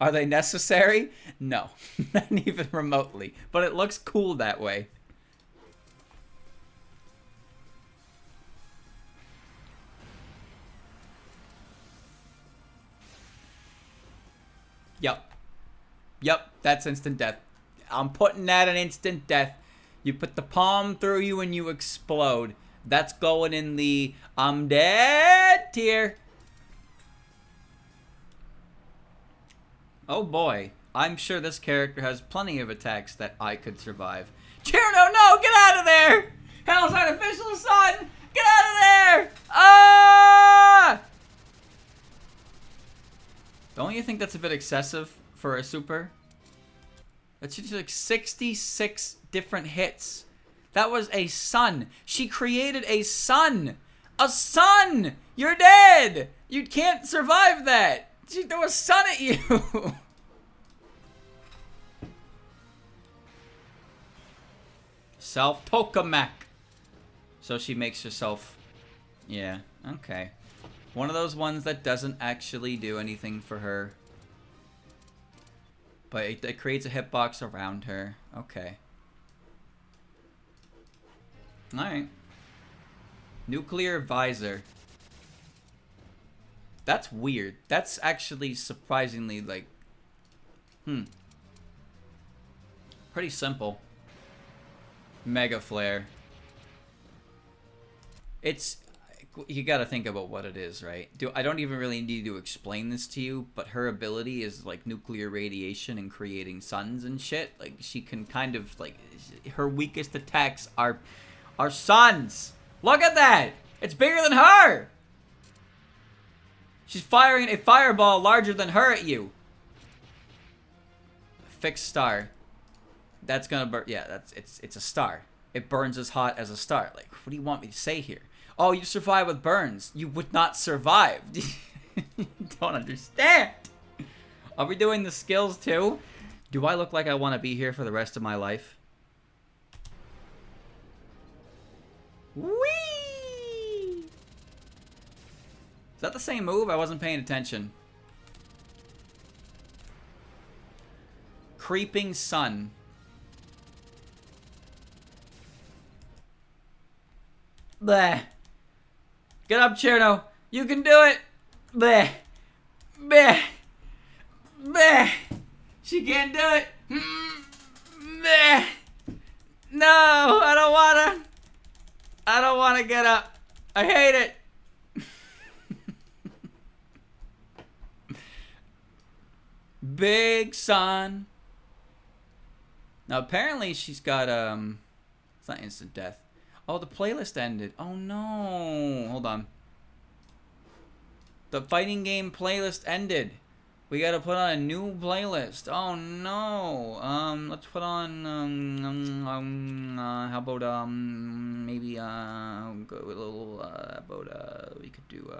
Are they necessary? No. Not even remotely. But it looks cool that way. Yep. Yep, that's instant death. I'm putting that in instant death. You put the palm through you and you explode. That's going in the I'm dead tier. Oh boy, I'm sure this character has plenty of attacks that I could survive. Cherno, no, get out of there! Hell's artificial sun! Get out of there! Ah! Don't you think that's a bit excessive for a super? That should do like 66 different hits. That was a sun. She created a sun. A sun! You're dead! You can't survive that. She threw a sun at you. Self-tokamak. So she makes herself... Yeah, okay. One of those ones that doesn't actually do anything for her. But it creates a hitbox around her. Okay. Alright. Nuclear visor. That's weird. That's actually surprisingly, like... Pretty simple. Mega flare. It's... You gotta think about what it is, right? I don't even really need to explain this to you, but her ability is like nuclear radiation and creating suns and shit. Like, she can kind of, like... Her weakest attacks are suns! Look at that! It's bigger than her! She's firing a fireball larger than her at you. Fixed star. That's gonna burn. Yeah, it's a star. It burns as hot as a star. Like, what do you want me to say here? Oh, you survive with burns. You would not survive. Don't understand. Are we doing the skills too? Do I look like I want to be here for the rest of my life? Whee! Is that the same move? I wasn't paying attention. Creeping sun. Bleh. Get up, Cherno. You can do it. Bleh. Bleh. Bleh. She can't do it. Bleh. No, I don't wanna get up. I hate it. Big sun. Now apparently she's got it's not instant death. Oh, the playlist ended. Oh no. Hold on. The fighting game playlist ended. We gotta put on a new playlist. Oh no. Let's put on how about maybe go a little how about we could do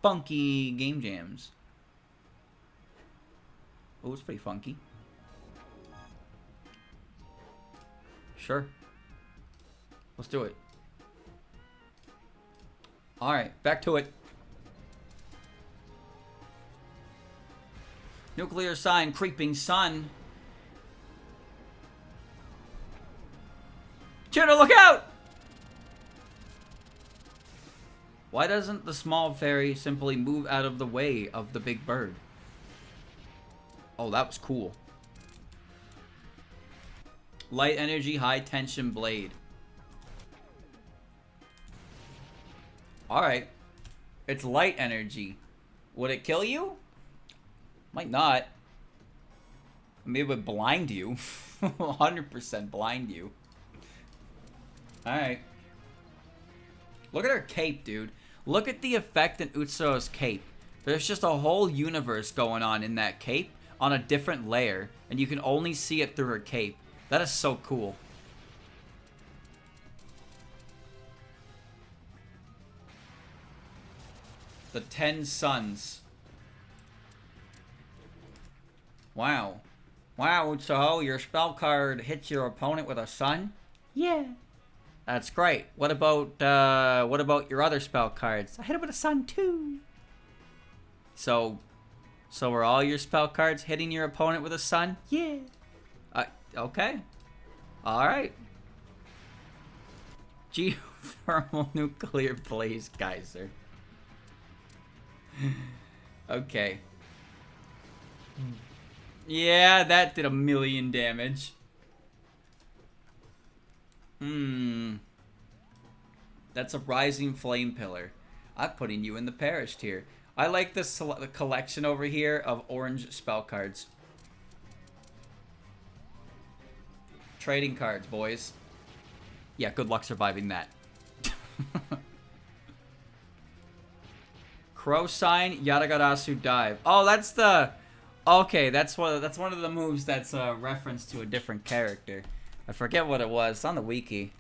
funky game jams. Oh, it's pretty funky. Sure. Let's do it. Alright, back to it. Nuclear sign, creeping sun. Juno, look out! Why doesn't the small fairy simply move out of the way of the big bird? Oh, that was cool. Light energy, high tension blade. Alright. It's light energy. Would it kill you? Might not. Maybe it would blind you. 100% blind you. Alright. Look at her cape, dude. Look at the effect in Utsuo's cape. There's just a whole universe going on in that cape on a different layer, and you can only see it through her cape. That is so cool. The 10 suns. Wow. Wow, Touhou, your spell card hits your opponent with a sun? Yeah. That's great. What about your other spell cards? I hit it with a sun too. So are all your spell cards hitting your opponent with a sun? Yeah. Okay. Alright. Geothermal nuclear blaze geyser. Okay. Yeah, that did 1,000,000 damage. That's a rising flame pillar. I'm putting you in the perished here. I like this collection over here of orange spell cards. Trading cards, boys. Yeah, good luck surviving that. Crow sign, Yadagarasu dive. Oh, that's the... Okay, that's one of the moves that's a reference to a different character. I forget what it was. It's on the wiki.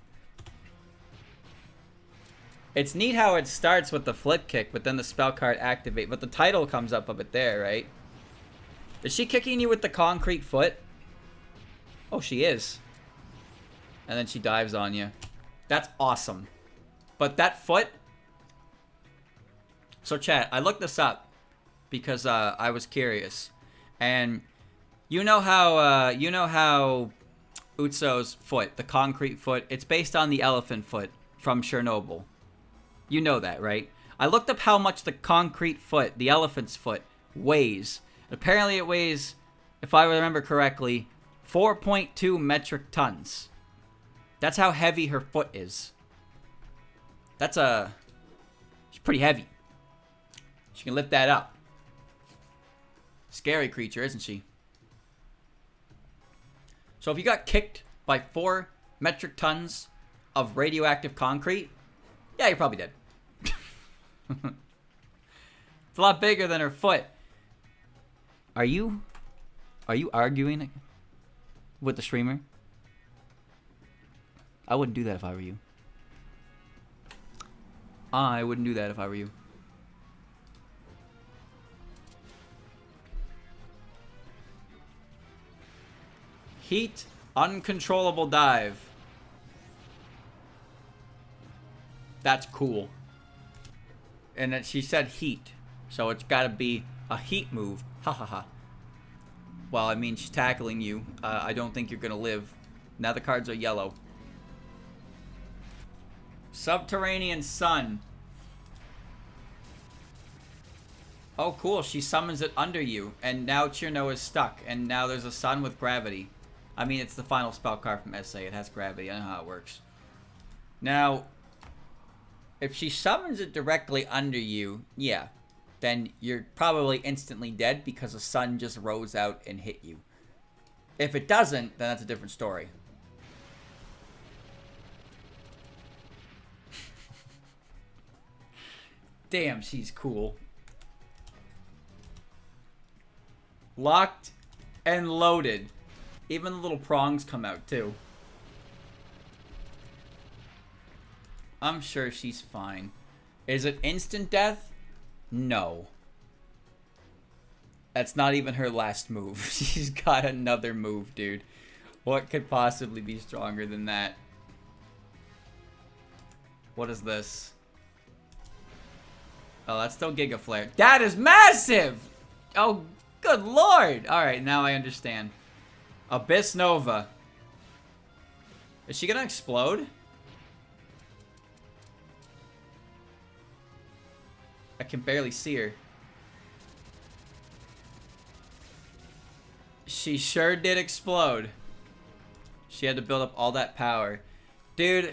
It's neat how it starts with the flip kick, but then the spell card activate. But the title comes up of it there, right? Is she kicking you with the concrete foot? Oh, she is. And then she dives on you. That's awesome. But that foot... So, chat, I looked this up because I was curious. And you know how Utsu's foot, the concrete foot, it's based on the elephant foot from Chernobyl. You know that, right? I looked up how much the concrete foot, the elephant's foot, weighs. Apparently it weighs, if I remember correctly, 4.2 metric tons. That's how heavy her foot is. She's pretty heavy. She can lift that up. Scary creature, isn't she? So if you got kicked by 4 metric tons of radioactive concrete, yeah, you're probably dead. It's a lot bigger than her foot. Are you arguing with the streamer? I wouldn't do that if I were you. I wouldn't do that if I were you. Heat, uncontrollable dive. That's cool. And then she said heat, so it's gotta be a heat move. Ha ha ha. Well, I mean, she's tackling you. I don't think you're gonna live. Now the cards are yellow. Subterranean Sun. Oh, cool. She summons it under you, and now Chirno is stuck, and now there's a sun with gravity. I mean, it's the final spell card from SA. It has gravity. I know how it works. Now, if she summons it directly under you, yeah, then you're probably instantly dead because the sun just rose out and hit you. If it doesn't, then that's a different story. Damn, she's cool. Locked and loaded. Even the little prongs come out, too. I'm sure she's fine. Is it instant death? No. That's not even her last move. She's got another move, dude. What could possibly be stronger than that? What is this? Oh, that's still Giga Flare. That is massive! Oh, good lord! Alright, now I understand. Abyss Nova. Is she gonna explode? I can barely see her. She sure did explode. She had to build up all that power. Dude,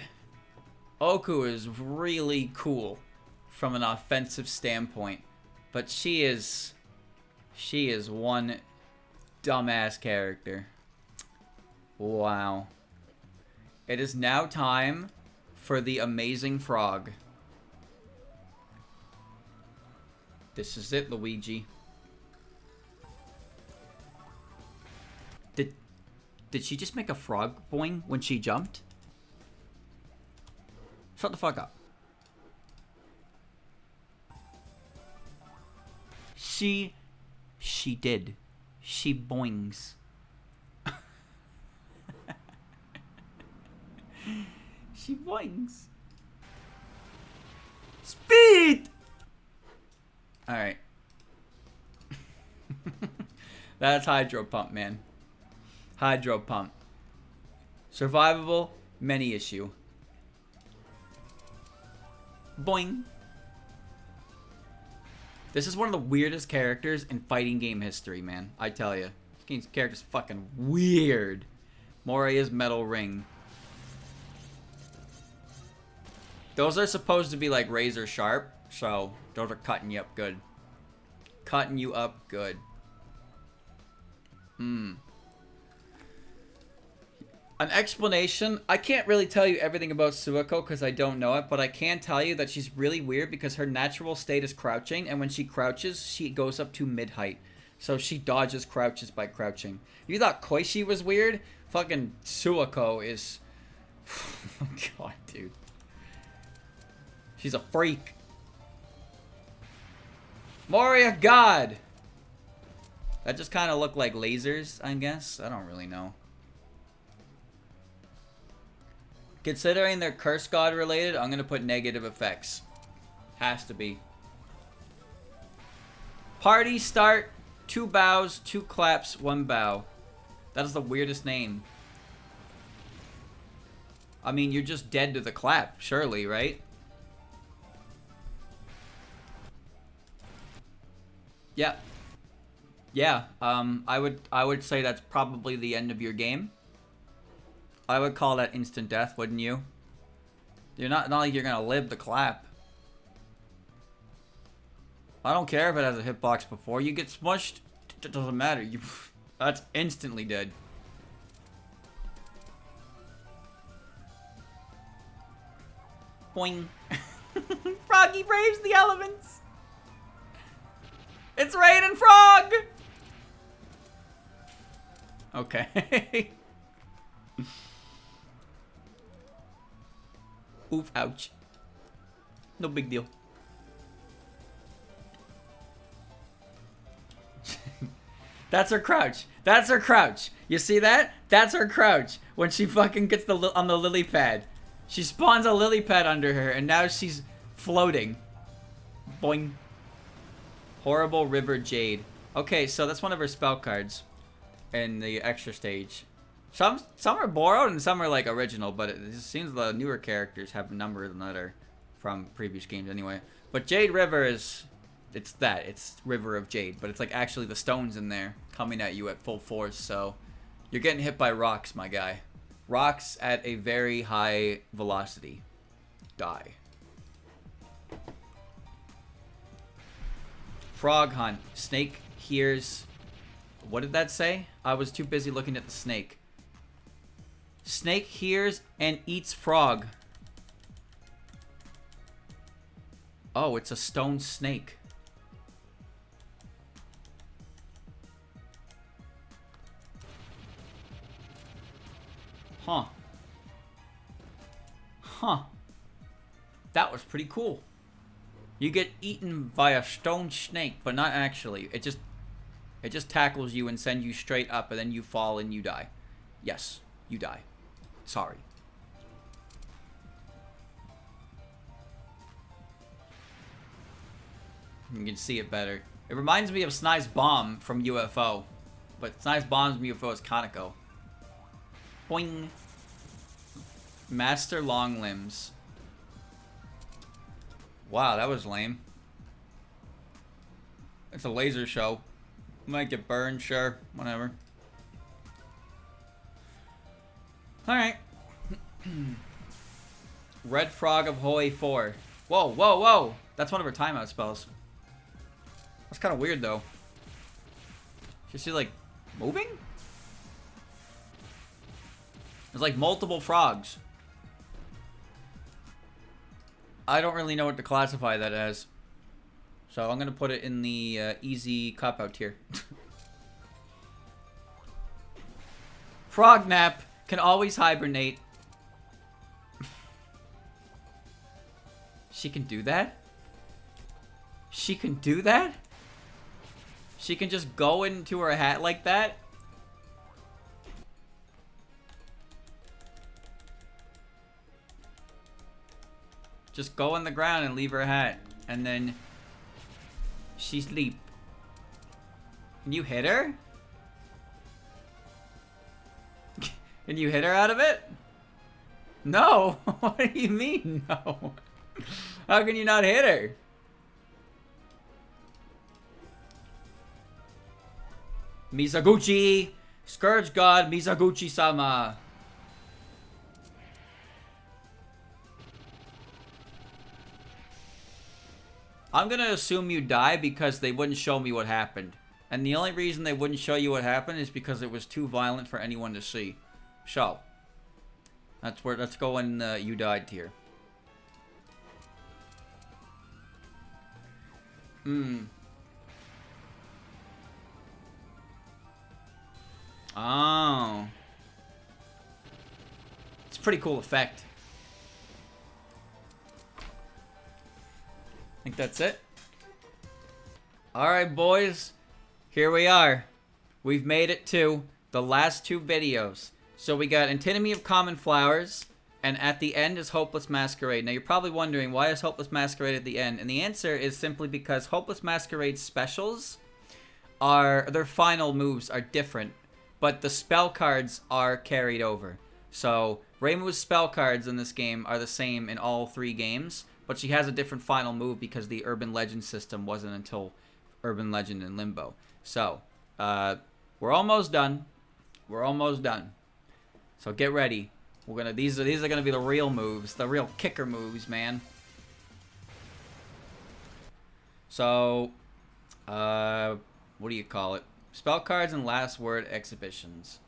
Oku is really cool from an offensive standpoint. But she is one dumbass character. Wow. It is now time for the amazing frog. This is it, Luigi. Did she just make a frog boing when she jumped? Shut the fuck up. She did. She boings. She boings. Speed! Alright. That's Hydro Pump, man. Hydro Pump. Survivable, many issue. Boing. This is one of the weirdest characters in fighting game history, man. I tell you. This game's character's fucking weird. Moria's Metal Ring. Those are supposed to be like razor sharp, so those are cutting you up good. Cutting you up good. An explanation. I can't really tell you everything about Suiko because I don't know it, but I can tell you that she's really weird because her natural state is crouching, and when she crouches, she goes up to mid-height. So she dodges crouches by crouching. You thought Koishi was weird? Fucking Suiko is... Oh god, dude. She's a freak. Moria God! That just kind of looked like lasers, I guess. I don't really know. Considering they're curse god related, I'm gonna put negative effects. Has to be. Party start. 2 bows, 2 claps, 1 bow. That is the weirdest name. I mean, you're just dead to the clap, surely, right? Yeah. Yeah, I would say that's probably the end of your game. I would call that instant death, wouldn't you? You're not like you're gonna live the clap. I don't care if it has a hitbox before. You get smushed, it doesn't matter. That's instantly dead. Boing. Froggy braves the elements. It's Rain and Frog! Okay. Oof, ouch. No big deal. That's her crouch. That's her crouch. You see that? That's her crouch. When she fucking gets on the lily pad. She spawns a lily pad under her, and now she's floating. Boing. Horrible River Jade. Okay, so that's one of her spell cards in the extra stage. Some are borrowed and some are like original, but it seems the newer characters have a number of them that are from previous games anyway. But Jade River is... It's River of Jade, but it's like actually the stones in there coming at you at full force, so you're getting hit by rocks, my guy. Rocks at a very high velocity. Die. Frog hunt. Snake hears... What did that say? I was too busy looking at the snake. Snake hears and eats frog. Oh, it's a stone snake. Huh. Huh. That was pretty cool. You get eaten by a stone snake, but not actually. It just tackles you and sends you straight up, and then you fall and you die. Yes, you die. Sorry. You can see it better. It reminds me of Snipe's Bomb from UFO. But Snipe's Bomb from UFO is Kaneko. Boing. Master Long Limbs. Wow, that was lame. It's a laser show. Might get burned, sure. Whatever. Alright. Red Frog of Hoi 4. Whoa, whoa, whoa! That's one of her timeout spells. That's kind of weird, though. Is she, like, moving? There's, like, multiple frogs. I don't really know what to classify that as. So I'm going to put it in the easy cop-out tier. Frog nap. Can always hibernate. She can do that? She can do that? She can just go into her hat like that? Just go on the ground and leave her hat. And then she sleep. Can you hit her? Can you hit her out of it? No. What do you mean, no? How can you not hit her? Misaguchi! Scourge God Misaguchi-sama. I'm gonna assume you die because they wouldn't show me what happened. And the only reason they wouldn't show you what happened is because it was too violent for anyone to see. So, Let's go in you died tier. Oh. It's a pretty cool effect. I think that's it. Alright, boys. Here we are. We've made it to the last 2 videos. So we got Antinomy of Common Flowers, and at the end is Hopeless Masquerade. Now you're probably wondering, why is Hopeless Masquerade at the end? And the answer is simply because Hopeless Masquerade's specials their final moves are different, but the spell cards are carried over. So Reimu's spell cards in this game are the same in all 3 games, but she has a different final move because the Urban Legend system wasn't until Urban Legend and Limbo. So, we're almost done. We're almost done. So get ready. These are gonna be the real moves, the real kicker moves, man. So, what do you call it? Spell cards and last word exhibitions.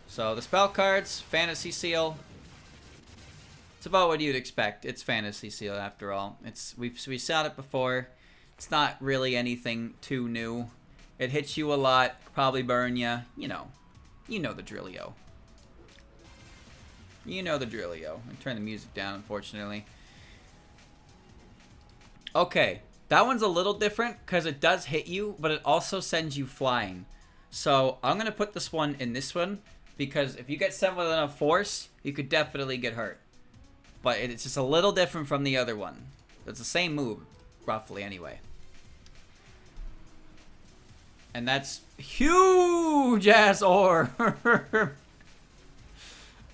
So the spell cards, Fantasy Seal. It's about what you'd expect. It's Fantasy Seal after all. We saw it before. It's not really anything too new. It hits you a lot, probably burn you. You know the drillio. You know the drillio. I turn the music down, unfortunately. Okay, that one's a little different because it does hit you, but it also sends you flying. So I'm gonna put this one in this one because if you get sent with enough force, you could definitely get hurt. But it's just a little different from the other one. It's the same move, roughly, anyway. And that's huge ass orb.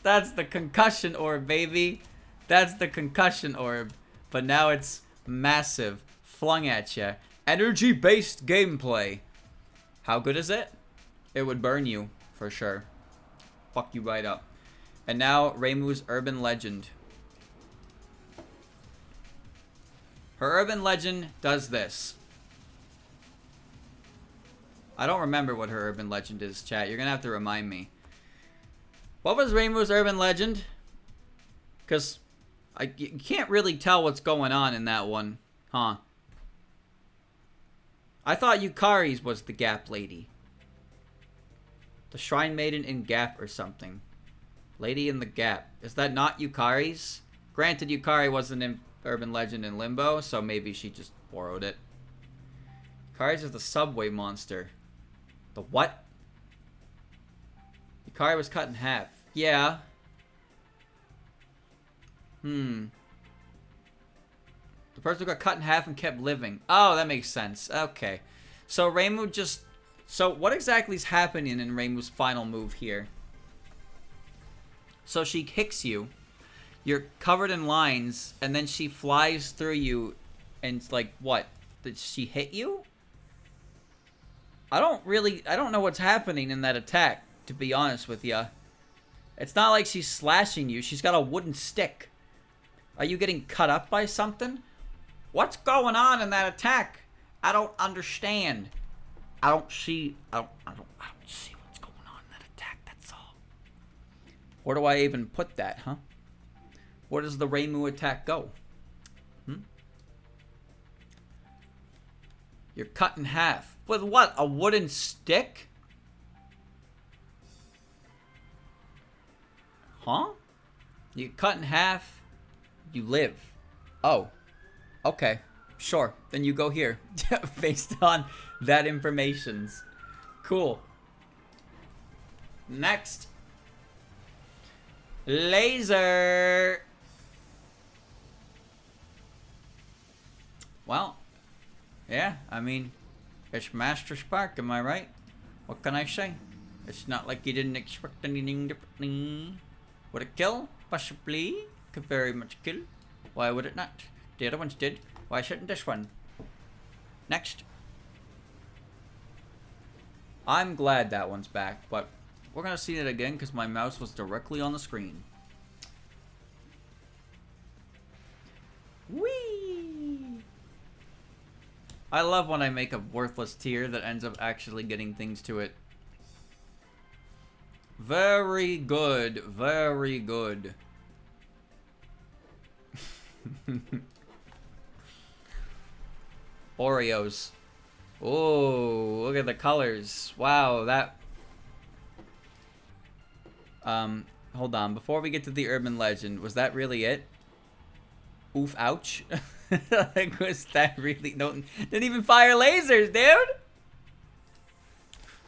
That's the concussion orb, baby. That's the concussion orb. But now it's massive, flung at you. Energy-based gameplay. How good is it? It would burn you, for sure. Fuck you right up. And now, Reimu's Urban Legend. Her Urban Legend does this. I don't remember what her Urban Legend is, chat. You're gonna have to remind me. What was Reimu's Urban Legend? Because you can't really tell what's going on in that one, huh? I thought Yukari's was the Gap Lady. The Shrine Maiden in Gap or something. Lady in the Gap. Is that not Yukari's? Granted, Yukari wasn't in Urban Legend in Limbo, so maybe she just borrowed it. Yukari's is the subway monster. The what? Yukari was cut in half. Yeah. The person who got cut in half and kept living. Oh, that makes sense. Okay. So Reimu just... So what exactly is happening in Reimu's final move here? So she kicks you. You're covered in lines, and then she flies through you, and it's like, what? Did she hit you? I don't know what's happening in that attack, to be honest with you. It's not like she's slashing you. She's got a wooden stick. Are you getting cut up by something? What's going on in that attack? I don't understand. I don't see what's going on in that attack, that's all. Where do I even put that, huh? Where does the Reimu attack go? You're cut in half. With what? A wooden stick? Huh? You get cut in half, you live. Oh. Okay. Sure. Then you go here. Based on that information's. Cool. Next. Laser. Well, yeah, I mean, it's Master Spark, am I right? What can I say? It's not like you didn't expect anything differently. Would it kill? Possibly. Could very much kill. Why would it not? The other ones did. Why shouldn't this one? Next. I'm glad that one's back, but we're gonna see it again because my mouse was directly on the screen. Whee! I love when I make a worthless tier that ends up actually getting things to it. Very good. Very good. Oreos. Oh, look at the colors. Wow, that... hold on. Before we get to the urban legend, was that really it? Oof, ouch. Like, was that really... No, didn't even fire lasers, dude!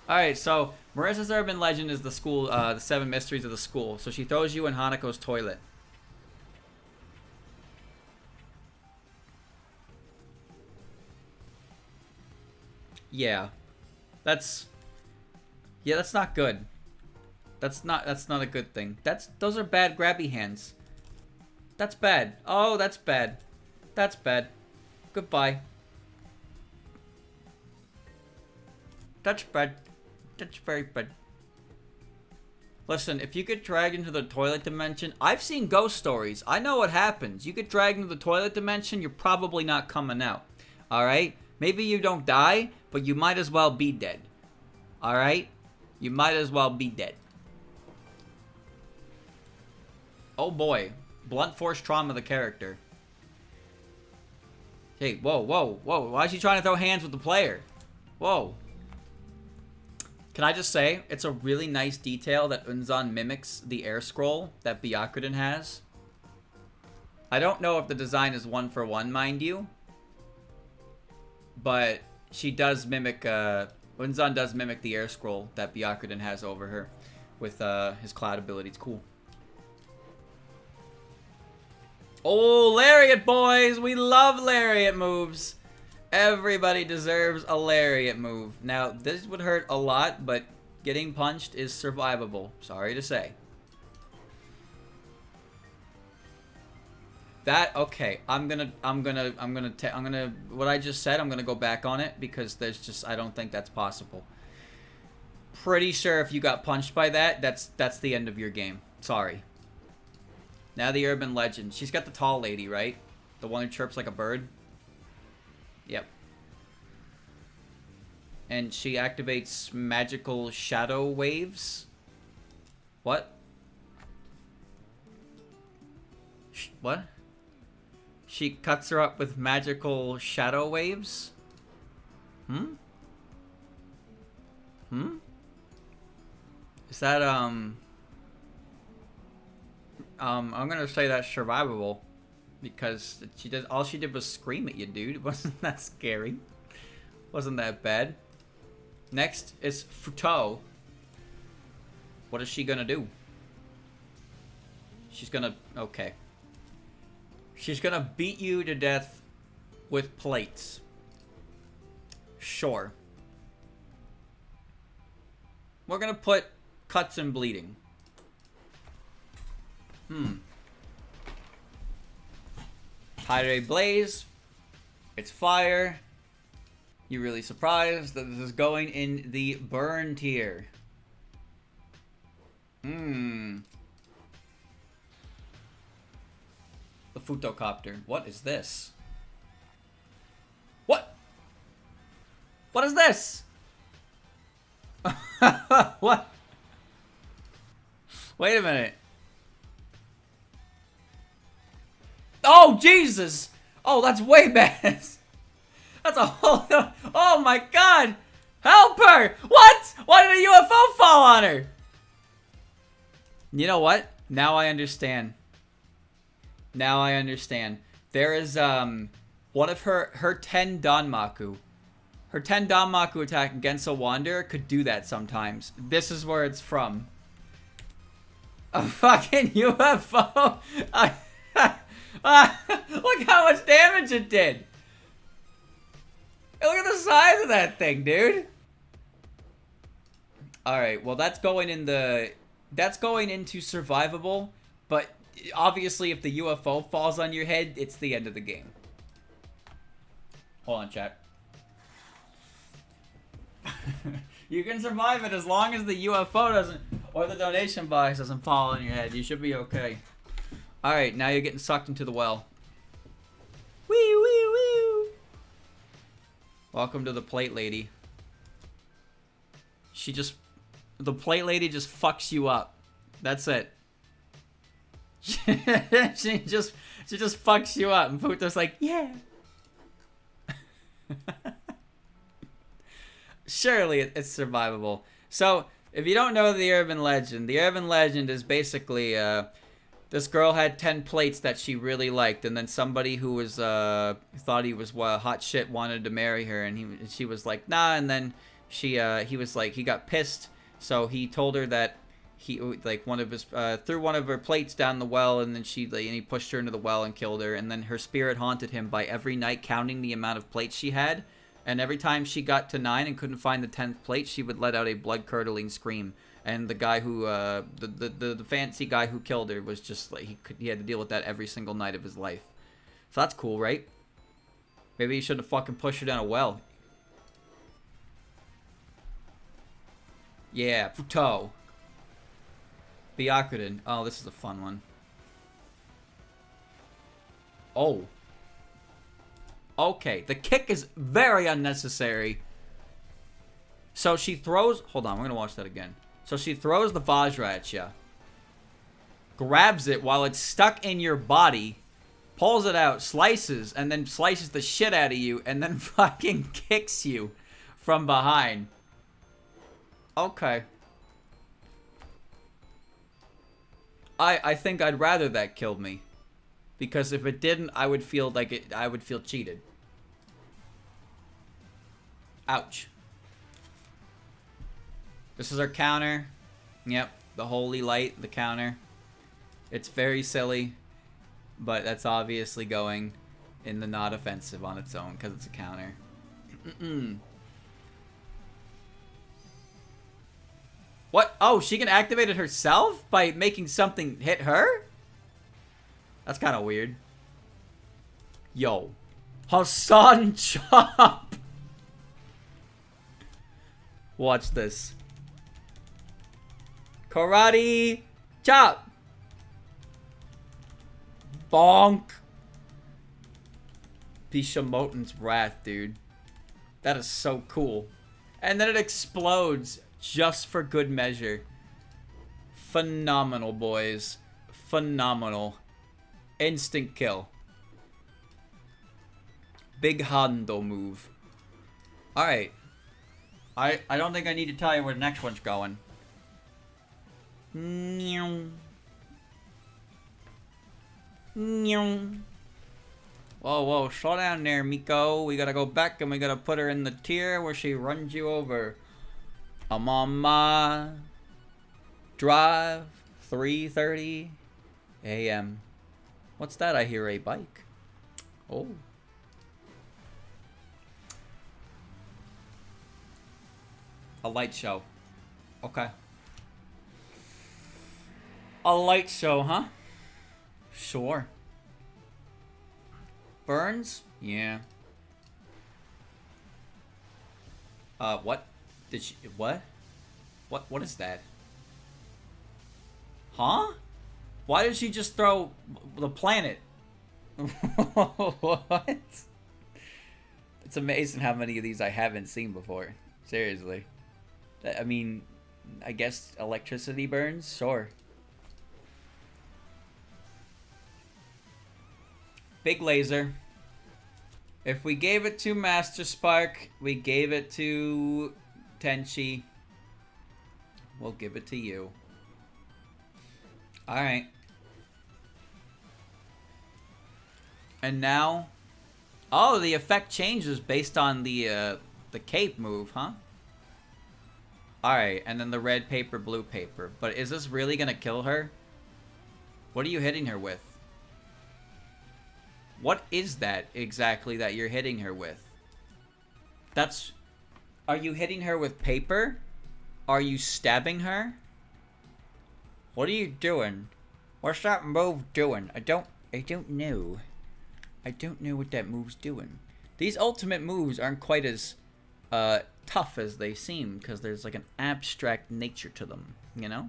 Alright, so, Marisa's urban legend is the school, the 7 mysteries of the school. So she throws you in Hanako's toilet. Yeah. That's not good. That's not a good thing. Those are bad grabby hands. That's bad. Oh, that's bad. That's bad. Goodbye. That's bad. That's very bad. Listen, if you get dragged into the toilet dimension, I've seen ghost stories. I know what happens. You get dragged into the toilet dimension, you're probably not coming out. Alright? Maybe you don't die, but you might as well be dead. Alright? You might as well be dead. Oh boy. Blunt force trauma the character. Hey, whoa, whoa, whoa. Why is she trying to throw hands with the player? Whoa. Can I just say, it's a really nice detail that Unzan mimics the air scroll that Byakuren has. I don't know if the design is 1-for-1, mind you. But she does mimic, Unzan does mimic the air scroll that Byakuren has over her with his cloud ability. It's cool. Oh, lariat, boys! We love lariat moves! Everybody deserves a lariat move. Now, this would hurt a lot, but getting punched is survivable. Sorry to say. That, okay, what I just said, I'm gonna go back on it because I don't think that's possible. Pretty sure if you got punched by that, that's the end of your game. Sorry. Now the urban legend. She's got the tall lady, right? The one who chirps like a bird? Yep. And she activates magical shadow waves? What? What? She cuts her up with magical shadow waves? Hmm? Hmm? Is that, I'm gonna say that's survivable. Because all she did was scream at you, dude. Wasn't that scary? Wasn't that bad? Next is Touhou. What is she gonna do? She's gonna... Okay. She's gonna beat you to death with plates. Sure. We're gonna put cuts and bleeding. High Blaze. It's fire. You really surprised that this is going in the burn tier. The Futocopter. What is this? What? What is this? What? Wait a minute. Oh, Jesus! Oh, that's way bad. That's a whole... Oh, my God! Help her! What? Why did a UFO fall on her? You know what? Now I understand. Now I understand. There is, one of her 10 Danmaku. Her 10 Danmaku attack against a Wanderer could do that sometimes. This is where it's from. A fucking UFO! Look how much damage it did! Look at the size of that thing, dude! Alright, well that's going into survivable, but obviously if the UFO falls on your head, it's the end of the game. Hold on, chat. You can survive it as long as the UFO doesn't, or the donation box doesn't fall on your head. You should be okay. Alright, now you're getting sucked into the well. Wee wee wee. Welcome to the plate lady. The plate lady just fucks you up. That's it. She just fucks you up, and Futo's like, yeah. Surely it's survivable. So, if you don't know the urban legend is basically, this girl had 10 plates that she really liked, and then somebody who was, thought he was hot shit wanted to marry her, and she was like, nah, and then he was like, he got pissed, so he told her that he, like, threw one of her plates down the well, and then and he pushed her into the well and killed her, and then her spirit haunted him by every night counting the amount of plates she had, and every time she got to 9 and couldn't find the 10th plate, she would let out a blood-curdling scream. And the guy who, the fancy guy who killed her was just like, he had to deal with that every single night of his life. So that's cool, right? Maybe he should have fucking pushed her down a well. Yeah, Touhou. Byakuren. Oh, this is a fun one. Oh. Okay, the kick is very unnecessary. So she throws... Hold on, we're going to watch that again. So she throws the Vajra at you. Grabs it while it's stuck in your body. Pulls it out, slices, and then slices the shit out of you. And then fucking kicks you from behind. Okay. I think I'd rather that killed me. Because if it didn't, I would feel like I would feel cheated. Ouch. This is our counter. Yep, the holy light, the counter. It's very silly, but that's obviously going in the not offensive on its own because it's a counter. What? Oh, she can activate it herself by making something hit her? That's kind of weird. Yo. Hassan Chop! Watch this. Karate chop. Bonk. Bishamoten's wrath, dude. That is so cool. And then it explodes just for good measure. Phenomenal, boys. Phenomenal. Instant kill. Big Hando move. Alright. I don't think I need to tell you where the next one's going. Whoa, whoa, slow down there, Miko. We gotta go back and we gotta put her in the tier where she runs you over. I'm on my drive, 3:30 a.m. What's that? I hear a bike. Oh. A light show. Okay. A light show, huh? Sure. Burns? Yeah. What? Did she... What? What is that? Huh? Why did she just throw the planet? What? It's amazing how many of these I haven't seen before. Seriously. I mean, I guess electricity burns? Sure. Big laser. If we gave it to Master Spark, we gave it to Tenshi. We'll give it to you. Alright. And now... Oh, the effect changes based on the cape move, huh? Alright, and then the red paper, blue paper. But is this really gonna kill her? What are you hitting her with? What is that exactly that you're hitting her with? That's... Are you hitting her with paper? Are you stabbing her? What are you doing? What's that move doing? I don't know. I don't know what that move's doing. These ultimate moves aren't quite as tough as they seem because there's like an abstract nature to them, you know?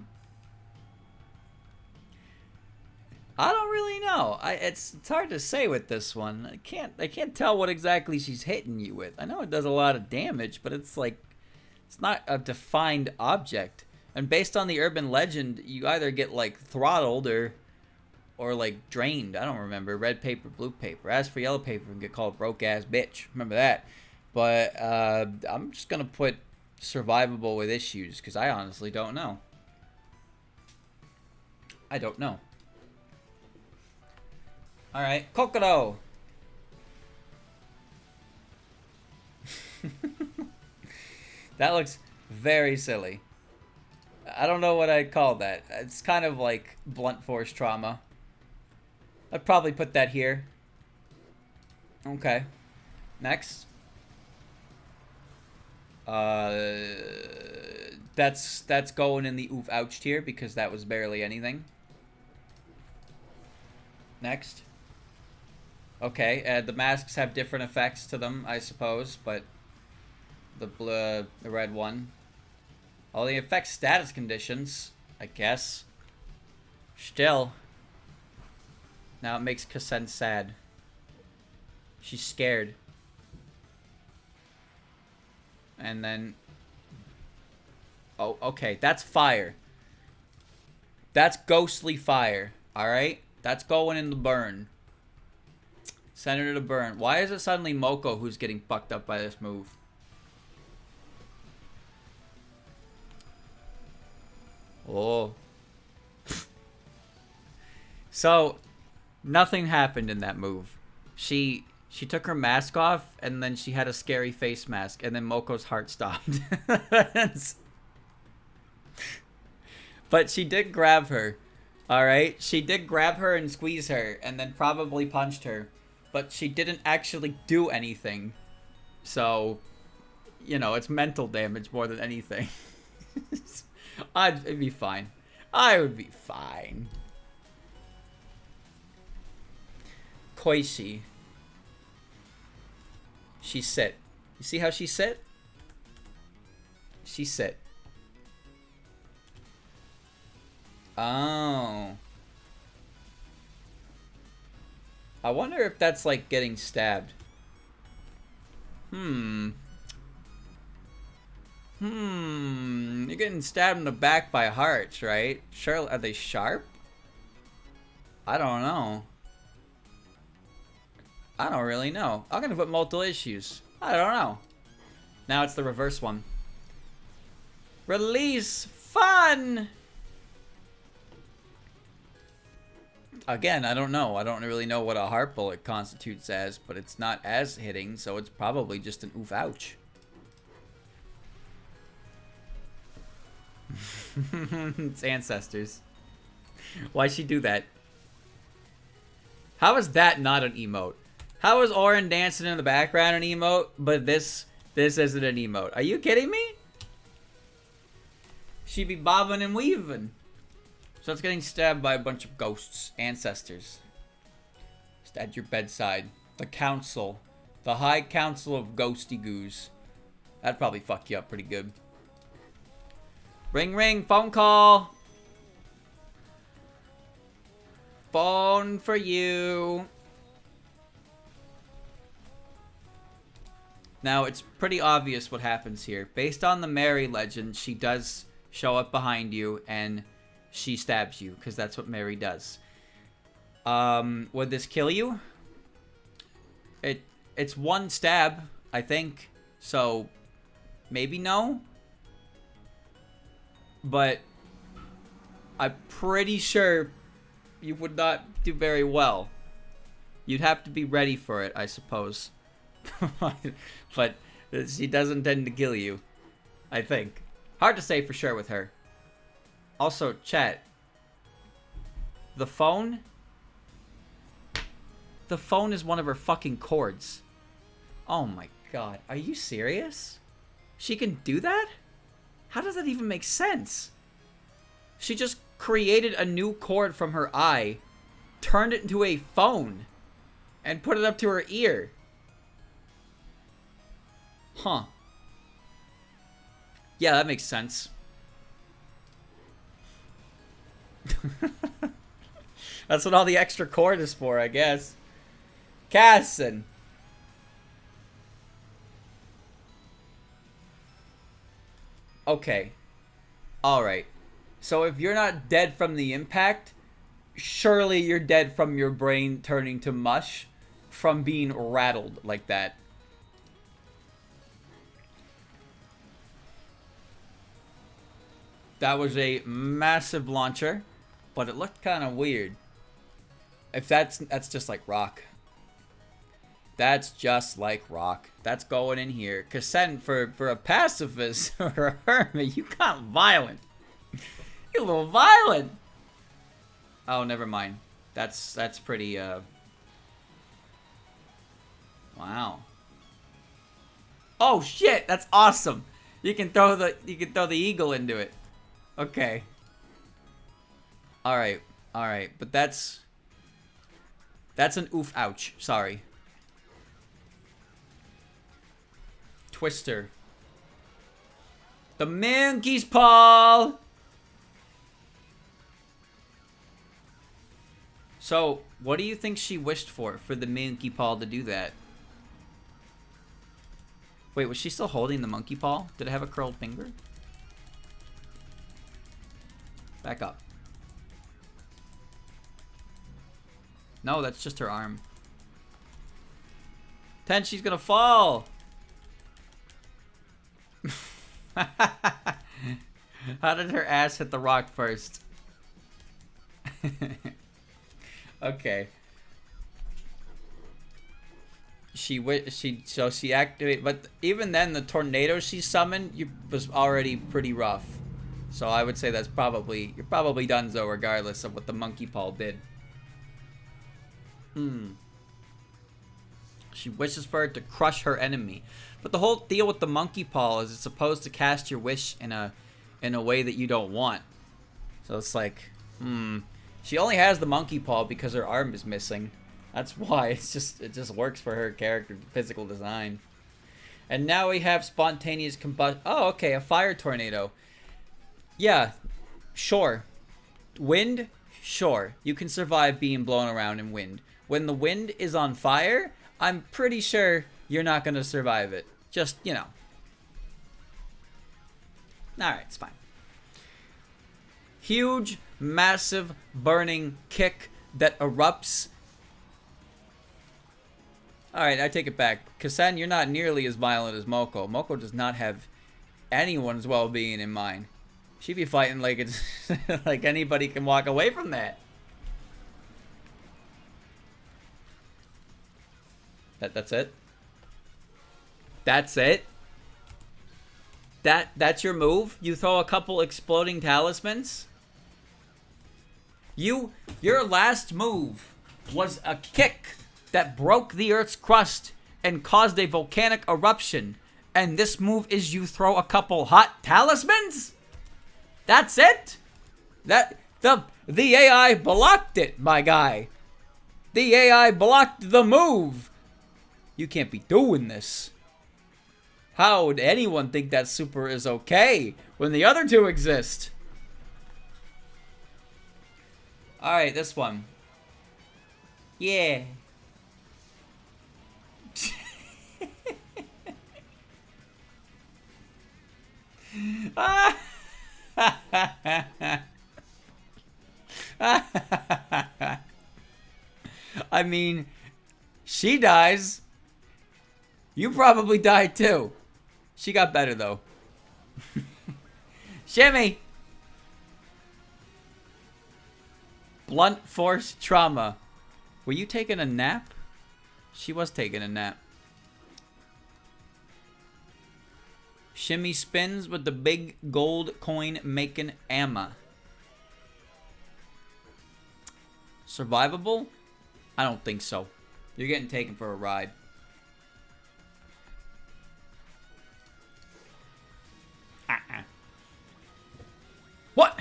I don't really know. It's hard to say with this one. I can't tell what exactly she's hitting you with. I know it does a lot of damage, but it's like it's not a defined object. And based on the urban legend, you either get like throttled or like drained. I don't remember. Red paper, blue paper. As for yellow paper, and get called broke ass bitch. Remember that. But I'm just gonna put survivable with issues because I honestly don't know. I don't know. All right, Kokoro. That looks very silly. I don't know what I'd call that. It's kind of like blunt force trauma. I'd probably put that here. Okay. Next. That's going in the oof ouch tier because that was barely anything. Next. Okay, the masks have different effects to them, I suppose, but the red one. Oh, they affect status conditions, I guess. Still. Now it makes Kashen sad. She's scared. And then... Oh, okay. That's fire. That's ghostly fire. Alright? That's going in the burn. Send her to burn. Why is it suddenly Moko who's getting fucked up by this move? Oh. So, nothing happened in that move. She took her mask off, and then she had a scary face mask, and then Moko's heart stopped. But she did grab her. Alright? She did grab her and squeeze her, and then probably punched her. But she didn't actually do anything. So, you know, it's mental damage more than anything. It'd be fine. I would be fine. Koishi. She sit. You see how she sit? She sit. Oh. I wonder if that's like getting stabbed. You're getting stabbed in the back by hearts, right? Sure, are they sharp? I don't know. I don't really know. I'm gonna put multiple issues. I don't know. Now it's the reverse one. Release fun! Again, I don't know. I don't really know what a heart bullet constitutes as, but it's not as hitting, so it's probably just an oof ouch. It's ancestors. Why'd she do that? How is that not an emote? How is Orin dancing in the background an emote, but this isn't an emote? Are you kidding me? She be bobbing and weaving. So it's getting stabbed by a bunch of ghosts. Ancestors. Just at your bedside. The council. The High Council of Ghosty Goos. That'd probably fuck you up pretty good. Ring ring, phone call. Phone for you. Now, it's pretty obvious what happens here. Based on the Mary legend, she does show up behind you and she stabs you, because that's what Mary does. Would this kill you? It's one stab, I think. So, maybe no. But I'm pretty sure you would not do very well. You'd have to be ready for it, I suppose. But she doesn't tend to kill you, I think. Hard to say for sure with her. Also, chat. The phone? The phone is one of her fucking cords. Oh my god. Are you serious? She can do that? How does that even make sense? She just created a new cord from her eye, turned it into a phone, and put it up to her ear. Huh. Yeah, that makes sense. That's what all the extra cord is for, I guess. Kashen. Okay. Alright. So if you're not dead from the impact, surely you're dead from your brain turning to mush from being rattled like that. That was a massive launcher, but it looked kind of weird. If that's just like rock. That's just like rock. That's going in here. Kashen, for a pacifist or a hermit, you got violent. You're a little violent. Oh, never mind. That's pretty wow. Oh shit, that's awesome. You can throw the eagle into it. Okay. Alright, alright. But that's an oof ouch. Sorry. Twister. The monkey's paw. So, what do you think she wished for the monkey paw to do that? Wait, was she still holding the monkey paw? Did it have a curled finger? Back up. No, that's just her arm. Tenshi's gonna fall! How did her ass hit the rock first? Okay. She activated, but even then the tornado she summoned was already pretty rough. So I would say you're probably donezo regardless of what the monkey paw did. She wishes for it to crush her enemy. But the whole deal with the monkey paw is it's supposed to cast your wish in a way that you don't want. So it's like, She only has the monkey paw because her arm is missing. That's why it just works for her character physical design. And now we have spontaneous combustion. Oh, okay, a fire tornado. Yeah, sure. Wind, sure. You can survive being blown around in wind. When the wind is on fire, I'm pretty sure you're not going to survive it. Just, you know. Alright, it's fine. Huge, massive, burning kick that erupts. Alright, I take it back. Kashen, you're not nearly as violent as Moko. Moko does not have anyone's well-being in mind. She'd be fighting like it's like anybody can walk away from that. That's it? That's it? That's your move? You throw a couple exploding talismans? Your last move was a kick that broke the Earth's crust and caused a volcanic eruption. And this move is you throw a couple hot talismans? That's it? The AI blocked it, my guy. The AI blocked the move. You can't be doing this. How would anyone think that super is okay when the other two exist? Alright, this one. Yeah. I mean, she dies. You probably died too. She got better though. Shimmy! Blunt force trauma. Were you taking a nap? She was taking a nap. Shimmy spins with the big gold coin making Amma. Survivable? I don't think so. You're getting taken for a ride. What?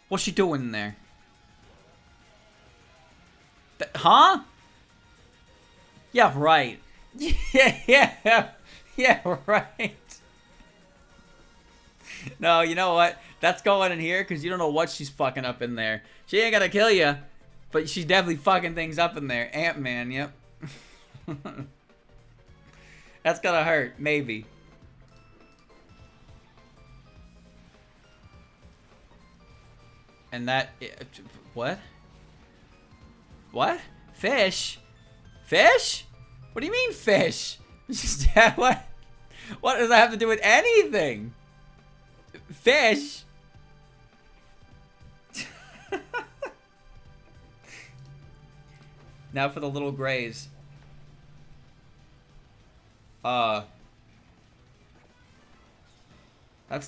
What's she doing in there? Huh? Yeah, right. Yeah, right. No, you know what? That's going in here because you don't know what she's fucking up in there. She ain't gonna kill you, but she's definitely fucking things up in there. Ant-Man, yep. That's gonna hurt, maybe. And that... What? What? Fish? Fish? What do you mean fish? What? What does that have to do with anything? Fish? Now for the little grays. That's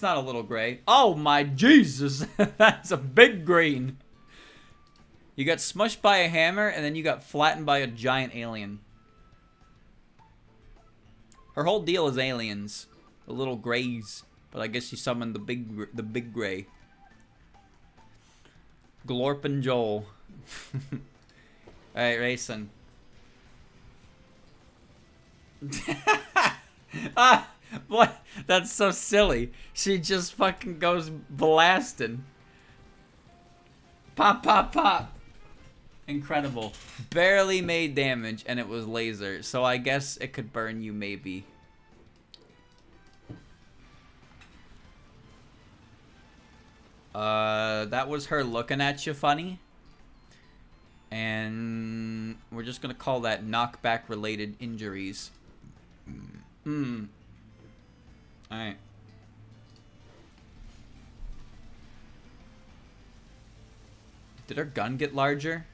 not a little gray. Oh my Jesus! That's a big green. You got smushed by a hammer, and then you got flattened by a giant alien. Her whole deal is aliens. The little grays. But I guess you summoned the big gray. Glorp and Joel. Alright, Reisen. Ah! What? That's so silly. She just fucking goes blasting. Pop, pop, pop. Incredible. Barely made damage, and it was laser. So I guess it could burn you, maybe. That was her looking at you funny. And we're just gonna call that knockback-related injuries. Alright. Did her gun get larger?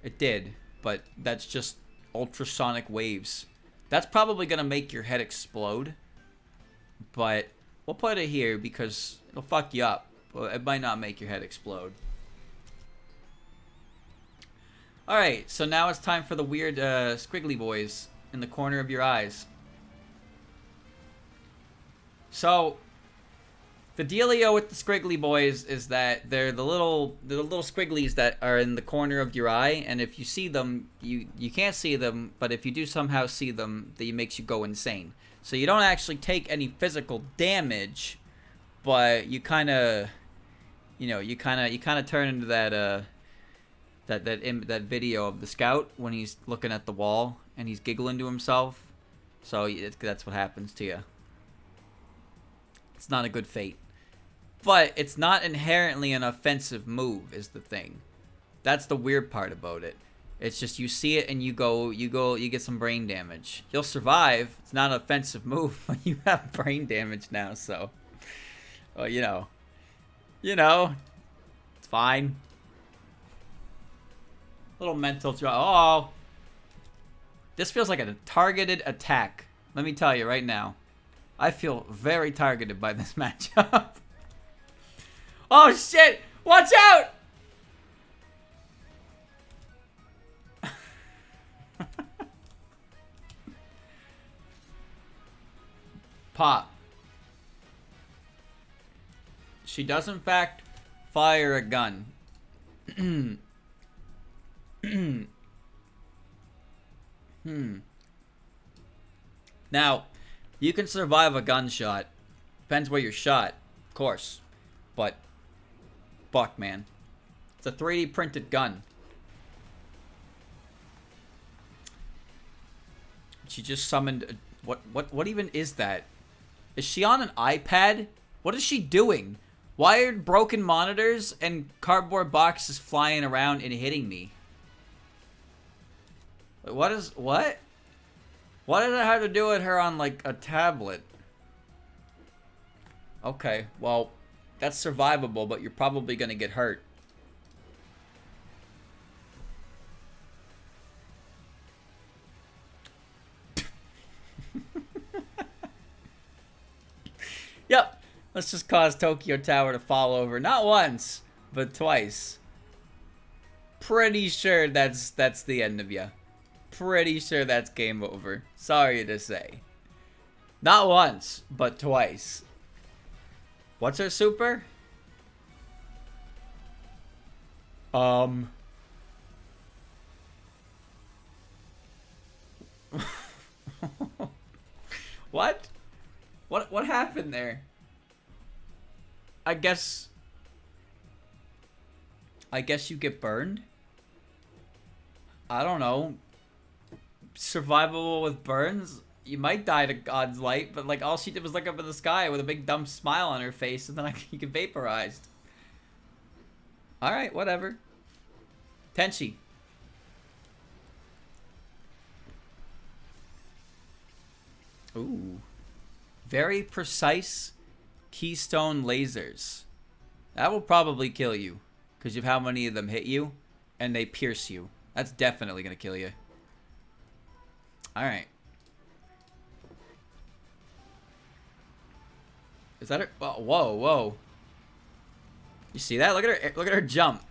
It did, but that's just ultrasonic waves. That's probably gonna make your head explode. But we'll put it here because it'll fuck you up. But it might not make your head explode. Alright, so now it's time for the weird squiggly boys in the corner of your eyes. So, the dealio with the squiggly boys is that they're the little squigglies that are in the corner of your eye, and if you see them, you can't see them, but if you do somehow see them, it makes you go insane. So you don't actually take any physical damage, but you kind of, you kind of turn into that that video of the scout when he's looking at the wall and he's giggling to himself. So that's what happens to you. It's not a good fate. But it's not inherently an offensive move is the thing. That's the weird part about it. It's just you see it and you get some brain damage. You'll survive. It's not an offensive move, but you have brain damage now, so well, it's fine. Little mental draw. Oh, this feels like a targeted attack. Let me tell you right now. I feel very targeted by this matchup. Oh shit! Watch out! Pop. She does in fact fire a gun. Now, you can survive a gunshot. Depends where you're shot, of course. But, fuck, man. It's a 3D printed gun. She just summoned... What even is that? Is she on an iPad? What is she doing? Why are broken monitors and cardboard boxes flying around and hitting me? What? What does it have to do with her on, like, a tablet? Okay, well, that's survivable, but you're probably gonna get hurt. Yep, let's just cause Tokyo Tower to fall over. Not once, but twice. Pretty sure that's the end of you. Pretty sure that's game over. Sorry to say. Not once, but twice. What's her super? What? What happened there? I guess you get burned? I don't know. Survivable with burns? You might die to God's light, but like all she did was look up in the sky with a big dumb smile on her face, and then you get vaporized. Alright, whatever. Tenshi. Ooh. Very precise keystone lasers. That will probably kill you. Because of how many of them hit you. And they pierce you. That's definitely going to kill you. Alright. Is that her? Oh, whoa, whoa. You see that? Look at her jump.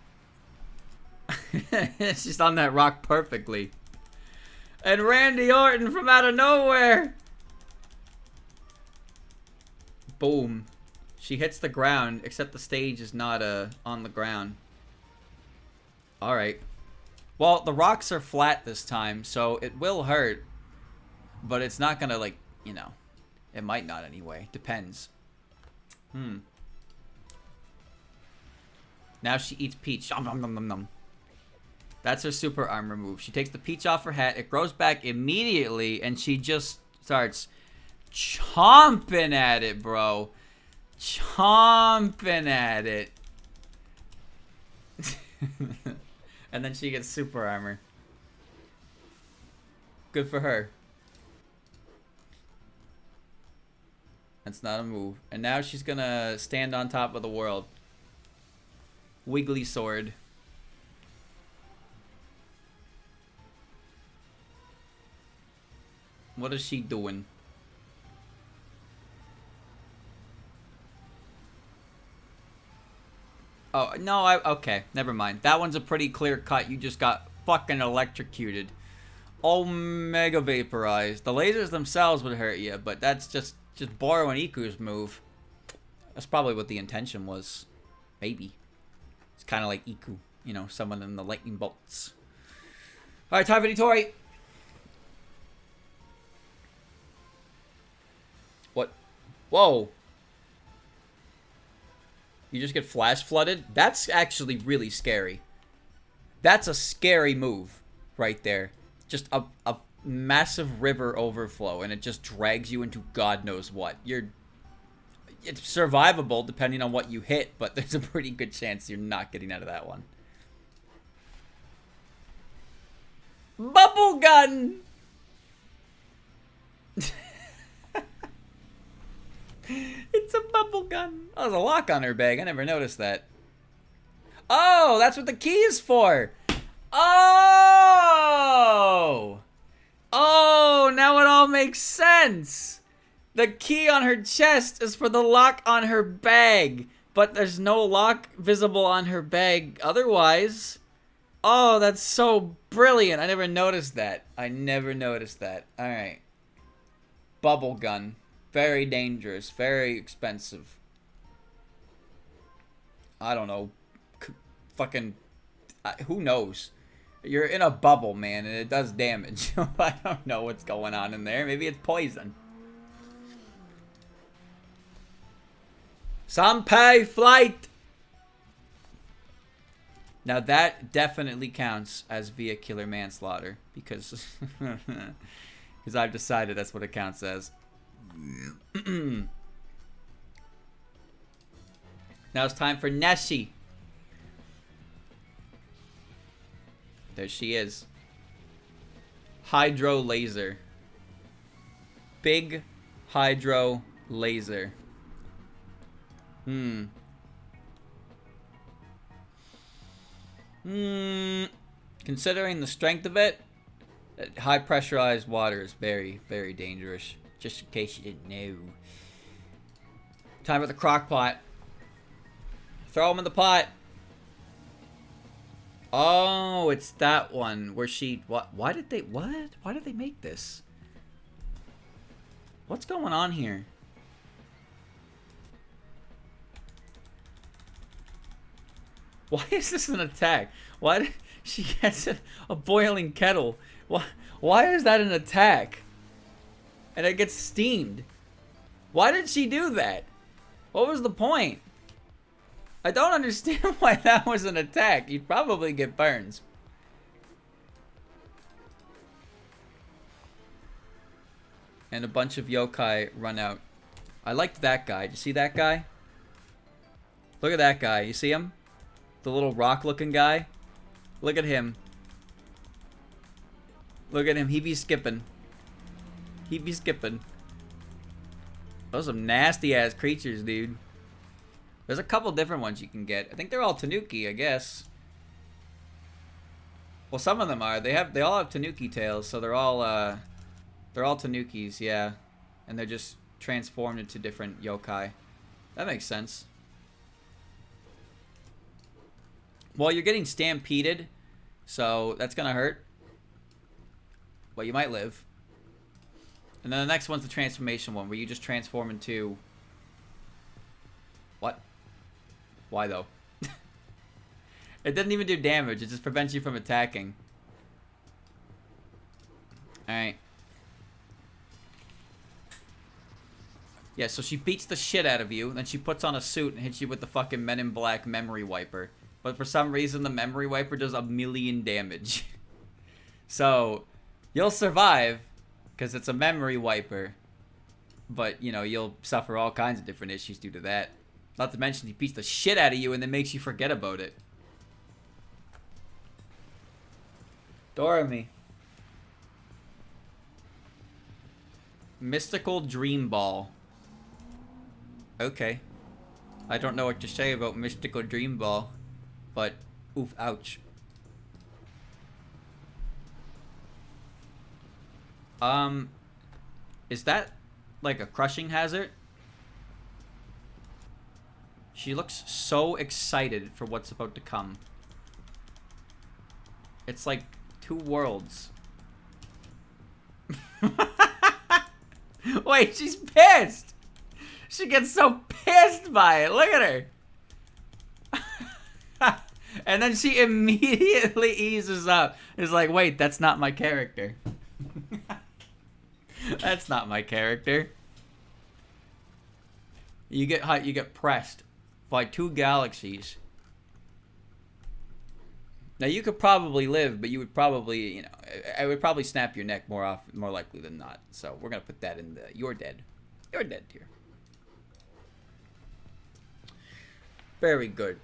She's on that rock perfectly. And Randy Orton from out of nowhere. Boom. She hits the ground, except the stage is not on the ground. Alright. Well, the rocks are flat this time, so it will hurt. But it's not gonna, like, you know. It might not anyway. Depends. Now she eats peach. Nom, nom, nom, nom, nom. That's her super armor move. She takes the peach off her hat. It grows back immediately, and she just starts chomping at it, bro. Chomping at it. And then she gets super armor. Good for her. That's not a move. And now she's gonna stand on top of the world. Wiggly sword. What is she doing? Oh, no, okay, never mind. That one's a pretty clear cut. You just got fucking electrocuted. Omega vaporized. The lasers themselves would hurt you, but that's just borrowing Iku's move. That's probably what the intention was. Maybe. It's kind of like Iku. You know, summoning the lightning bolts. Alright, time for Nitori. What? Whoa. You just get flash flooded? That's actually really scary. That's a scary move right there. Just a massive river overflow, and it just drags you into God knows what. It's survivable depending on what you hit, but there's a pretty good chance you're not getting out of that one. Bubble gun! It's a bubble gun. Oh, there's a lock on her bag. I never noticed that. Oh, that's what the key is for. Oh! Oh, now it all makes sense. The key on her chest is for the lock on her bag. But there's no lock visible on her bag otherwise. Oh, that's so brilliant. I never noticed that. Alright. Bubble gun. Very dangerous. Very expensive. I don't know. Fucking... who knows? You're in a bubble, man, and it does damage. I don't know what's going on in there. Maybe it's poison. Sanpai flight! Now that definitely counts as vehicular manslaughter. Because I've decided that's what it counts as. Now it's time for Neshi. There she is. Hydro laser. Big hydro laser. Considering the strength of it, high pressurized water is very, very dangerous. Just in case you didn't know. Time for the crock pot. Throw them in the pot. Oh, it's that one where she... What? Why did they... What? Why did they make this? What's going on here? Why is this an attack? Why did she gets a boiling kettle? Why is that an attack? And it gets steamed. Why did she do that? What was the point? I don't understand why that was an attack. You'd probably get burns. And a bunch of yokai run out. I liked that guy. Did you see that guy? Look at that guy. You see him? The little rock-looking guy. Look at him. Look at him. He be skipping. He be skipping. Those are some nasty-ass creatures, dude. There's a couple different ones you can get. I think they're all Tanuki, I guess. Well, some of them are. They all have Tanuki tails, so they're all Tanukis, yeah. And they're just transformed into different yokai. That makes sense. Well, you're getting stampeded, so that's gonna hurt. But you might live. And then the next one's the transformation one, where you just transform into... What? Why, though? It doesn't even do damage. It just prevents you from attacking. Alright. Yeah, so she beats the shit out of you, then she puts on a suit and hits you with the fucking Men in Black memory wiper. But for some reason, the memory wiper does 1,000,000 damage. So, you'll survive, because it's a memory wiper. But, you know, you'll suffer all kinds of different issues due to that. Not to mention, he beats the shit out of you and then makes you forget about it. Doremy. Mystical Dream Ball. Okay. I don't know what to say about Mystical Dream Ball. But, oof, ouch. Is that like a crushing hazard? She looks so excited for what's about to come. It's like 2 worlds. Wait, she's pissed! She gets so pissed by it. Look at her. And then she immediately eases up. It's like, wait, that's not my character. That's not my character. You get pressed by 2 galaxies. Now you could probably live, but you would probably, you know, I would probably snap your neck more likely than not. So we're gonna put that in the you're dead. You're dead, dear. Very good.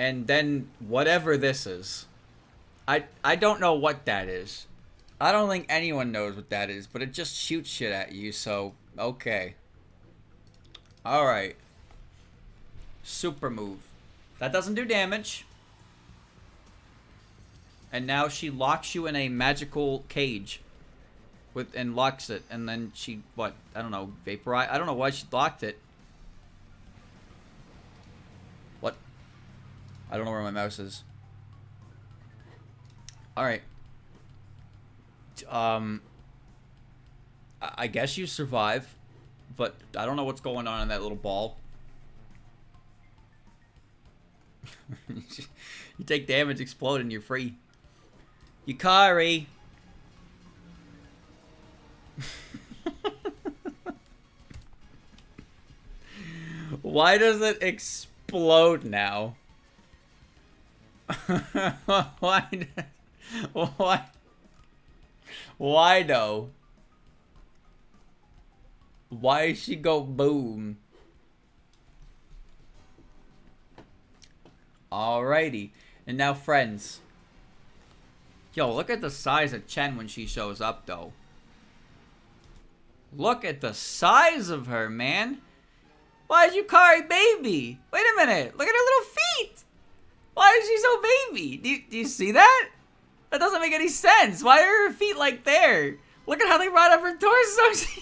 And then whatever this is, I don't know what that is. I don't think anyone knows what that is, but it just shoots shit at you, so okay. Alright. Super move. That doesn't do damage. And now she locks you in a magical cage. And locks it. And then she, what? I don't know, vaporize? I don't know why she locked it. What? I don't know where my mouse is. Alright. I guess you survive. But I don't know what's going on in that little ball. You take damage, explode, and you're free. Yukari. Why does it explode now? Why? Why though? Why she go boom? Alrighty. And now, friends. Yo, look at the size of Chen when she shows up, though. Look at the size of her, man. Why is Yukari baby? Wait a minute. Look at her little feet. Why is she so baby? Do you see that? That doesn't make any sense. Why are her feet like there? Look at how they brought up her torso. She's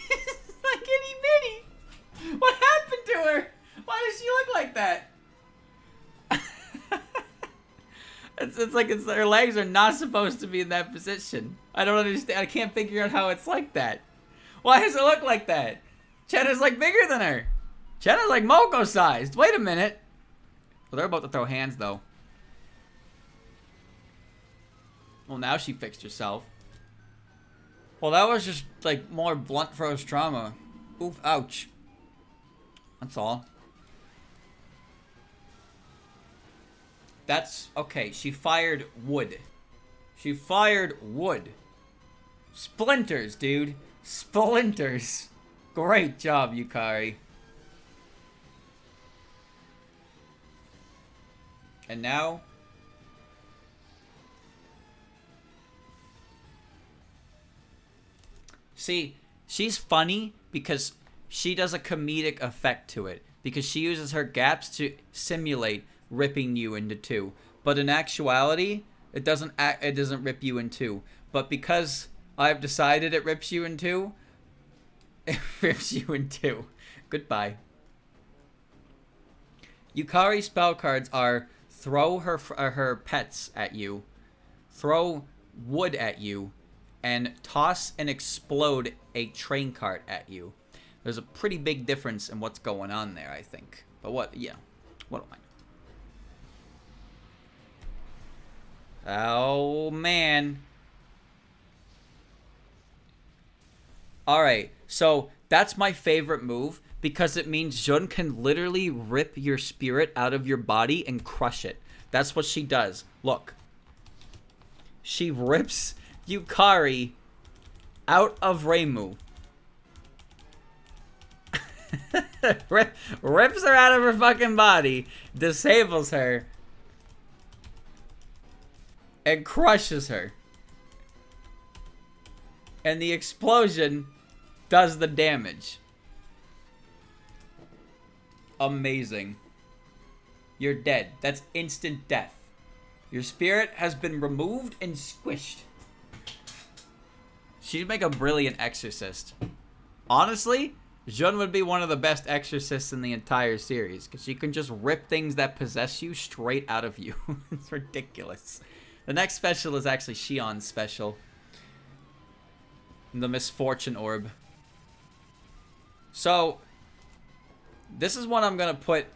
like itty bitty. What happened to her? Why does she look like that? It's like her legs are not supposed to be in that position. I don't understand. I can't figure out how it's like that. Why does it look like that? Chen is like bigger than her. Chen is like Moko sized. Wait a minute. Well, they're about to throw hands though. Well, now she fixed herself. Well, that was just like more blunt force trauma. Oof, ouch. That's all. That's okay. She fired wood. She fired wood. Splinters, dude. Splinters. Great job, Yukari. And now... See, she's funny because she does a comedic effect to it. Because she uses her gaps to simulate ripping you into two. But in actuality, it doesn't rip you in two. But because I've decided it rips you in two, it rips you in two. Goodbye. Yukari spell cards are throw her pets at you, throw wood at you, and toss and explode a train cart at you. There's a pretty big difference in what's going on there, I think. But what, yeah, what am I? Oh, man. Alright, so that's my favorite move because it means Jun can literally rip your spirit out of your body and crush it. That's what she does. Look. She rips Yukari out of Reimu. Rips her out of her fucking body, disables her, and crushes her. And the explosion does the damage. Amazing. You're dead. That's instant death. Your spirit has been removed and squished. She'd make a brilliant exorcist. Honestly, Jun would be one of the best exorcists in the entire series, because she can just rip things that possess you straight out of you. It's ridiculous. The next special is actually Shion's special. The Misfortune Orb. So, this is one I'm going to put...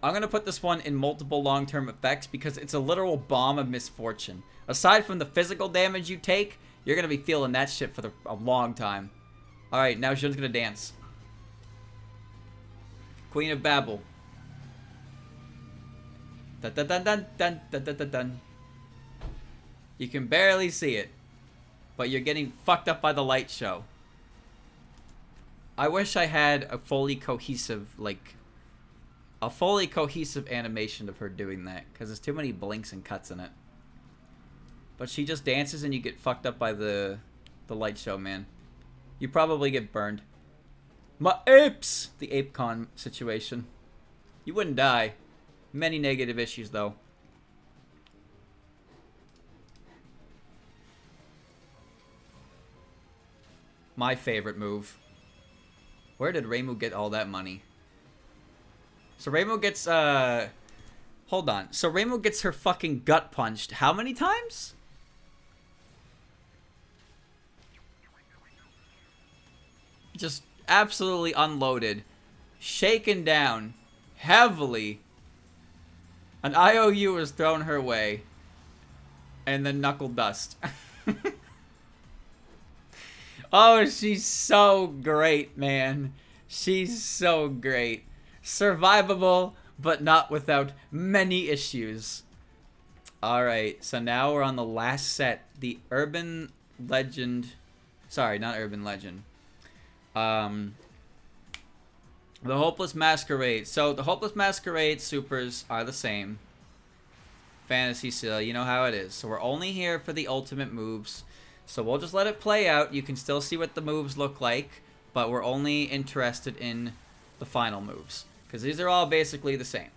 I'm going to put this one in multiple long-term effects because it's a literal bomb of misfortune. Aside from the physical damage you take, you're going to be feeling that shit for a long time. Alright, now Jun's going to dance. Queen of Babel. Dun dun dun dun dun dun dun dun dun. You can barely see it, but you're getting fucked up by the light show. I wish I had a fully cohesive, animation of her doing that, because there's too many blinks and cuts in it. But she just dances and you get fucked up by the light show, man. You probably get burned. My apes! The ApeCon situation. You wouldn't die. Many negative issues, though. My favorite move. Where did Reimu get all that money? So Reimu gets, hold on. So Reimu gets her fucking gut punched how many times? Just absolutely unloaded. Shaken down. Heavily. An IOU is thrown her way. And then knuckle dust. Oh, she's so great, man. She's so great. Survivable, but not without many issues. Alright, so now we're on the last set. The Urban Legend... Sorry, not Urban Legend. The Hopeless Masquerade. So, the Hopeless Masquerade supers are the same. Fantasy still, you know how it is. So, we're only here for the ultimate moves. So, we'll just let it play out. You can still see what the moves look like. But we're only interested in the final moves. Because these are all basically the same.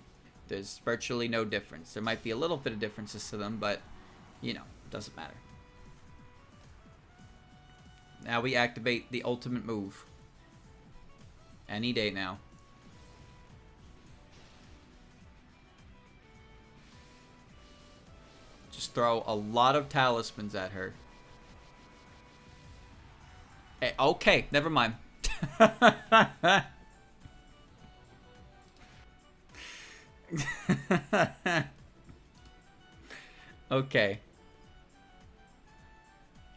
There's virtually no difference. There might be a little bit of differences to them, but, you know, it doesn't matter. Now we activate the ultimate move. Any day now. Just throw a lot of talismans at her. Hey, okay, never mind. Okay.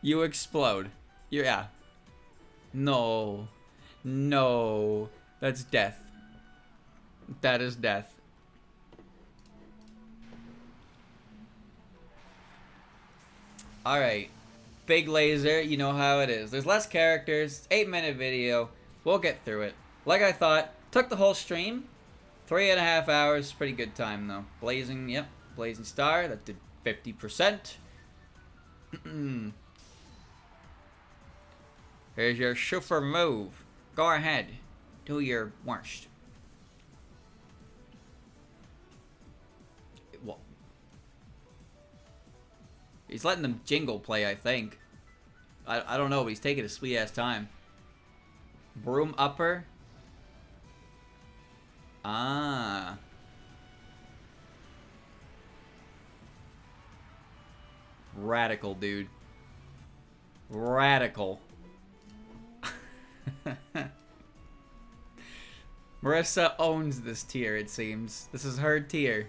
You explode. Yeah. No. No. That's death. That is death. Alright. Big laser. You know how it is. There's less characters. 8-minute video. We'll get through it. Like I thought. Took the whole stream. 3.5 hours. Pretty good time, though. Blazing. Yep. Blazing Star, that did 50%. Here's your super move. Go ahead. Do your worst. What? He's letting them jingle play, I think. I don't know, but he's taking a sweet ass time. Broom upper. Ah. Radical, dude. Radical. Marisa owns this tier, it seems. This is her tier.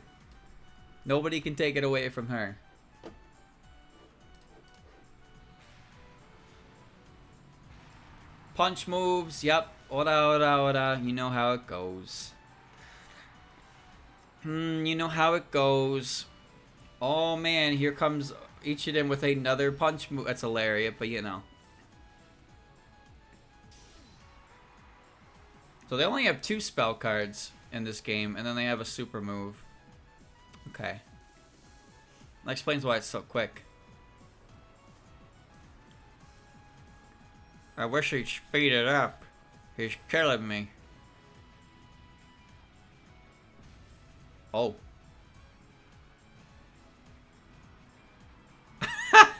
Nobody can take it away from her. Punch moves, yep. Ora, ora, ora. You know how it goes. You know how it goes. Oh man, here comes Ichiden with another punch move. That's hilarious, but you know. So they only have 2 spell cards in this game, and then they have a super move. Okay. That explains why it's so quick. I wish he'd speed it up. He's killing me. Oh.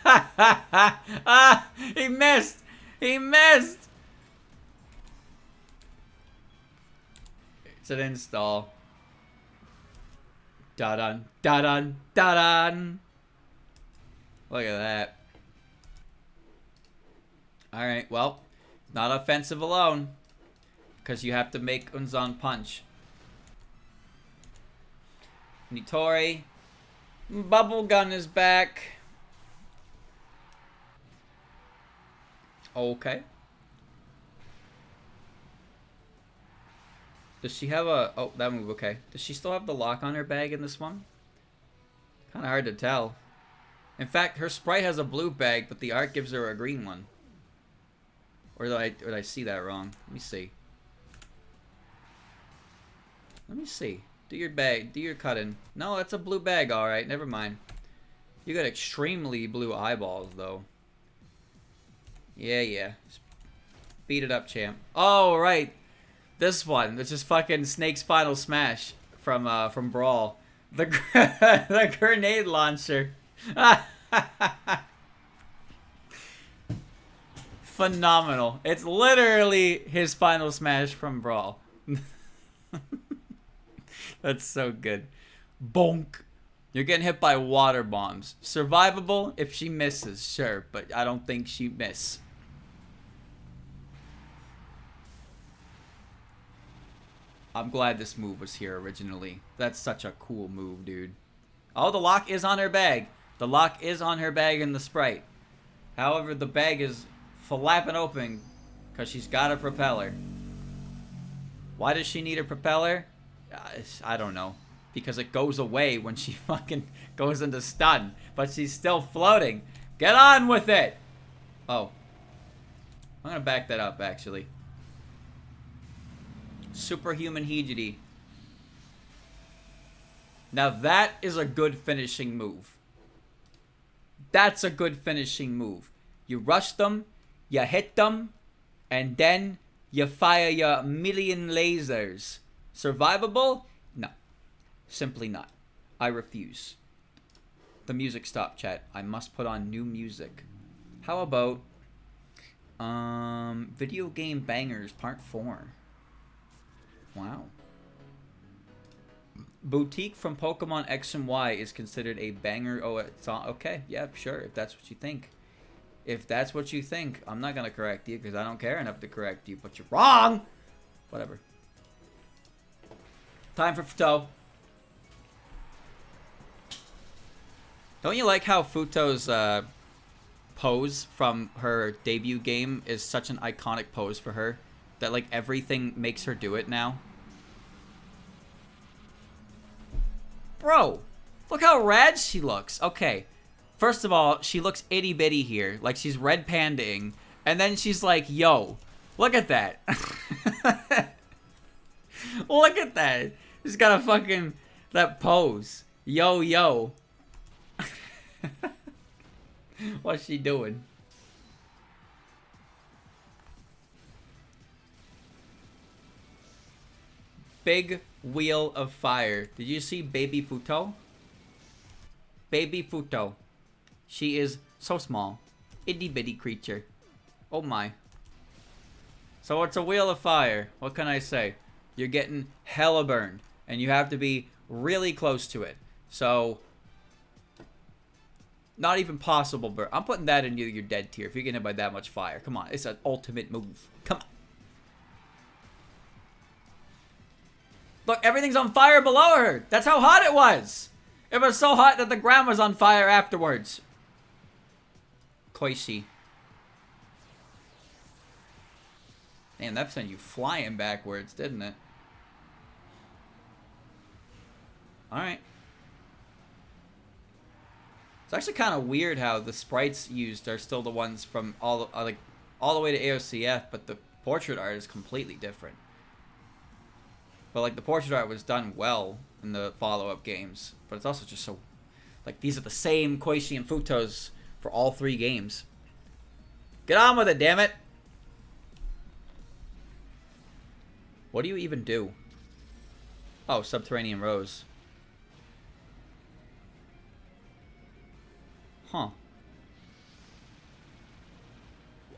Ah! He missed! He missed! It's an install. Da-dun, da-dun, da-dun! Look at that. Alright, well, not offensive alone. Because you have to make Unzon punch. Nitori. Bubble Gun is back. Okay. Does she have a... Oh, that move, okay. Does she still have the lock on her bag in this one? Kind of hard to tell. In fact, her sprite has a blue bag, but the art gives her a green one. Or did I see that wrong? Let me see. Let me see. Do your bag. Do your cut-in. No, that's a blue bag, alright. Never mind. You got extremely blue eyeballs, though. Yeah. Beat it up, champ. Oh, right. This one. This is fucking Snake's Final Smash from Brawl. The grenade launcher. Phenomenal. It's literally his Final Smash from Brawl. That's so good. Bonk. You're getting hit by water bombs. Survivable if she misses, sure, but I don't think she miss. I'm glad this move was here originally. That's such a cool move, dude. Oh, the lock is on her bag. The lock is on her bag in the sprite. However, the bag is flapping open because she's got a propeller. Why does she need a propeller? I don't know. Because it goes away when she fucking goes into stun. But she's still floating. Get on with it! Oh. I'm gonna back that up, actually. Superhuman Hijiri. Now that is a good finishing move. That's a good finishing move. You rush them, you hit them, and then you fire your million lasers. Survivable? No. Simply not. I refuse. The music stopped, chat. I must put on new music. How about Video Game Bangers Part 4? Wow. Boutique from Pokemon X and Y is considered a banger. Oh, it's on. Okay, yeah, sure. If that's what you think. If that's what you think, I'm not going to correct you because I don't care enough to correct you, but you're wrong! Whatever. Time for Futo. Don't you like how Futo's pose from her debut game is such an iconic pose for her? That, like, everything makes her do it now? Bro, look how rad she looks. Okay, first of all, she looks itty-bitty here. Like, she's red pandaing. And then she's like, yo, look at that. Look at that. She's got a fucking... that pose. Yo, yo. What's she doing? Big wheel of fire. Did you see Baby Futo? Baby Futo. She is so small. Itty bitty creature. Oh my. So it's a wheel of fire. What can I say? You're getting hella burned. And you have to be really close to it. So, not even possible burn. I'm putting that in your dead tier if you're getting hit by that much fire. Come on. It's an ultimate move. Come on. Look, everything's on fire below her. That's how hot it was. It was so hot that the ground was on fire afterwards. Koishi. Damn, that sent you flying backwards, didn't it? Alright. It's actually kind of weird how the sprites used are still the ones from all the way to AOCF, but the portrait art is completely different. But like the portrait art was done well in the follow-up games, but it's also just so like these are the same Koishi and Futos for all 3 games. Get on with it, damn it! What do you even do? Oh, Subterranean Rose. Huh.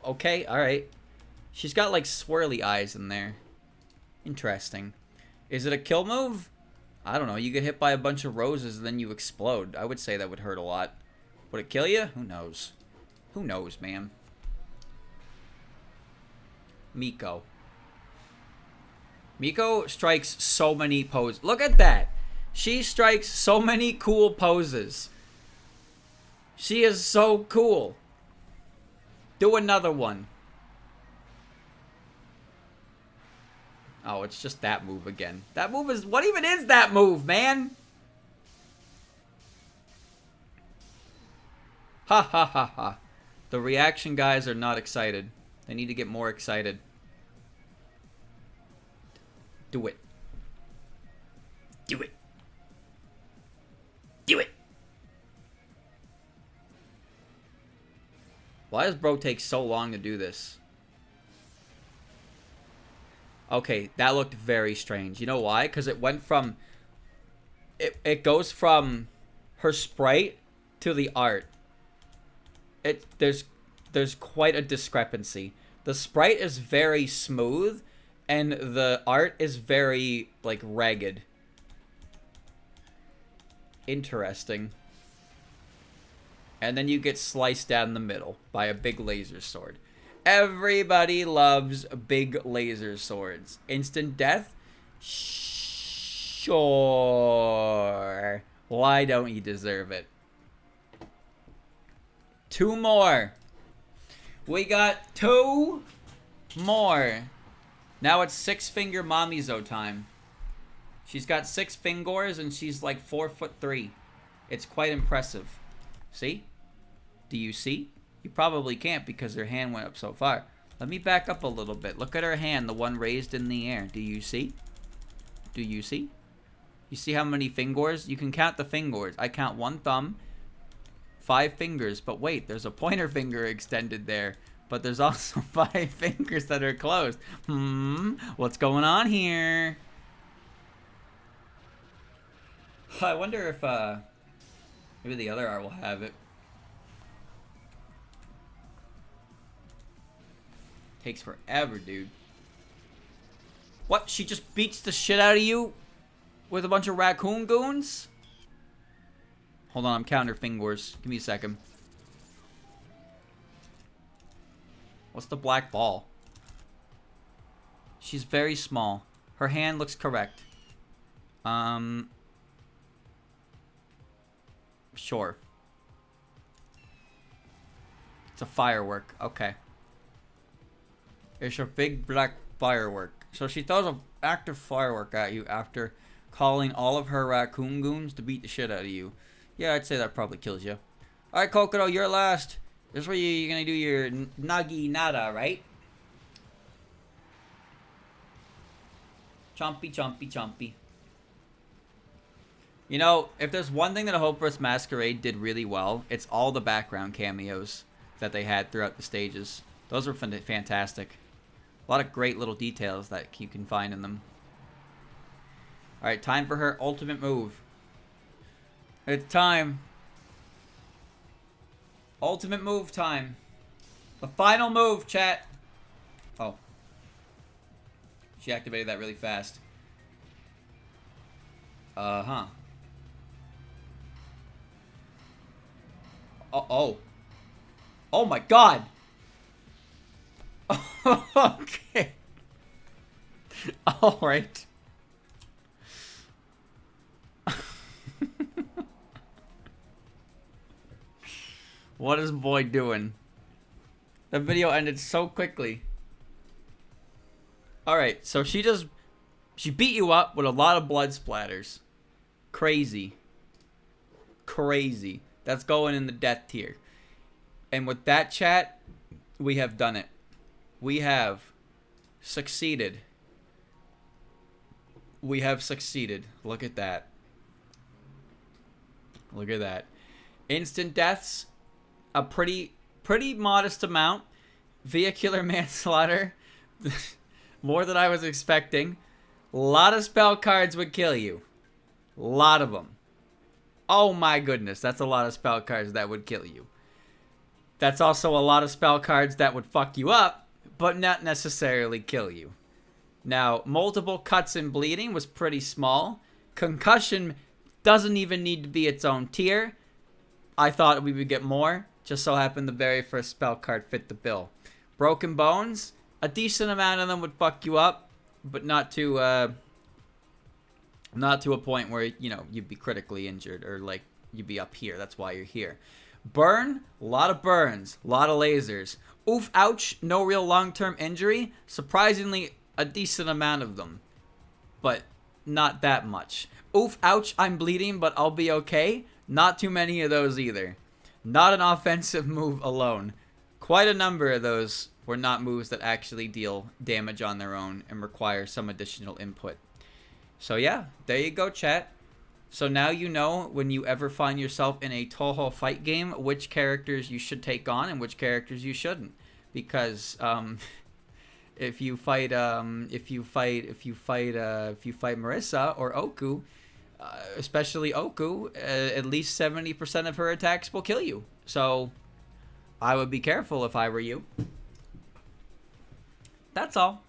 Okay, alright. She's got like swirly eyes in there. Interesting. Is it a kill move? I don't know. You get hit by a bunch of roses and then you explode. I would say that would hurt a lot. Would it kill you? Who knows? Who knows, man? Miko. Miko strikes so many poses. Look at that. She strikes so many cool poses. She is so cool. Do another one. Oh, it's just that move again. That move is... What even is that move, man? Ha ha ha ha. The reaction guys are not excited. They need to get more excited. Do it. Do it. Do it. Why does bro take so long to do this? Okay, that looked very strange. You know why? Because it went from... It goes from her sprite to the art. There's quite a discrepancy. The sprite is very smooth, and the art is very, like, ragged. Interesting. And then you get sliced down the middle by a big laser sword. Everybody loves big laser swords. Instant death? Sure. Why don't you deserve it? 2 more. We got 2 more. Now it's 6-finger Mamizou time. She's got 6 fingers and she's like 4'3". It's quite impressive. See? Do you see? You probably can't because her hand went up so far. Let me back up a little bit. Look at her hand, the one raised in the air. Do you see? Do you see? You see how many fingers? You can count the fingers. I count 1 thumb, 5 fingers. But wait, there's a pointer finger extended there. But there's also 5 fingers that are closed. What's going on here? I wonder if maybe the other art will have it. Takes forever, dude. What? She just beats the shit out of you with a bunch of raccoon goons? Hold on, I'm counting her fingers. Give me a second. What's the black ball? She's very small. Her hand looks correct. Sure. It's a firework. Okay. It's a big black firework. So she throws an active firework at you after calling all of her raccoon goons to beat the shit out of you. Yeah, I'd say that probably kills you. Alright, Kokoro, you're last. This is where you're gonna do your Nagi Nada, right? Chompy, chompy, chompy. You know, if there's one thing that Hope vs. Masquerade did really well, it's all the background cameos that they had throughout the stages. Those were fantastic. A lot of great little details that you can find in them. Alright, time for her ultimate move. It's time. Ultimate move time. The final move, chat. Oh. She activated that really fast. Uh-huh. Oh. Oh my god. Okay. Alright. What is boy doing? The video ended so quickly. Alright, so she beat you up with a lot of blood splatters. Crazy. Crazy. That's going in the death tier. And with that, chat, we have done it. We have succeeded. We have succeeded. Look at that. Look at that. Instant deaths, a pretty modest amount. Vehicular manslaughter, more than I was expecting. A lot of spell cards would kill you. A lot of them. Oh my goodness, that's a lot of spell cards that would kill you. That's also a lot of spell cards that would fuck you up, but not necessarily kill you. Now, multiple cuts and bleeding was pretty small. Concussion doesn't even need to be its own tier. I thought we would get more. Just so happened the very first spell card fit the bill. Broken bones, a decent amount of them would fuck you up, but not to a point where, you know, you'd be critically injured or like you'd be up here. That's why you're here. Burn, a lot of burns, a lot of lasers. Oof, ouch, no real long-term injury. Surprisingly, a decent amount of them, but not that much. Oof, ouch, I'm bleeding, but I'll be okay. Not too many of those either. Not an offensive move alone. Quite a number of those were not moves that actually deal damage on their own and require some additional input. So yeah, there you go, chat. So now you know when you ever find yourself in a Touhou fight game, which characters you should take on and which characters you shouldn't. Because if you fight Marisa or Oku, especially Oku, at least 70% of her attacks will kill you. So I would be careful if I were you. That's all.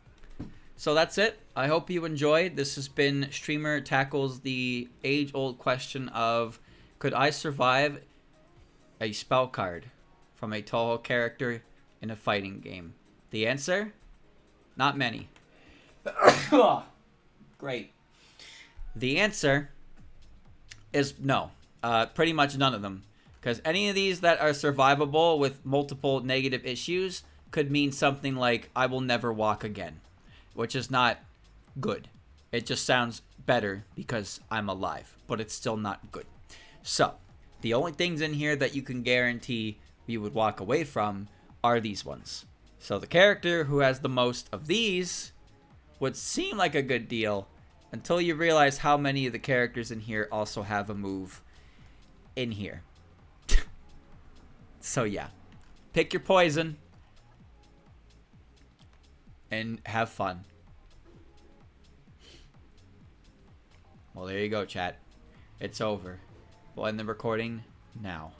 So that's it. I hope you enjoyed. This has been Streamer Tackles the age-old question of, could I survive a spell card from a Touhou character in a fighting game? The answer? Not many. Great. The answer is no. Pretty much none of them. Because any of these that are survivable with multiple negative issues could mean something like, I will never walk again. Which is not good. It just sounds better because I'm alive. But it's still not good. So, the only things in here that you can guarantee you would walk away from are these ones. So the character who has the most of these would seem like a good deal until you realize how many of the characters in here also have a move in here. So yeah, pick your poison and have fun. Well, there you go, chat. It's over. We'll end the recording now.